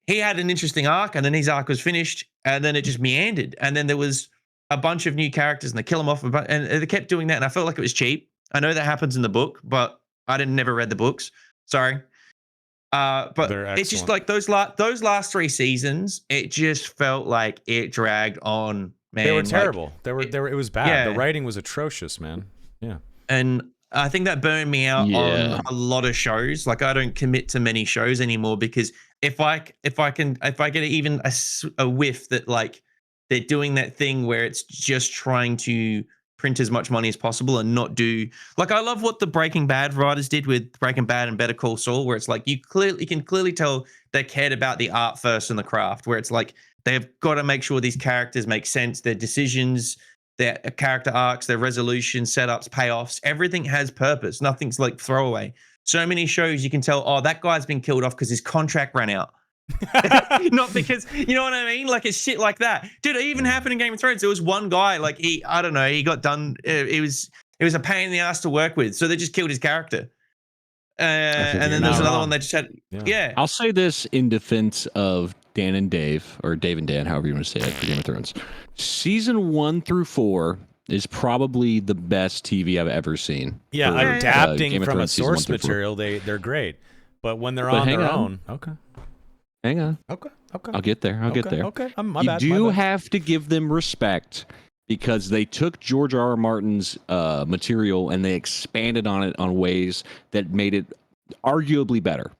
He had an interesting arc, and then his arc was finished, and then it just meandered, and then there was a bunch of new characters and they kill them off, and they kept doing that, and I felt like it was cheap. I know that happens in the book, but I never read the books. Sorry. But it's just like those last 3 seasons, it just felt like it dragged on, man. They were terrible. It was bad. Yeah. The writing was atrocious, man. Yeah. And I think that burned me out on a lot of shows. Like I don't commit to many shows anymore because if I get even a whiff that like they're doing that thing where it's just trying to print as much money as possible and not do like I love what the Breaking Bad writers did with Breaking Bad and Better Call Saul, where it's like you can clearly tell they cared about the art first and the craft, where it's like they've got to make sure these characters make sense, their decisions their character arcs, their resolution, setups, payoffs. Everything has purpose. Nothing's like throwaway. So many shows you can tell, oh, that guy's been killed off because his contract ran out. Not because, you know what I mean? Like it's shit like that. Dude, it even happened in Game of Thrones. There was one guy, like I don't know, he got done. It was a pain in the ass to work with. So they just killed his character. And then there's another one they just had. Yeah. I'll say this in defense of Dan and Dave, or Dave and Dan, however you want to say it, for Game of Thrones. Season 1 through 4 is probably the best TV I've ever seen. Yeah, for, adapting from a Thrones, season 1 source through 4. material, they're great. But when they're on their own, okay. Hang on. Okay. I'll get there. I'll get there. Okay. You do have to give them respect because they took George R.R. Martin's material and they expanded on it on ways that made it arguably better.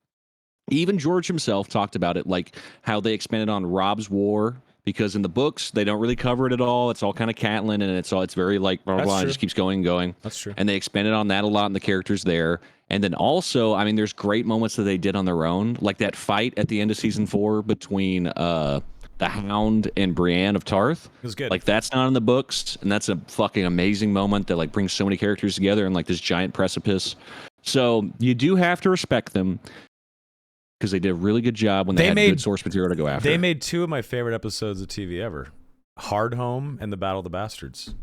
Even George himself talked about it, like how they expanded on Robb's War, because in the books they don't really cover it at all. It's all kind of Catelyn, and it's very like blah blah blah. It just keeps going and going. That's true. And they expanded on that a lot in the characters there. And then also, I mean, there's great moments that they did on their own, like that fight at the end of season 4 between the Hound and Brienne of Tarth. It was good. Like that's not in the books, and that's a fucking amazing moment that like brings so many characters together in like this giant precipice. So you do have to respect them because they did a really good job when they had good source material to go after. They made 2 of my favorite episodes of TV ever: Hard Home and The Battle of the Bastards.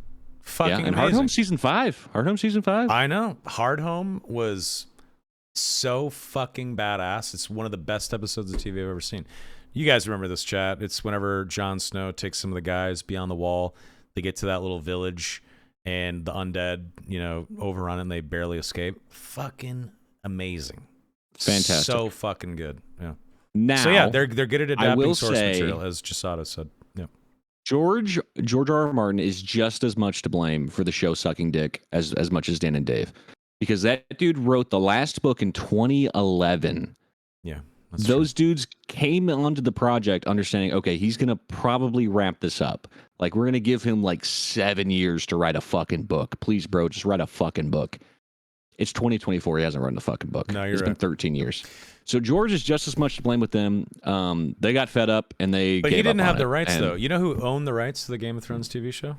Fucking amazing. Hard Home season 5. Hard Home season 5. I know. Hard Home was so fucking badass. It's one of the best episodes of TV I've ever seen. You guys remember this, chat? It's whenever Jon Snow takes some of the guys beyond the wall. They get to that little village, and the undead, overrun, and they barely escape. Fucking amazing. Fantastic. So fucking good. Yeah. Now, so yeah, they're good at adapting source say, material, as Jasada said. Yeah. George R.R. Martin is just as much to blame for the show sucking dick as much as Dan and Dave, because that dude wrote the last book in 2011. Yeah. Those dudes came onto the project understanding, okay, he's going to probably wrap this up. Like, we're going to give him like 7 years to write a fucking book. Please, bro, just write a fucking book. It's 2024. He hasn't written the fucking book. No, it's been 13 years. So George is just as much to blame with them. They got fed up and they But gave he didn't up have on the it. rights, And- though. You know who owned the rights to the Game of Thrones TV show?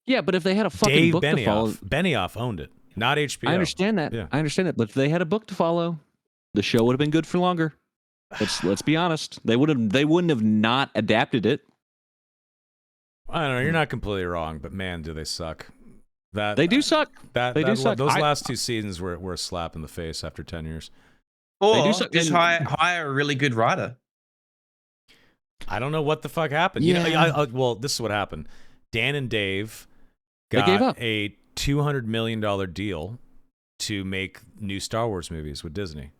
Yeah, but if they had a fucking Dave book to follow... Benioff owned it, not HBO. I understand that. Yeah. I understand that. But if they had a book to follow, the show would have been good for longer. Let's be honest. They wouldn't have not adapted it. I don't know. You're not completely wrong, but man, do they suck. They do suck. They do suck. Those last 2 seasons were a slap in the face after 10 years. Or They do suck. just hire a really good writer. I don't know what the fuck happened. Yeah. Well, this is what happened. Dan and Dave They gave got up. a $200 million deal to make new Star Wars movies with Disney.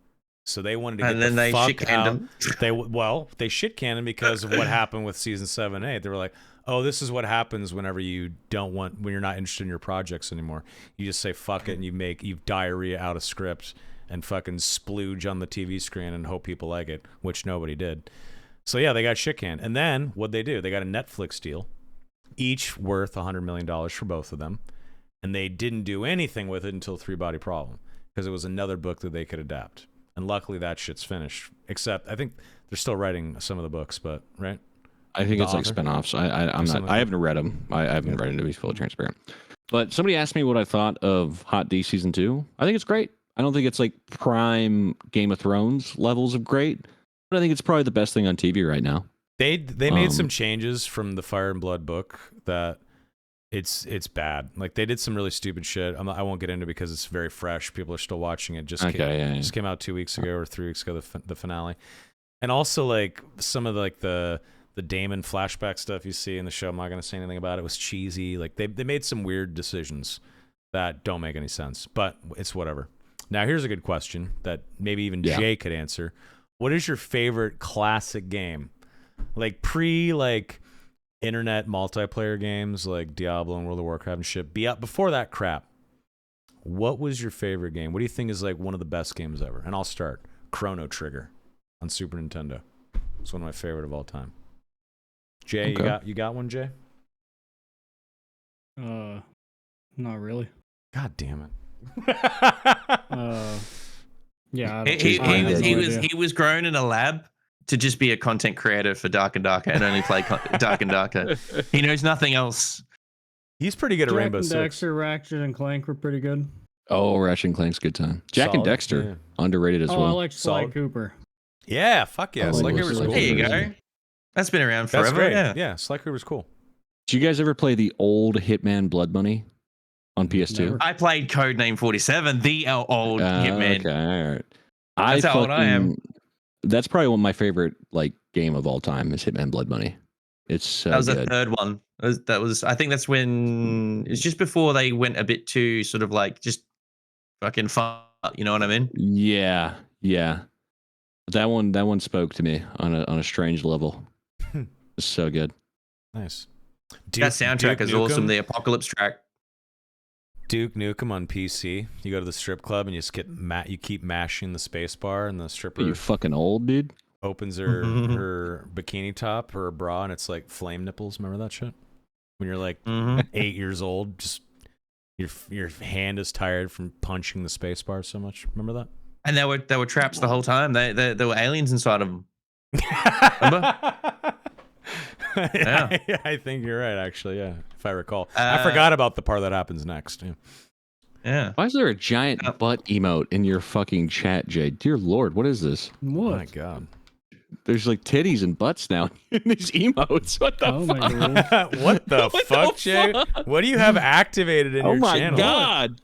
So they wanted to get And then the they fuck shit-canned out. them. They shit canned him because of what happened with season 7 and 8. They were like, "Oh, this is what happens whenever when you're not interested in your projects anymore. You just say fuck it and you diarrhea out a script and fucking splooge on the TV screen and hope people like it," which nobody did. So yeah, they got shit canned. And then what'd they do? They got a Netflix deal, each worth $100 million for both of them, and they didn't do anything with it until Three Body Problem because it was another book that they could adapt. And luckily that shit's finished. Except I think they're still writing some of the books, but right? I think The it's like author? spinoffs. I haven't read them. I haven't read them, to be fully transparent. But somebody asked me what I thought of Hot D season 2. I think it's great. I don't think it's like prime Game of Thrones levels of great, but I think it's probably the best thing on TV right now. They made some changes from the Fire and Blood book that it's bad. Like they did some really stupid shit. I won't get into it because it's very fresh. People are still watching it. Just came out 2 weeks ago or 3 weeks ago, the finale. And also like some of like the Daemon flashback stuff you see in the show, I'm not going to say anything about it, was cheesy. Like they made some weird decisions that don't make any sense, but it's whatever. Now here's a good question that maybe even Jay could answer. What is your favorite classic game? Like internet multiplayer games like Diablo and World of Warcraft and shit. Before that crap, what was your favorite game? What do you think is like one of the best games ever? And I'll start. Chrono Trigger on Super Nintendo. It's one of my favorite of all time. Jay, Okay. you got one, Jay? Not really. God damn it. Yeah, I don't He was grown in a lab to just be a content creator for Dark and Darker and only play Dark and Darker. He knows nothing else. He's pretty good at Jack Rainbow and Six. Dexter, Ratchet, and Clank were pretty good. Oh, Ratchet and Clank's good time. Jack and Solid, Dexter, yeah. underrated as I well. like Sly Solid. Cooper. Yeah, fuck yeah. Oh, Sly yeah, Cooper's Sly cool. There you Cooper's go. That's been around That's forever. great. Yeah. Yeah, Sly Cooper's cool. Did you guys ever play the old Hitman Blood Money on PS2? Never. I played Codename 47, the old Hitman. Okay, all right. That's how old I am. That's probably one of my favorite like game of all time is Hitman Blood Money. It's so That was good. the third one. That was I think that's when it's just before they went a bit too sort of like just fucking fun. You know what I mean? Yeah, yeah. That one spoke to me on a strange level. It's so good. Nice. That soundtrack is awesome. The Apocalypse track. Duke Nukem on PC. You go to the strip club and you just get you keep mashing the space bar, and the stripper Are you fucking old, dude? opens her bikini top or her bra, and it's like flame nipples. Remember that shit? When you're like 8 years old, just your hand is tired from punching the space bar so much. Remember that? And they were traps the whole time. There were aliens inside of them. Yeah. I think you're right, actually. Yeah, if I recall, I forgot about the part that happens next. Yeah. Yeah. Why is there a giant butt emote in your fucking chat, Jay? Dear Lord, what is this? Oh What? my god. There's like titties and butts now in these emotes. What the Oh fuck? my god. What the What fuck, the Jay? fuck? What do you have activated in Oh your my channel? god!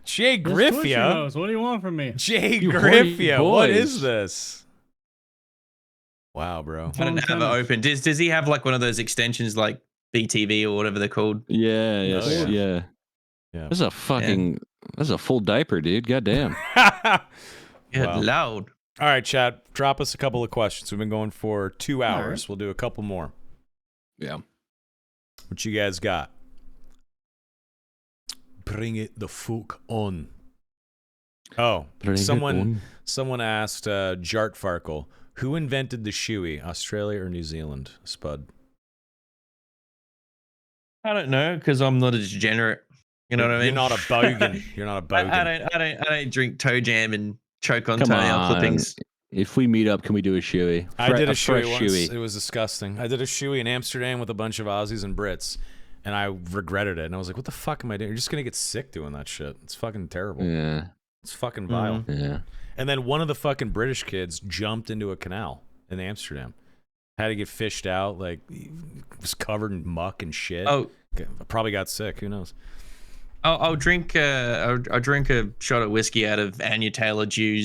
Jay This Twitch Griffia. knows. What do you want from me? Jay You horny Griffia. What boys. is this? Wow, bro. I don't have it open. Does he have like one of those extensions like BTV or whatever they're called? Yeah, yes, Oh, yeah. Yeah. That's a fucking. That's a full diaper, dude. Goddamn. Good Wow. loud. All right, Chad, drop us a couple of questions. We've been going for 2 All hours. right. We'll do a couple more. Yeah. What you guys got? Bring it the fuck on. Oh, someone asked Jart Farkle, who invented the shoey, Australia or New Zealand? Spud. I don't know because I'm not a degenerate. You know what I mean? You're not a bogan. You're not a bogan. I don't drink toe jam and choke on Come toenail on. clippings. If we meet up, can we do a shoey? I did a fresh shoey once. It was disgusting. I did a shoey in Amsterdam with a bunch of Aussies and Brits, and I regretted it. And I was like, what the fuck am I doing? You're just going to get sick doing that shit. It's fucking terrible. Yeah. It's fucking vile. Yeah. And then one of the fucking British kids jumped into a canal in Amsterdam. Had to get fished out. Like, he was covered in muck and shit. Oh, Probably got sick. Who knows? I'll drink a shot of whiskey out of Anya Taylor Anya Taylor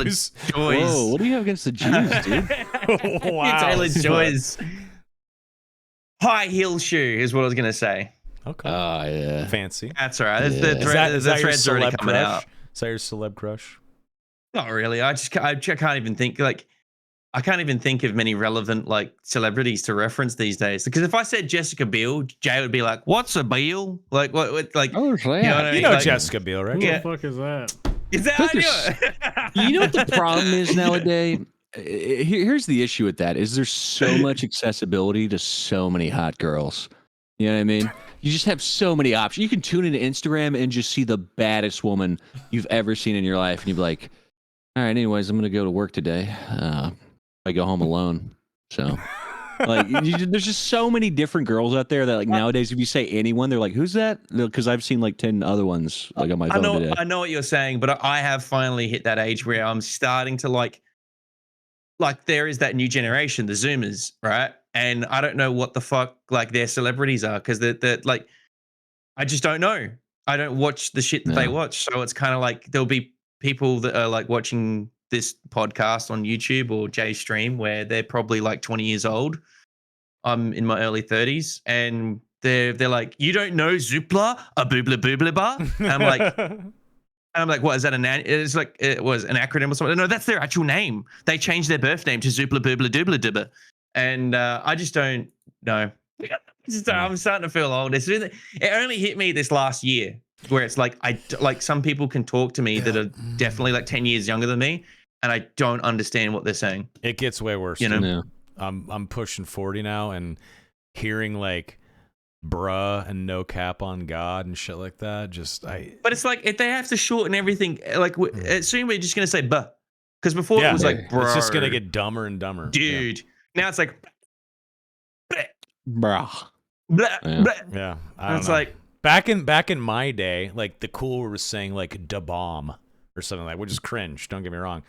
Jews? Joy's. Whoa, what do you have against the Jews, dude? Anya Taylor Joy's high heel shoe is what I was gonna say. Okay. Yeah. Fancy. That's all right. Yeah. The Is that your thread's already celeb coming crush? out. Is that your celeb crush? Not really. I can't even think I can't even think of many relevant like celebrities to reference these days. Because if I said Jessica Biel, Jay would be like, "What's a Biel?" Like what? Like Oh, you know what I You mean? know Like, Jessica Biel, right? Who Yeah. the fuck is that? Is that Because how You know what the problem is nowadays? Here's the issue with that: is there's so much accessibility to so many hot girls. You know what I mean? You just have so many options. You can tune into Instagram and just see the baddest woman you've ever seen in your life, and you'd be like, "All right, anyways, I'm gonna go to work today. I go home alone." So, like, there's just so many different girls out there that, like, nowadays, if you say anyone, they're like, "Who's that?" Because I've seen like 10 other ones like on my phone today. I know what you're saying, but I have finally hit that age where I'm starting to like there is that new generation, the Zoomers, right? And I don't know what the fuck like their celebrities are because they're like, I just don't know. I don't watch the shit that they watch, so it's kind of like there'll be people that are like watching this podcast on YouTube or Jay's stream where they're probably like 20 years old. I'm in my early 30s, and they're like, "You don't know Zoopla, a boobla boobla bar?" And I'm like, what is that? It's like it was an acronym or something. No, that's their actual name. They changed their birth name to Zoopla Boobla Doobla Dibba. And I just don't know. I'm starting to feel old. It only hit me this last year where it's like some people can talk to me that are definitely like 10 years younger than me, and I don't understand what they're saying. It gets way worse. You know? Yeah. I'm pushing 40 now, and hearing like bruh and no cap on God and shit like that. But it's like if they have to shorten everything, like soon we're just gonna say "buh," because before it was like "bro." It's just gonna get dumber and dumber, dude. Now it's like Bruh. Blah, Yeah. blah. Yeah, I And don't it's know. like, back in my day, like the cooler was saying like da bomb or something like, which is cringe. Don't get me wrong,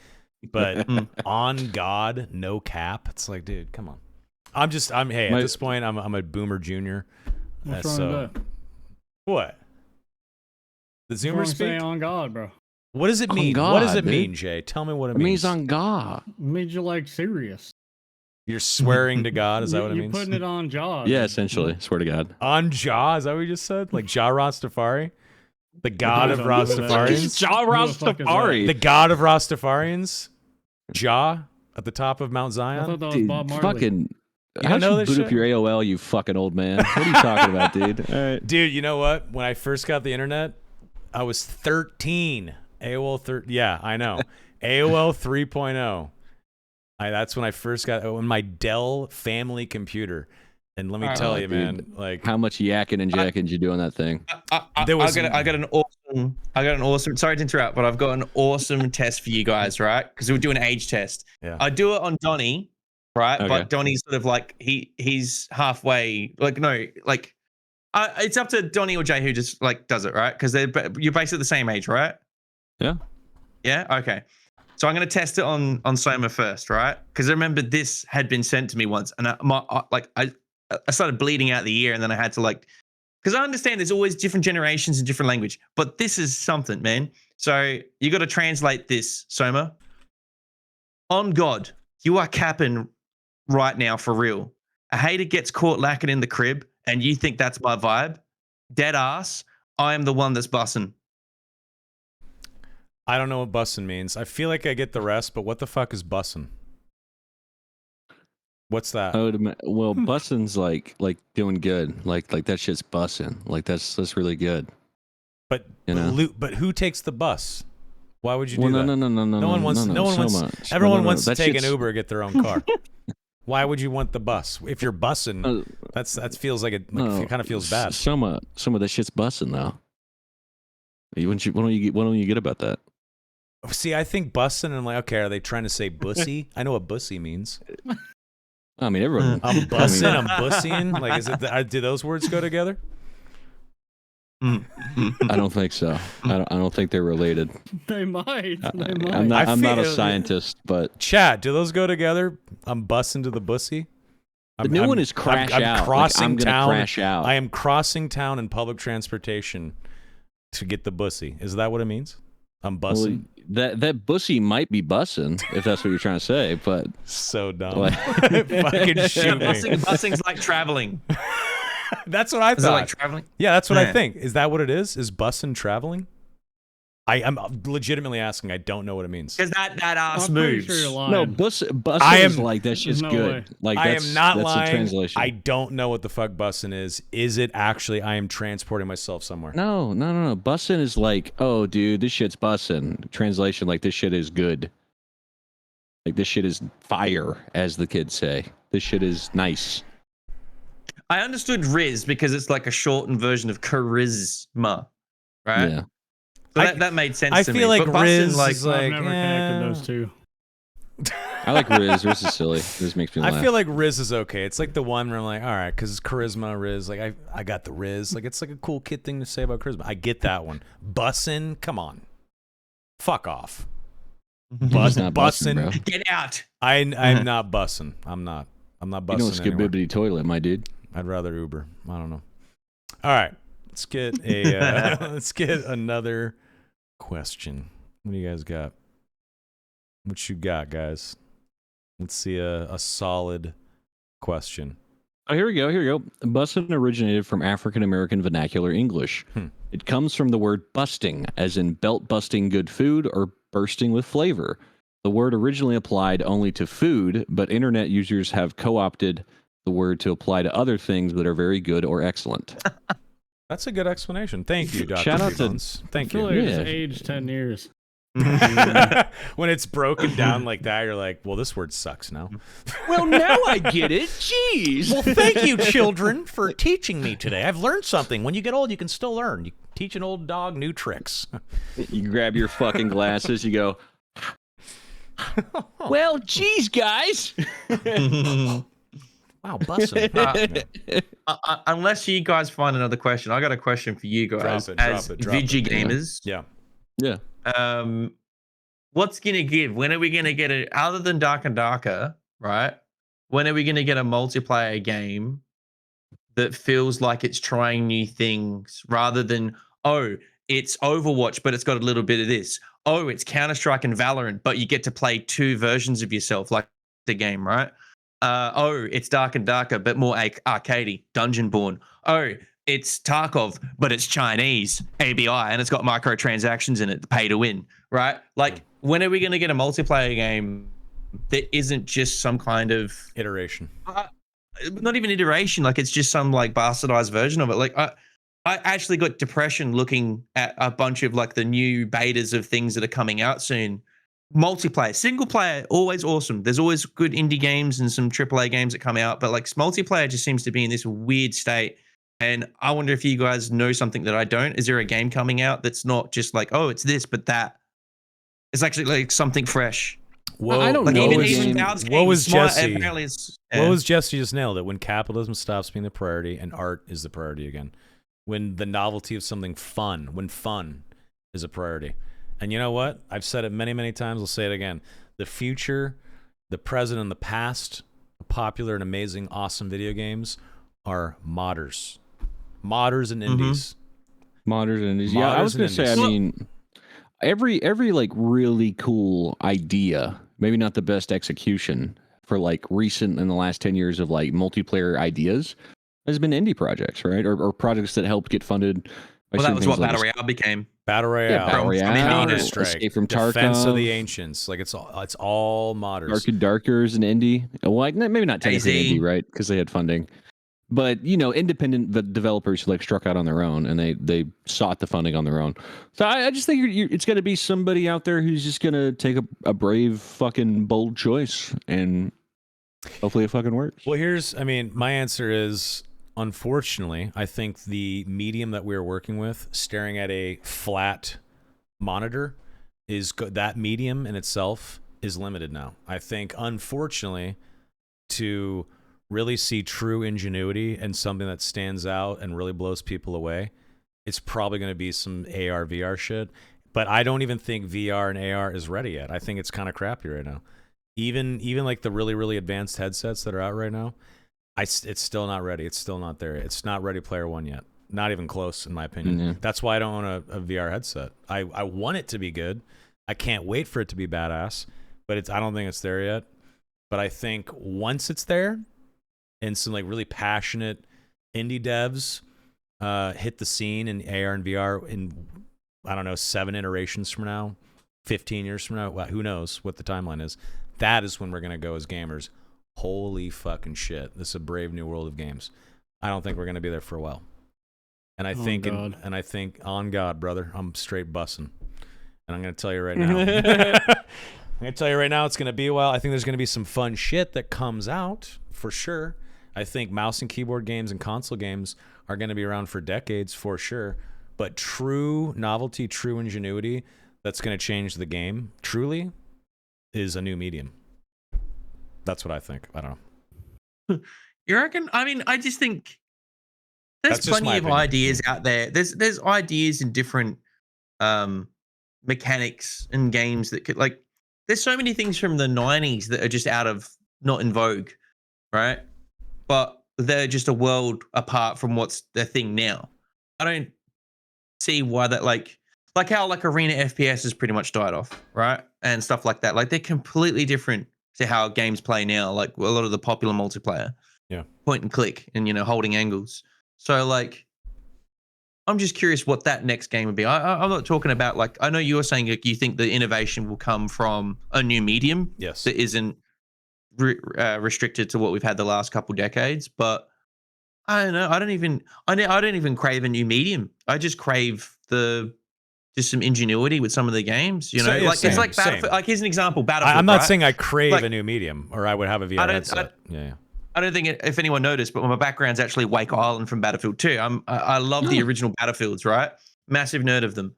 but on God, no cap. It's like, dude, come on. Hey, at this point, I'm a boomer junior. What's wrong so with that? what? The What's wrong Zoomer with speak? saying on God, bro? What does it On mean? What does God, it mean, dude. Jay? Tell me what it It means means. on God. It made you like serious. You're swearing to God. Is that what it You're means? putting it on jaw. Yeah, essentially. Swear to God. On Jah? Is that what you just said? Like Jah Rastafari? The God I of don't know who that Rastafarians? is. Jah Who the fuck is that? Rastafari. The God of Rastafarians? Jah at the top of Mount I Zion? thought that was Dude, Bob Marley. fucking. You How don't know you this boot up shit? your AOL, you fucking old man? What are you talking about, dude? All right. Dude, you know what? When I first got the internet, I was 13. Yeah, I know. AOL 3.0. That's when I first got on my Dell family computer. And let me tell you, dude. man, like How much yakking and jacking did you do on that thing? I got an awesome. Sorry to interrupt, but I've got an awesome test for you guys, right? Because we'll do an age test. Yeah. I do it on Dony, right? Okay. But Donny's sort of like he's halfway. Like no, like it's up to Donny or Jay who just like does it, right? Because you're basically the same age, right? Yeah. Yeah. Okay. So I'm gonna test it on Soma first, right? Because I remember this had been sent to me once, and I started bleeding out the ear, and then I had to like, because I understand there's always different generations and different language, but this is something, man. So you got to translate this, Soma. On God, you are capping right now for real. A hater gets caught lacking in the crib, and you think that's my vibe? Dead ass. I am the one that's bussing. I don't know what bussin' means. I feel like I get the rest, but what the fuck is bussin'? What's that? Well, bussin's like doing good. Like that shit's bussin'. Like that's really good. But You know? but who takes the bus? Why would you do Well, that? No No one wants. No one so wants. much. Everyone No, wants to that take an shit's- Uber, get their own car. Why would you want the bus? If you're bussing, that feels like it. Like, it kind of feels bad. Some of that shit's bussin' though. Why don't you get about that? See, I think bussing and like, okay, are they trying to say bussy? I know what bussy means. I mean, everyone. I'm bussing. I'm bussying. Like, is it? Do those words go together? I don't think so. I don't think they're related. They might. They might. I'm not a feel- scientist, but Chat, do those go together? I'm bussing to the bussy. the new one is crash out. I'm crossing I'm gonna town. crash out. I am crossing town in public transportation to get the bussy. Is that what it means? I'm bussing. Well, that bussy might be bussin', if that's what you're trying to say, but So dumb. Like- Fucking shoot me. Bussing's like traveling. That's what I Is it thought. like traveling? Yeah, that's what I Yeah. think. Is that what it is? Is bussin' traveling? I'm legitimately asking. I don't know what it means. Because that ass I'm pretty moves. sure you're lying. no, bussin' I is am- like that shit's no good. way. Like I that's, am not that's lying. a translation. I don't know what the fuck bussin' is. Is it actually I am transporting myself somewhere? No. Bussin' is like, oh, dude, this shit's bussin'. Translation, like, this shit is good. Like, this shit is fire, as the kids say. This shit is nice. I understood Riz because it's like a shortened version of charisma, right? Yeah. So I- that made sense I to feel me. like But bussin', Riz like, is I've like, never connected those two. I like Riz. Riz is silly. Riz makes me laugh. I feel like Riz is okay. It's like the one where I'm like, all right, because it's charisma, Riz. Like I got the Riz. Like it's like a cool kid thing to say about charisma. I get that one. Bussin', come on, fuck off. He's not bussin', bro. get out. I'm not bussin'. I'm not You know, bussin' anywhere. skibbity toilet, my dude. I'd rather Uber. I don't know. All right, let's get a let's get another question. What do you guys got? What you got, guys? Let's see a solid question. Oh, here we go. Bussin' originated from African American vernacular English. It comes from the word busting, as in belt busting good food or bursting with flavor. The word originally applied only to food, but internet users have co-opted the word to apply to other things that are very good or excellent. That's a good explanation. Thank you, Dr. Shout out to- Bones. Thank I feel you. like it's Yeah. aged 10 years. When it's broken down like that, you're like, well, this word sucks now. Well, now I get it. Jeez. Well, thank you, children, for teaching me today. I've learned something. When you get old, you can still learn. You teach an old dog new tricks. You grab your fucking glasses, you go, well, geez, guys. Wow, bussin'. Unless you guys find another question, I got a question for you guys as drop it. Vigi gamers. Yeah. Yeah. What's gonna give? When are we gonna get it? Other than Dark and Darker, right? When are we gonna get a multiplayer game that feels like it's trying new things rather than, oh, it's Overwatch, but it's got a little bit of this. Oh, it's Counter-Strike and Valorant, but you get to play two versions of yourself, like the game, right? Oh, it's Dark and Darker, but more arcadey, Dungeon-born. Oh, it's Tarkov, but it's Chinese, ABI, and it's got microtransactions in it, pay to win, right? Like, when are we going to get a multiplayer game that isn't just some kind of Iteration? Not even iteration, like it's just some like bastardized version of it. Like I actually got depression looking at a bunch of like the new betas of things that are coming out soon. Multiplayer, single player, always awesome. There's always good indie games and some AAA games that come out, but like multiplayer just seems to be in this weird state. And I wonder if you guys know something that I don't. Is there a game coming out that's not just like, oh, it's this, but that? It's actually like something fresh. Whoa, I don't Like know. even Valve's what was smart, Jesse? apparently it's, What was Jesse just nailed it? When capitalism stops being the priority and art is the priority again. When the novelty of something fun, when fun is a priority. And you know what? I've said it many, many times. I'll say it again. The future, the present, and the past, popular and amazing, awesome video games are modders. Modders and indies. Modders and indies. Yeah, I was Modders gonna and say. I indies. mean, every like really cool idea, maybe not the best execution for like recent in the last 10 years of like multiplayer ideas, has been indie projects, right? Or projects that helped get funded. By Well, that was what like Battle Royale became. Battle Royale, Battle Royale, Counter-Strike, Escape from Defense of the Tarkov. Ancients. Like it's all modders. Dark and Darker is an indie. Well, like, maybe not technically AZ. indie, right? Because they had funding. But independent developers who like struck out on their own and they sought the funding on their own. So I just think it's going to be somebody out there who's just going to take a brave, fucking bold choice, and hopefully it fucking works. Well, my answer is, unfortunately, I think the medium that we're working with, staring at a flat monitor, that medium in itself is limited now. I think, unfortunately, to really see true ingenuity and something that stands out and really blows people away, it's probably going to be some AR, VR shit. But I don't even think VR and AR is ready yet. I think it's kind of crappy right now. Even like the really, really advanced headsets that are out right now, it's still not ready. It's still not there. It's not Ready Player One yet. Not even close, in my opinion. Yeah. That's why I don't own a VR headset. I want it to be good. I can't wait for it to be badass, but I don't think it's there yet. But I think once it's there, and some like really passionate indie devs hit the scene in AR and VR in, I don't know, 7 iterations from now, 15 years from now, who knows what the timeline is. That is when we're going to go as gamers. Holy fucking shit. This is a brave new world of games. I don't think we're going to be there for a while. And I think, I think, on God, brother, I'm straight bussing. And I'm going to tell you right now. I'm going to tell you right now, it's going to be a while. I think there's going to be some fun shit that comes out, for sure. I think mouse and keyboard games and console games are going to be around for decades, for sure. But true novelty, true ingenuity that's going to change the game, truly, is a new medium. That's what I think. I don't know. You reckon? I mean, I just think there's That's just plenty my of opinion. ideas out there. There's ideas in different mechanics and games that could, like, there's so many things from the 90s that are just not in vogue, right? But they're just a world apart from what's the thing now. I don't see why that, like how like arena FPS has pretty much died off, right? And stuff like that. Like they're completely different to how games play now. Like a lot of the popular multiplayer, point and click, and holding angles. So like, I'm just curious what that next game would be. I'm not talking about, like, I know you were saying like, you think the innovation will come from a new medium Yes. that isn't restricted to what we've had the last couple decades, but I don't know. I don't even crave a new medium. I just crave just some ingenuity with some of the games. So, yeah, like same, it's like same. Like here's an example. Battlefield. I'm not right? saying I crave Like, a new medium or I would have a VR headset. Yeah. I don't think if anyone noticed, but my background's actually Wake Island from Battlefield 2. I love the original Battlefields, right? Massive nerd of them.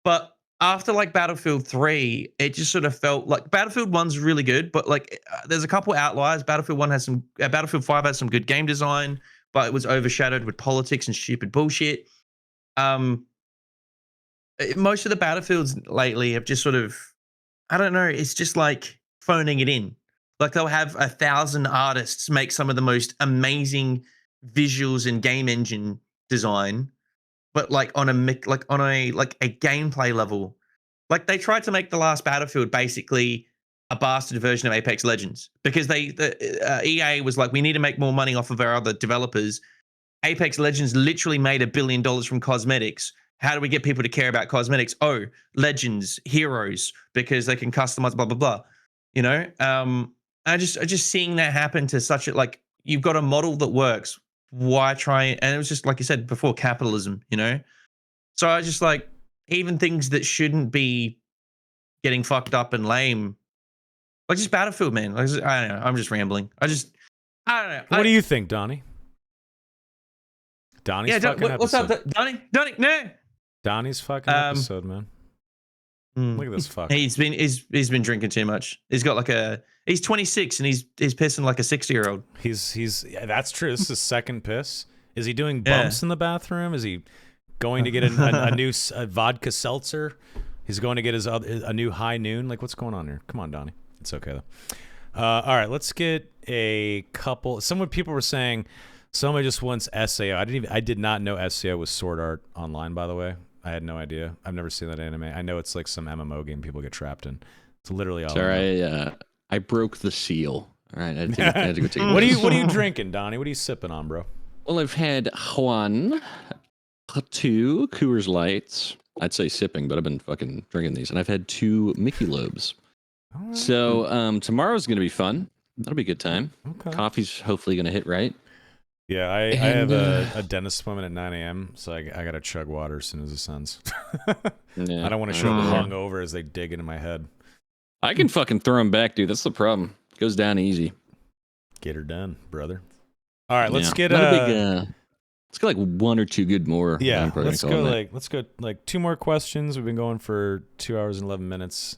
But after like Battlefield 3, it just sort of felt like Battlefield 1's really good, but like there's a couple outliers. Battlefield 5 has some good game design, but it was overshadowed with politics and stupid bullshit. Um, Most of the Battlefields lately have just sort of, I don't know, it's just like phoning it in. Like they'll have 1,000 artists make some of the most amazing visuals and game engine design, but like on a gameplay level. Like they tried to make the last Battlefield basically a bastard version of Apex Legends because EA was like, we need to make more money off of our other developers. Apex Legends literally made $1 billion from cosmetics. How do we get people to care about cosmetics? Oh, legends, heroes, because they can customize, blah blah blah. You know, I just seeing that happen to such a like you've got a model that works. Why try? And it was just like you said before, capitalism. You know, so I just like even things that shouldn't be getting fucked up and lame, like just Battlefield, man. I don't know. I'm just rambling. I don't know. What do you think, Donnie? Donnie's fucking what's episode. up, Donnie? No. Donnie's fucking episode, man. Look at this fuck. He's been drinking too much. He's 26 and he's pissing like a 60-year-old. Yeah, that's true. This is his second piss. Is he doing bumps in the bathroom? Is he going to get a new vodka seltzer? He's going to get a new high noon. Like, what's going on here? Come on, Donnie. It's okay though. All right, let's get a couple. People were saying somebody just wants SAO. I did not know SAO was Sword Art Online. By the way, I had no idea. I've never seen that anime. I know it's like some MMO game people get trapped in. It's literally all. Sorry, I broke the seal. All right, I had to go take. What are you drinking, Donnie? What are you sipping on, bro? Well, I've had one, two Coors Lights. I'd say sipping, but I've been fucking drinking these, and I've had 2 Mickey Lobes. Right. So tomorrow's gonna be fun. That'll be a good time. Okay. Coffee's hopefully gonna hit right. Yeah, I have a dentist appointment at 9 a.m., so I gotta chug water as soon as it sends. Yeah. I don't want to show up hungover as they dig into my head. I can fucking throw them back, dude. That's the problem. Goes down easy. Get her done, brother. All right, let's get let's get like 1 or 2 good more. Yeah, let's go like 2 more questions. We've been going for 2 hours and 11 minutes.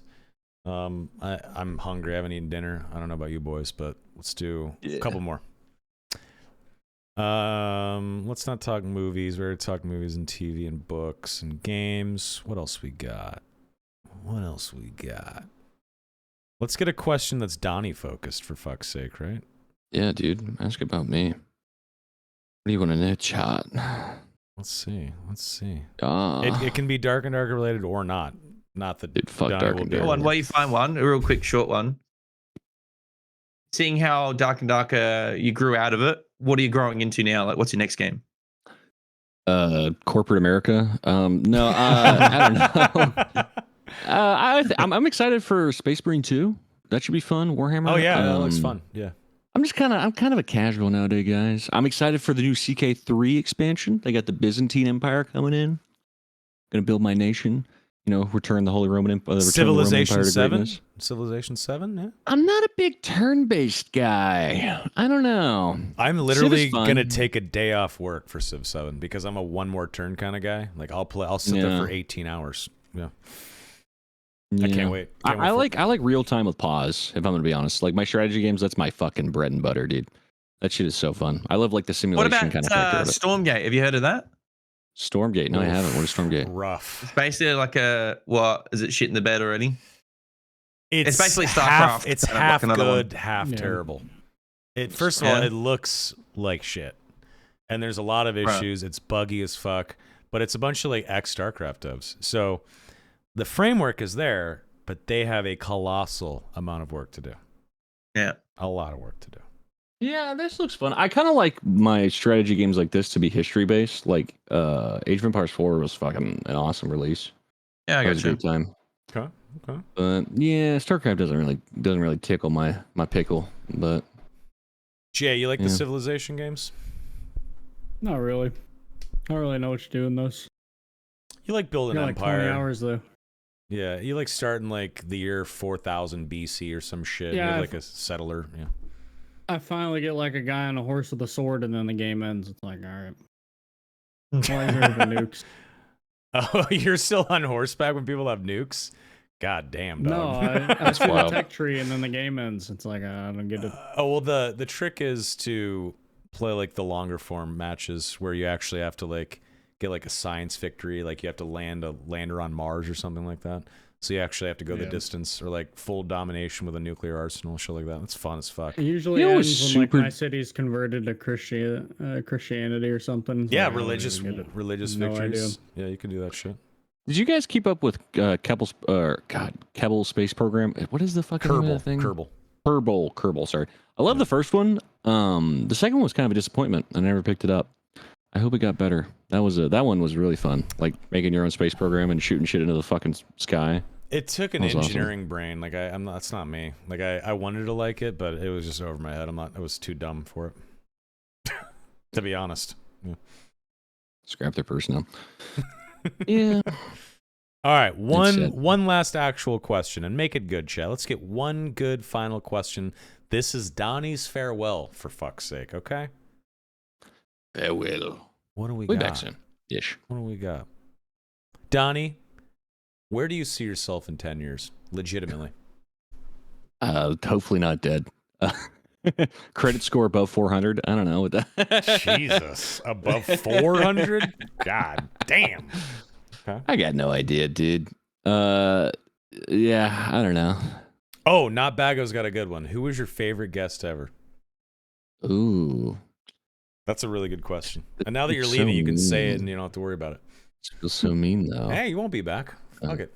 I'm hungry. I haven't eaten dinner. I don't know about you boys, but let's do a couple more. Let's not talk movies. We're gonna talk movies and TV and books and games. What else we got? Let's get a question that's Donnie focused, for fuck's sake, right? Yeah, dude. Ask about me. What do you want to know, chat? Let's see. It It can be Dark and Darker related or not. Not that Dude, fuck Donnie Dark will and be Darker. able While you find one, a real quick short one. Seeing how Dark and Darker you grew out of it, what are you growing into now? Like, what's your next game? Corporate America. No, I don't know. I'm excited for Space Marine 2. That should be fun. Warhammer. Oh yeah, that looks fun. Yeah. I'm kind of a casual nowadays, guys. I'm excited for the new CK3 expansion. They got the Byzantine Empire coming in. Gonna build my nation. You know, return the Holy Roman Empire. Civilization 7? Civilization 7, yeah. I'm not a big turn-based guy. I don't know. I'm literally gonna take a day off work for Civ 7 because I'm a one more turn kind of guy. Like I'll sit there for 18 hours. Yeah. I can't wait. I like real time with pause, if I'm gonna be honest. Like my strategy games, that's my fucking bread and butter, dude. That shit is so fun. I love like the simulation What about kind of factor of it. Stormgate? Have you heard of that? Stormgate? No, I haven't. What is Stormgate? Rough. It's basically like is it shit in the bed already? It's basically half, StarCraft. it's kind of half like another good, one. half terrible. First of all, it looks like shit, and there's a lot of issues. It's buggy as fuck, but it's a bunch of like ex-StarCraft devs. So the framework is there, but they have a colossal amount of work to do. Yeah, a lot of work to do. Yeah, this looks fun. I kind of like my strategy games like this to be history based. Like Age of Empires 4 was fucking an awesome release. Yeah, I got a great time. Okay. But yeah, StarCraft doesn't really tickle my pickle. But Jay, you like the Civilization games? Not really. I don't really know what you do in those. You like building an empire. Like 20 hours though. Yeah, you like starting like the year 4000 BC or some shit. Yeah, you're like a settler. Yeah. I finally get like a guy on a horse with a sword, and then the game ends. It's like, all right. Why is there the nukes? Oh, you're still on horseback when people have nukes? God damn, No, dog. I see the wild. tech tree and then the game ends. It's like I don't get it. Oh well, the trick is to play like the longer form matches where you actually have to like get like a science victory, like you have to land a lander on Mars or something like that. So you actually have to go the Yeah. distance, or like full domination with a nuclear arsenal, shit like that. It's fun as fuck. It usually You know what's ends when like super- my city's converted to Christianity or something. It's Yeah, like, I don't religious even get it. religious No victories. Yeah, you can do that shit. Did you guys keep up with Kerbal? Kerbal Space Program. What is the fucking name of that thing? Kerbal. Sorry, I love the first one. The second one was kind of a disappointment. I never picked it up. I hope it got better. That one was really fun. Like making your own space program and shooting shit into the fucking sky. It took an That was awesome. engineering brain. Like I'm not. That's not me. Like I wanted to like it, but it was just over my head. I'm not. I was too dumb for it. To be honest. Yeah. Scrap their personnel. Yeah. All right, it. one last actual question, and make it good, Chad. Let's get one good final question. This is Donnie's farewell, for fuck's sake. Okay. Farewell. What do we Way got? back soon. Ish. What do we got? Donnie, where do you see yourself in 10 years? Legitimately. Hopefully not dead. Credit score above 400. I don't know what that. Jesus. Above 400? God damn. Okay. I got no idea, dude. Yeah, I don't know. Oh, Not Bago's got a good one. Who was your favorite guest ever? Ooh, That's a really good question. And now that you're It's leaving, so you can say it mean. and you don't have to worry about it. it feels so mean though. Hey, you won't be back. Fuck Oh. it.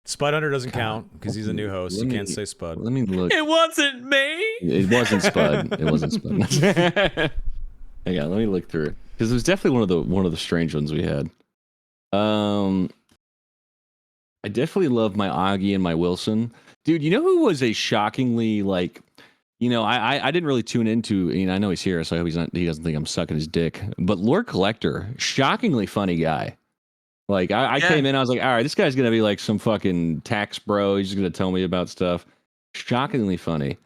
Spud Hunter doesn't God, count because he's a new host. You let can't me- say Spud. Let me look. It wasn't me. It wasn't Spud. It wasn't Spud. Hang on, let me look through it because it was definitely one of the strange ones we had. I definitely love my Augie and my Wilson, dude. You know who was a shockingly like, I didn't really tune into. I know he's here, so I hope he doesn't think I'm sucking his dick. But Lord Collector, shockingly funny guy. Like I Yeah. came in, I was like, all right, this guy's gonna be like some fucking tax bro. He's just gonna tell me about stuff. Shockingly funny.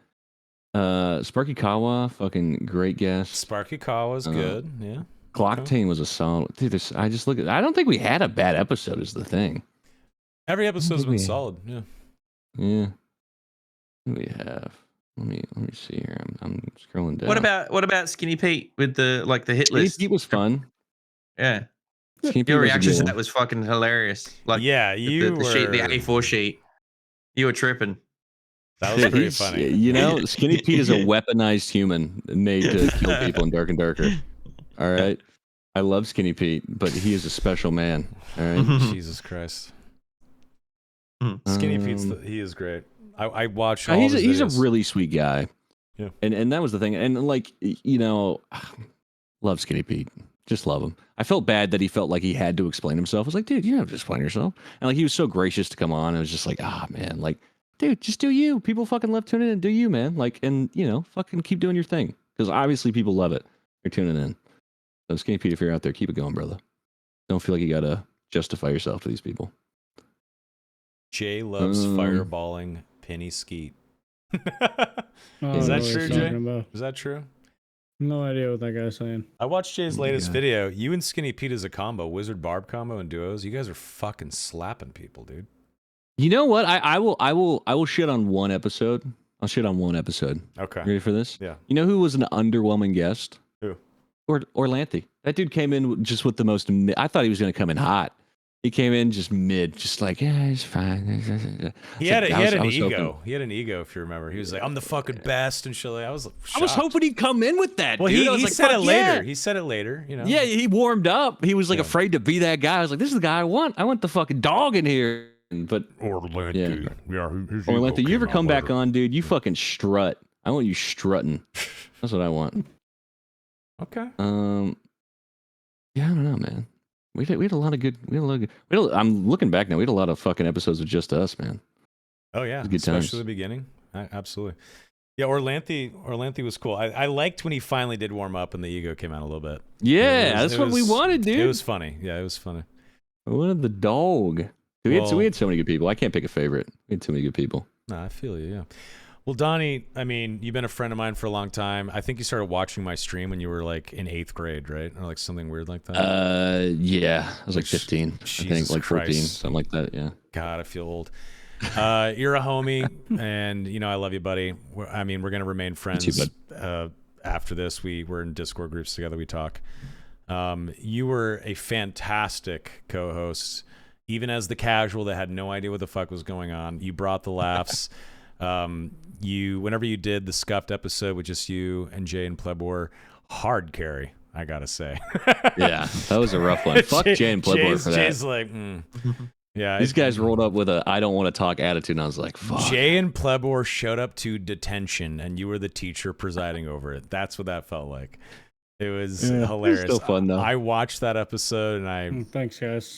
Sparky Kawa, fucking great guest. Sparky Kawa's good. Yeah. Glocktain was a solid. Dude, I don't think we had a bad episode. Is the thing. Every episode's been we- solid. Yeah. Yeah. What do we have? Let me see here. I'm scrolling down. What about Skinny Pete with the hit Skinny list? Pete was fun. Yeah. Skinny Pete Your was a reaction good to one. that was fucking hilarious. Like yeah, the you sheet, the were. A4 sheet. You were tripping. That was Dude, pretty he's- funny. You know, Skinny Pete is a weaponized human made to kill people in Dark and Darker. All right. I love Skinny Pete, but he is a special man. All right. Jesus Christ. Skinny Pete's he is great. I watch all he's his a videos. really sweet guy. Yeah. And that was the thing. And like, love Skinny Pete. Just love him. I felt bad that he felt like he had to explain himself. I was like, dude, you don't have to explain yourself. And like, he was so gracious to come on. It was just like, man, like, dude, just do you. People fucking love tuning in. Do you, man. Like, and fucking keep doing your thing. Because obviously people love it. They're tuning in. So Skinny Pete, if you're out there, keep it going, brother. Don't feel like you gotta justify yourself to these people. Jay loves fireballing Penny Skeet. Oh, Is I that know what true, you're Jay? talking about. Is that true? No idea what that guy's saying. I watched Jay's latest Yeah. video. You and Skinny Pete as a combo, Wizard Barb combo and duos. You guys are fucking slapping people, dude. You know what? I will shit on one episode. I'll shit on one episode. Okay. Ready for this? Yeah. You know who was an underwhelming guest? Who? Orlanthe. That dude came in just with the most. I thought he was going to come in hot. He came in just mid, just like, yeah, he's fine. He had an hoping- ego. He had an ego, if you remember. He was like, I'm the fucking best and shit. I was I was shocked. hoping he'd come in with that. Well, dude. I was he like, said it "Fuck later. yeah." He said it later, you know. Yeah, he warmed up. He was like Yeah. afraid to be that guy. I was like, this is the guy I want. I want the fucking dog in here. But Orlanthe. Yeah. his Orlanthe, ego you ever came come out back later. on, dude? You fucking strut. I want you strutting. That's what I want. Okay. Yeah, I don't know, man. We had a lot of good. I'm looking back now. We had a lot of fucking episodes with just us, man. Oh yeah, It was good especially times. the beginning. Absolutely. Yeah, Orlanthe was cool. I liked when he finally did warm up and the ego came out a little bit. Yeah, It was- that's it what we was- wanted, dude. It was funny. Yeah, it was funny. I wanted the dog. We had so many good people. I can't pick a favorite. We had too many good people. No, I feel you. Yeah. Well, Donnie, I mean, you've been a friend of mine for a long time. I think you started watching my stream when you were like in 8th grade, right? Or like something weird like that. Yeah, I was like 15, I think, Jesus like 14, Christ. something like that. Yeah. God, I feel old. You're a homie, and you know I love you, buddy. I mean, we're gonna remain friends. You too, After this, we're in Discord groups together. We talk. You were a fantastic co-host, even as the casual that had no idea what the fuck was going on. You brought the laughs. Whenever you did the Scuffed episode with just you and Jay and Plebor, hard carry, I gotta say. Yeah, that was a rough one. Fuck Jay and Plebor for that. Jay's like, yeah. These guys rolled up with a I don't want to talk attitude, and I was like, fuck. Jay and Plebor showed up to detention, and you were the teacher presiding over it. That's what that felt like. It was hilarious. It was still fun, though. I watched that episode, and I... Thanks, guys.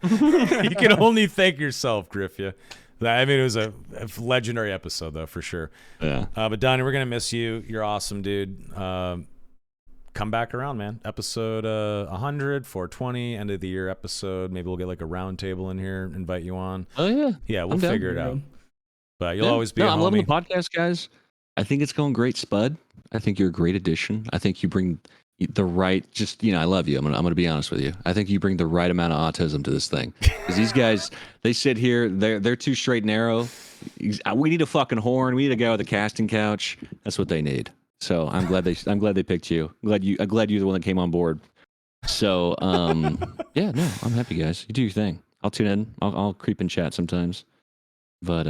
You can only thank yourself, Griffia. I mean, it was a legendary episode, though, for sure. Yeah. But Donnie, we're gonna miss you. You're awesome, dude. Come back around, man. Episode 100, 420, end of the year episode. Maybe we'll get like a round table in here, invite you on. Oh yeah. Yeah, we'll I'm down. figure it out. But you'll always be No, a I'm homie. loving the podcast, guys. I think it's going great, Spud. I think you're a great addition. I think you bring the right, just, you know, I love you. I'm gonna be honest with you. I think you bring the right amount of autism to this thing. Because these guys, they sit here, they're too straight and narrow. We need a fucking horn. We need a guy with a casting couch. That's what they need. So I'm glad they picked you. I'm glad you're the one that came on board. So yeah, no, I'm happy, guys. You do your thing. I'll tune in. I'll creep in chat sometimes. But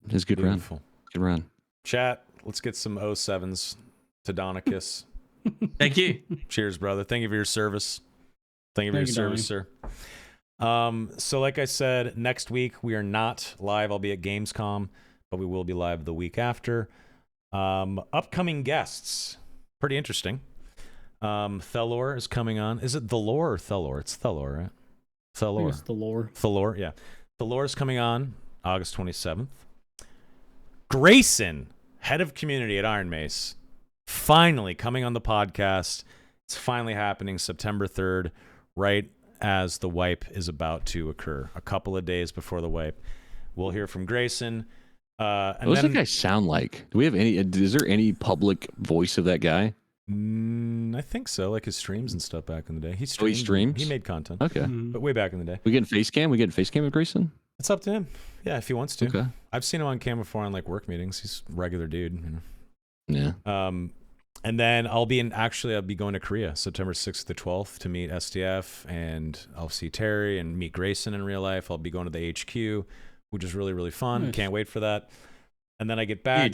it's a good run. Beautiful. Good run. Chat, let's get some 07s to Donicus. Thank you. Cheers, brother. Thank you for your service. Thank you for your service, sir. So like I said, next week we are not live. I'll be at Gamescom, but we will be live the week after. Upcoming guests. Pretty interesting. Thelor is coming on. Is it Thelor or Thelor? It's Thelor, right? Thelor. It's the lore. Thelor, yeah. Thelor is coming on August 27th. Grayson, head of community at Iron Mace, finally coming on the podcast. It's finally happening September 3rd, right as the wipe is about to occur. A couple of days before the wipe. We'll hear from Grayson. What does that guy sound like? Do we have any? Is there any public voice of that guy? I think so, like his streams and stuff back in the day. He Oh, he streamed. streams? He made content. Okay. But way back in the day. We getting face cam? We getting face cam with Grayson? It's up to him. Yeah, if he wants to. Okay. I've seen him on camera before on like work meetings. He's a regular dude. You Yeah. know? And then I'll be going to Korea September 6th to 12th to meet STF, and I'll see Terry and meet Grayson in real life. I'll be going to the HQ, which is really, really fun. Nice. Can't wait for that. And then I get back.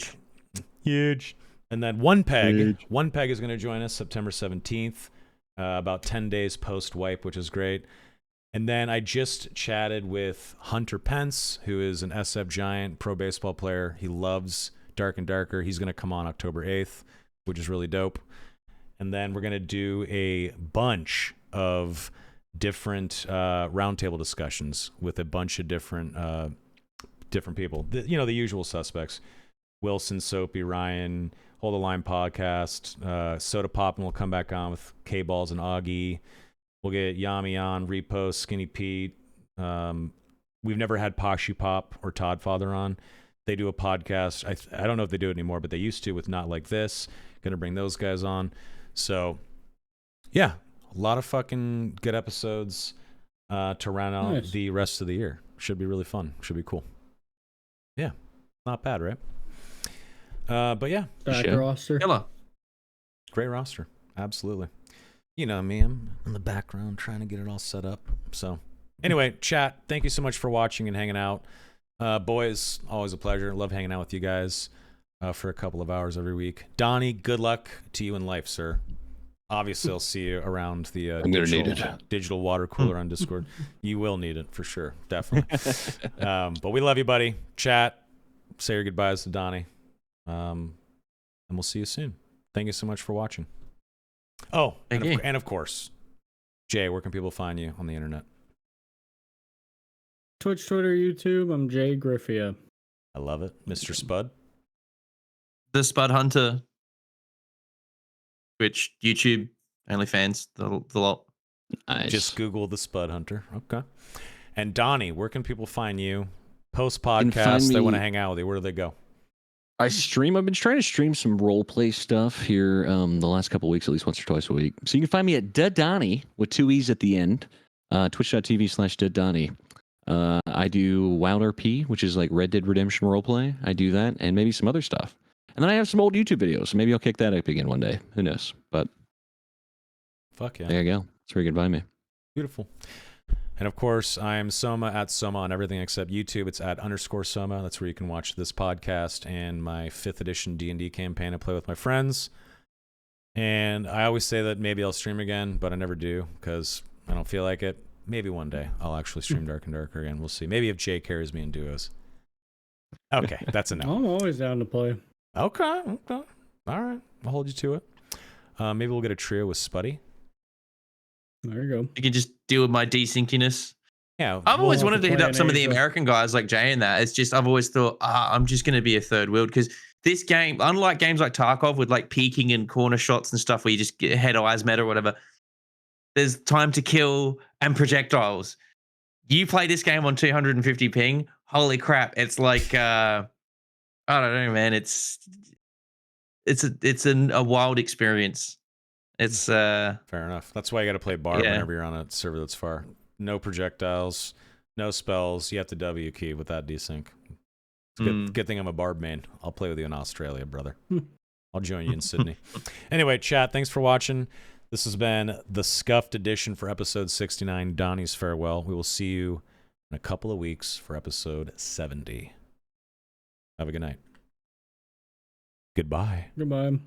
Huge. And then One Peg is going to join us September 17th, about 10 days post-wipe, which is great. And then I just chatted with Hunter Pence, who is an SF Giant pro baseball player. He loves Dark and Darker. He's going to come on October 8th, which is really dope. And then we're going to do a bunch of different roundtable discussions with a bunch of different people. The usual suspects. Wilson, Soapy, Ryan, Hold the Line podcast. Soda Poppin' will come back on with K-Balls and Augie. We'll get Yami on, Repost, Skinny Pete. We've never had Poshy Pop or Todd Father on. They do a podcast. I don't know if they do it anymore, but they used to with Not Like This. Going to bring those guys on. So, yeah, a lot of fucking good episodes to round out the rest of the year. Should be really fun. Should be cool. Yeah, not bad, right? But yeah. Back roster. Killer. Great roster. Absolutely. You know me, I'm in the background trying to get it all set up. So anyway, chat, thank you so much for watching and hanging out. Boys, always a pleasure. Love hanging out with you guys for a couple of hours every week. Donnie, good luck to you in life, sir. Obviously, I'll see you around the I'm gonna need it. digital water cooler on Discord. You will need it for sure, definitely. But we love you, buddy. Chat, say your goodbyes to Donnie. And we'll see you soon. Thank you so much for watching. Oh, and of course, Jay, where can people find you on the internet? Twitch, Twitter, YouTube. I'm Jay Griffia. I love it. Mr. Spud. The Spud Hunter. Twitch, YouTube, OnlyFans, the lot. Nice. Just Google the Spud Hunter. Okay. And Donnie, where can people find you? Post podcast, they want to hang out with you. Where do they go? I stream. I've been trying to stream some role play stuff here the last couple of weeks, at least once or twice a week. So you can find me at Dony with 2 E's at the end, twitch.tv/Dony. I do Wild RP, which is like Red Dead Redemption roleplay. I do that, and maybe some other stuff. And then I have some old YouTube videos, so maybe I'll kick that up again one day. Who knows? But Fuck yeah. there you go. That's where you can find me. Beautiful. And of course, I am Soma at Soma on everything except YouTube. It's at _Soma. That's where you can watch this podcast and my 5th edition D&D campaign I play with my friends. And I always say that maybe I'll stream again, but I never do because I don't feel like it. Maybe one day I'll actually stream Dark and Darker again. We'll see. Maybe if Jay carries me in duos. Okay, that's a no. I'm always down to play. Okay. All right. I'll hold you to it. Maybe we'll get a trio with Spuddy. There you go. You can just deal with my desynciness. Yeah. I've always We'll wanted to have hit to up play some of in the Asia. American guys like Jay and that. It's just I've always thought I'm just going to be a third wheel because this game, unlike games like Tarkov with like peeking and corner shots and stuff where you just get head eyes meta or whatever, there's time to kill and projectiles. You play this game on 250 ping, holy crap! It's like I don't know, man. It's a wild experience. It's Fair enough. That's why you got to play Barb Yeah. whenever you're on a server that's far. No projectiles, no spells. You have to W key with that desync. It's a good thing I'm a Barb main. I'll play with you in Australia, brother. I'll join you in Sydney. Anyway, chat, thanks for watching. This has been the Scuffed edition for episode 69, Donnie's Farewell. We will see you in a couple of weeks for episode 70. Have a good night. Goodbye. Goodbye.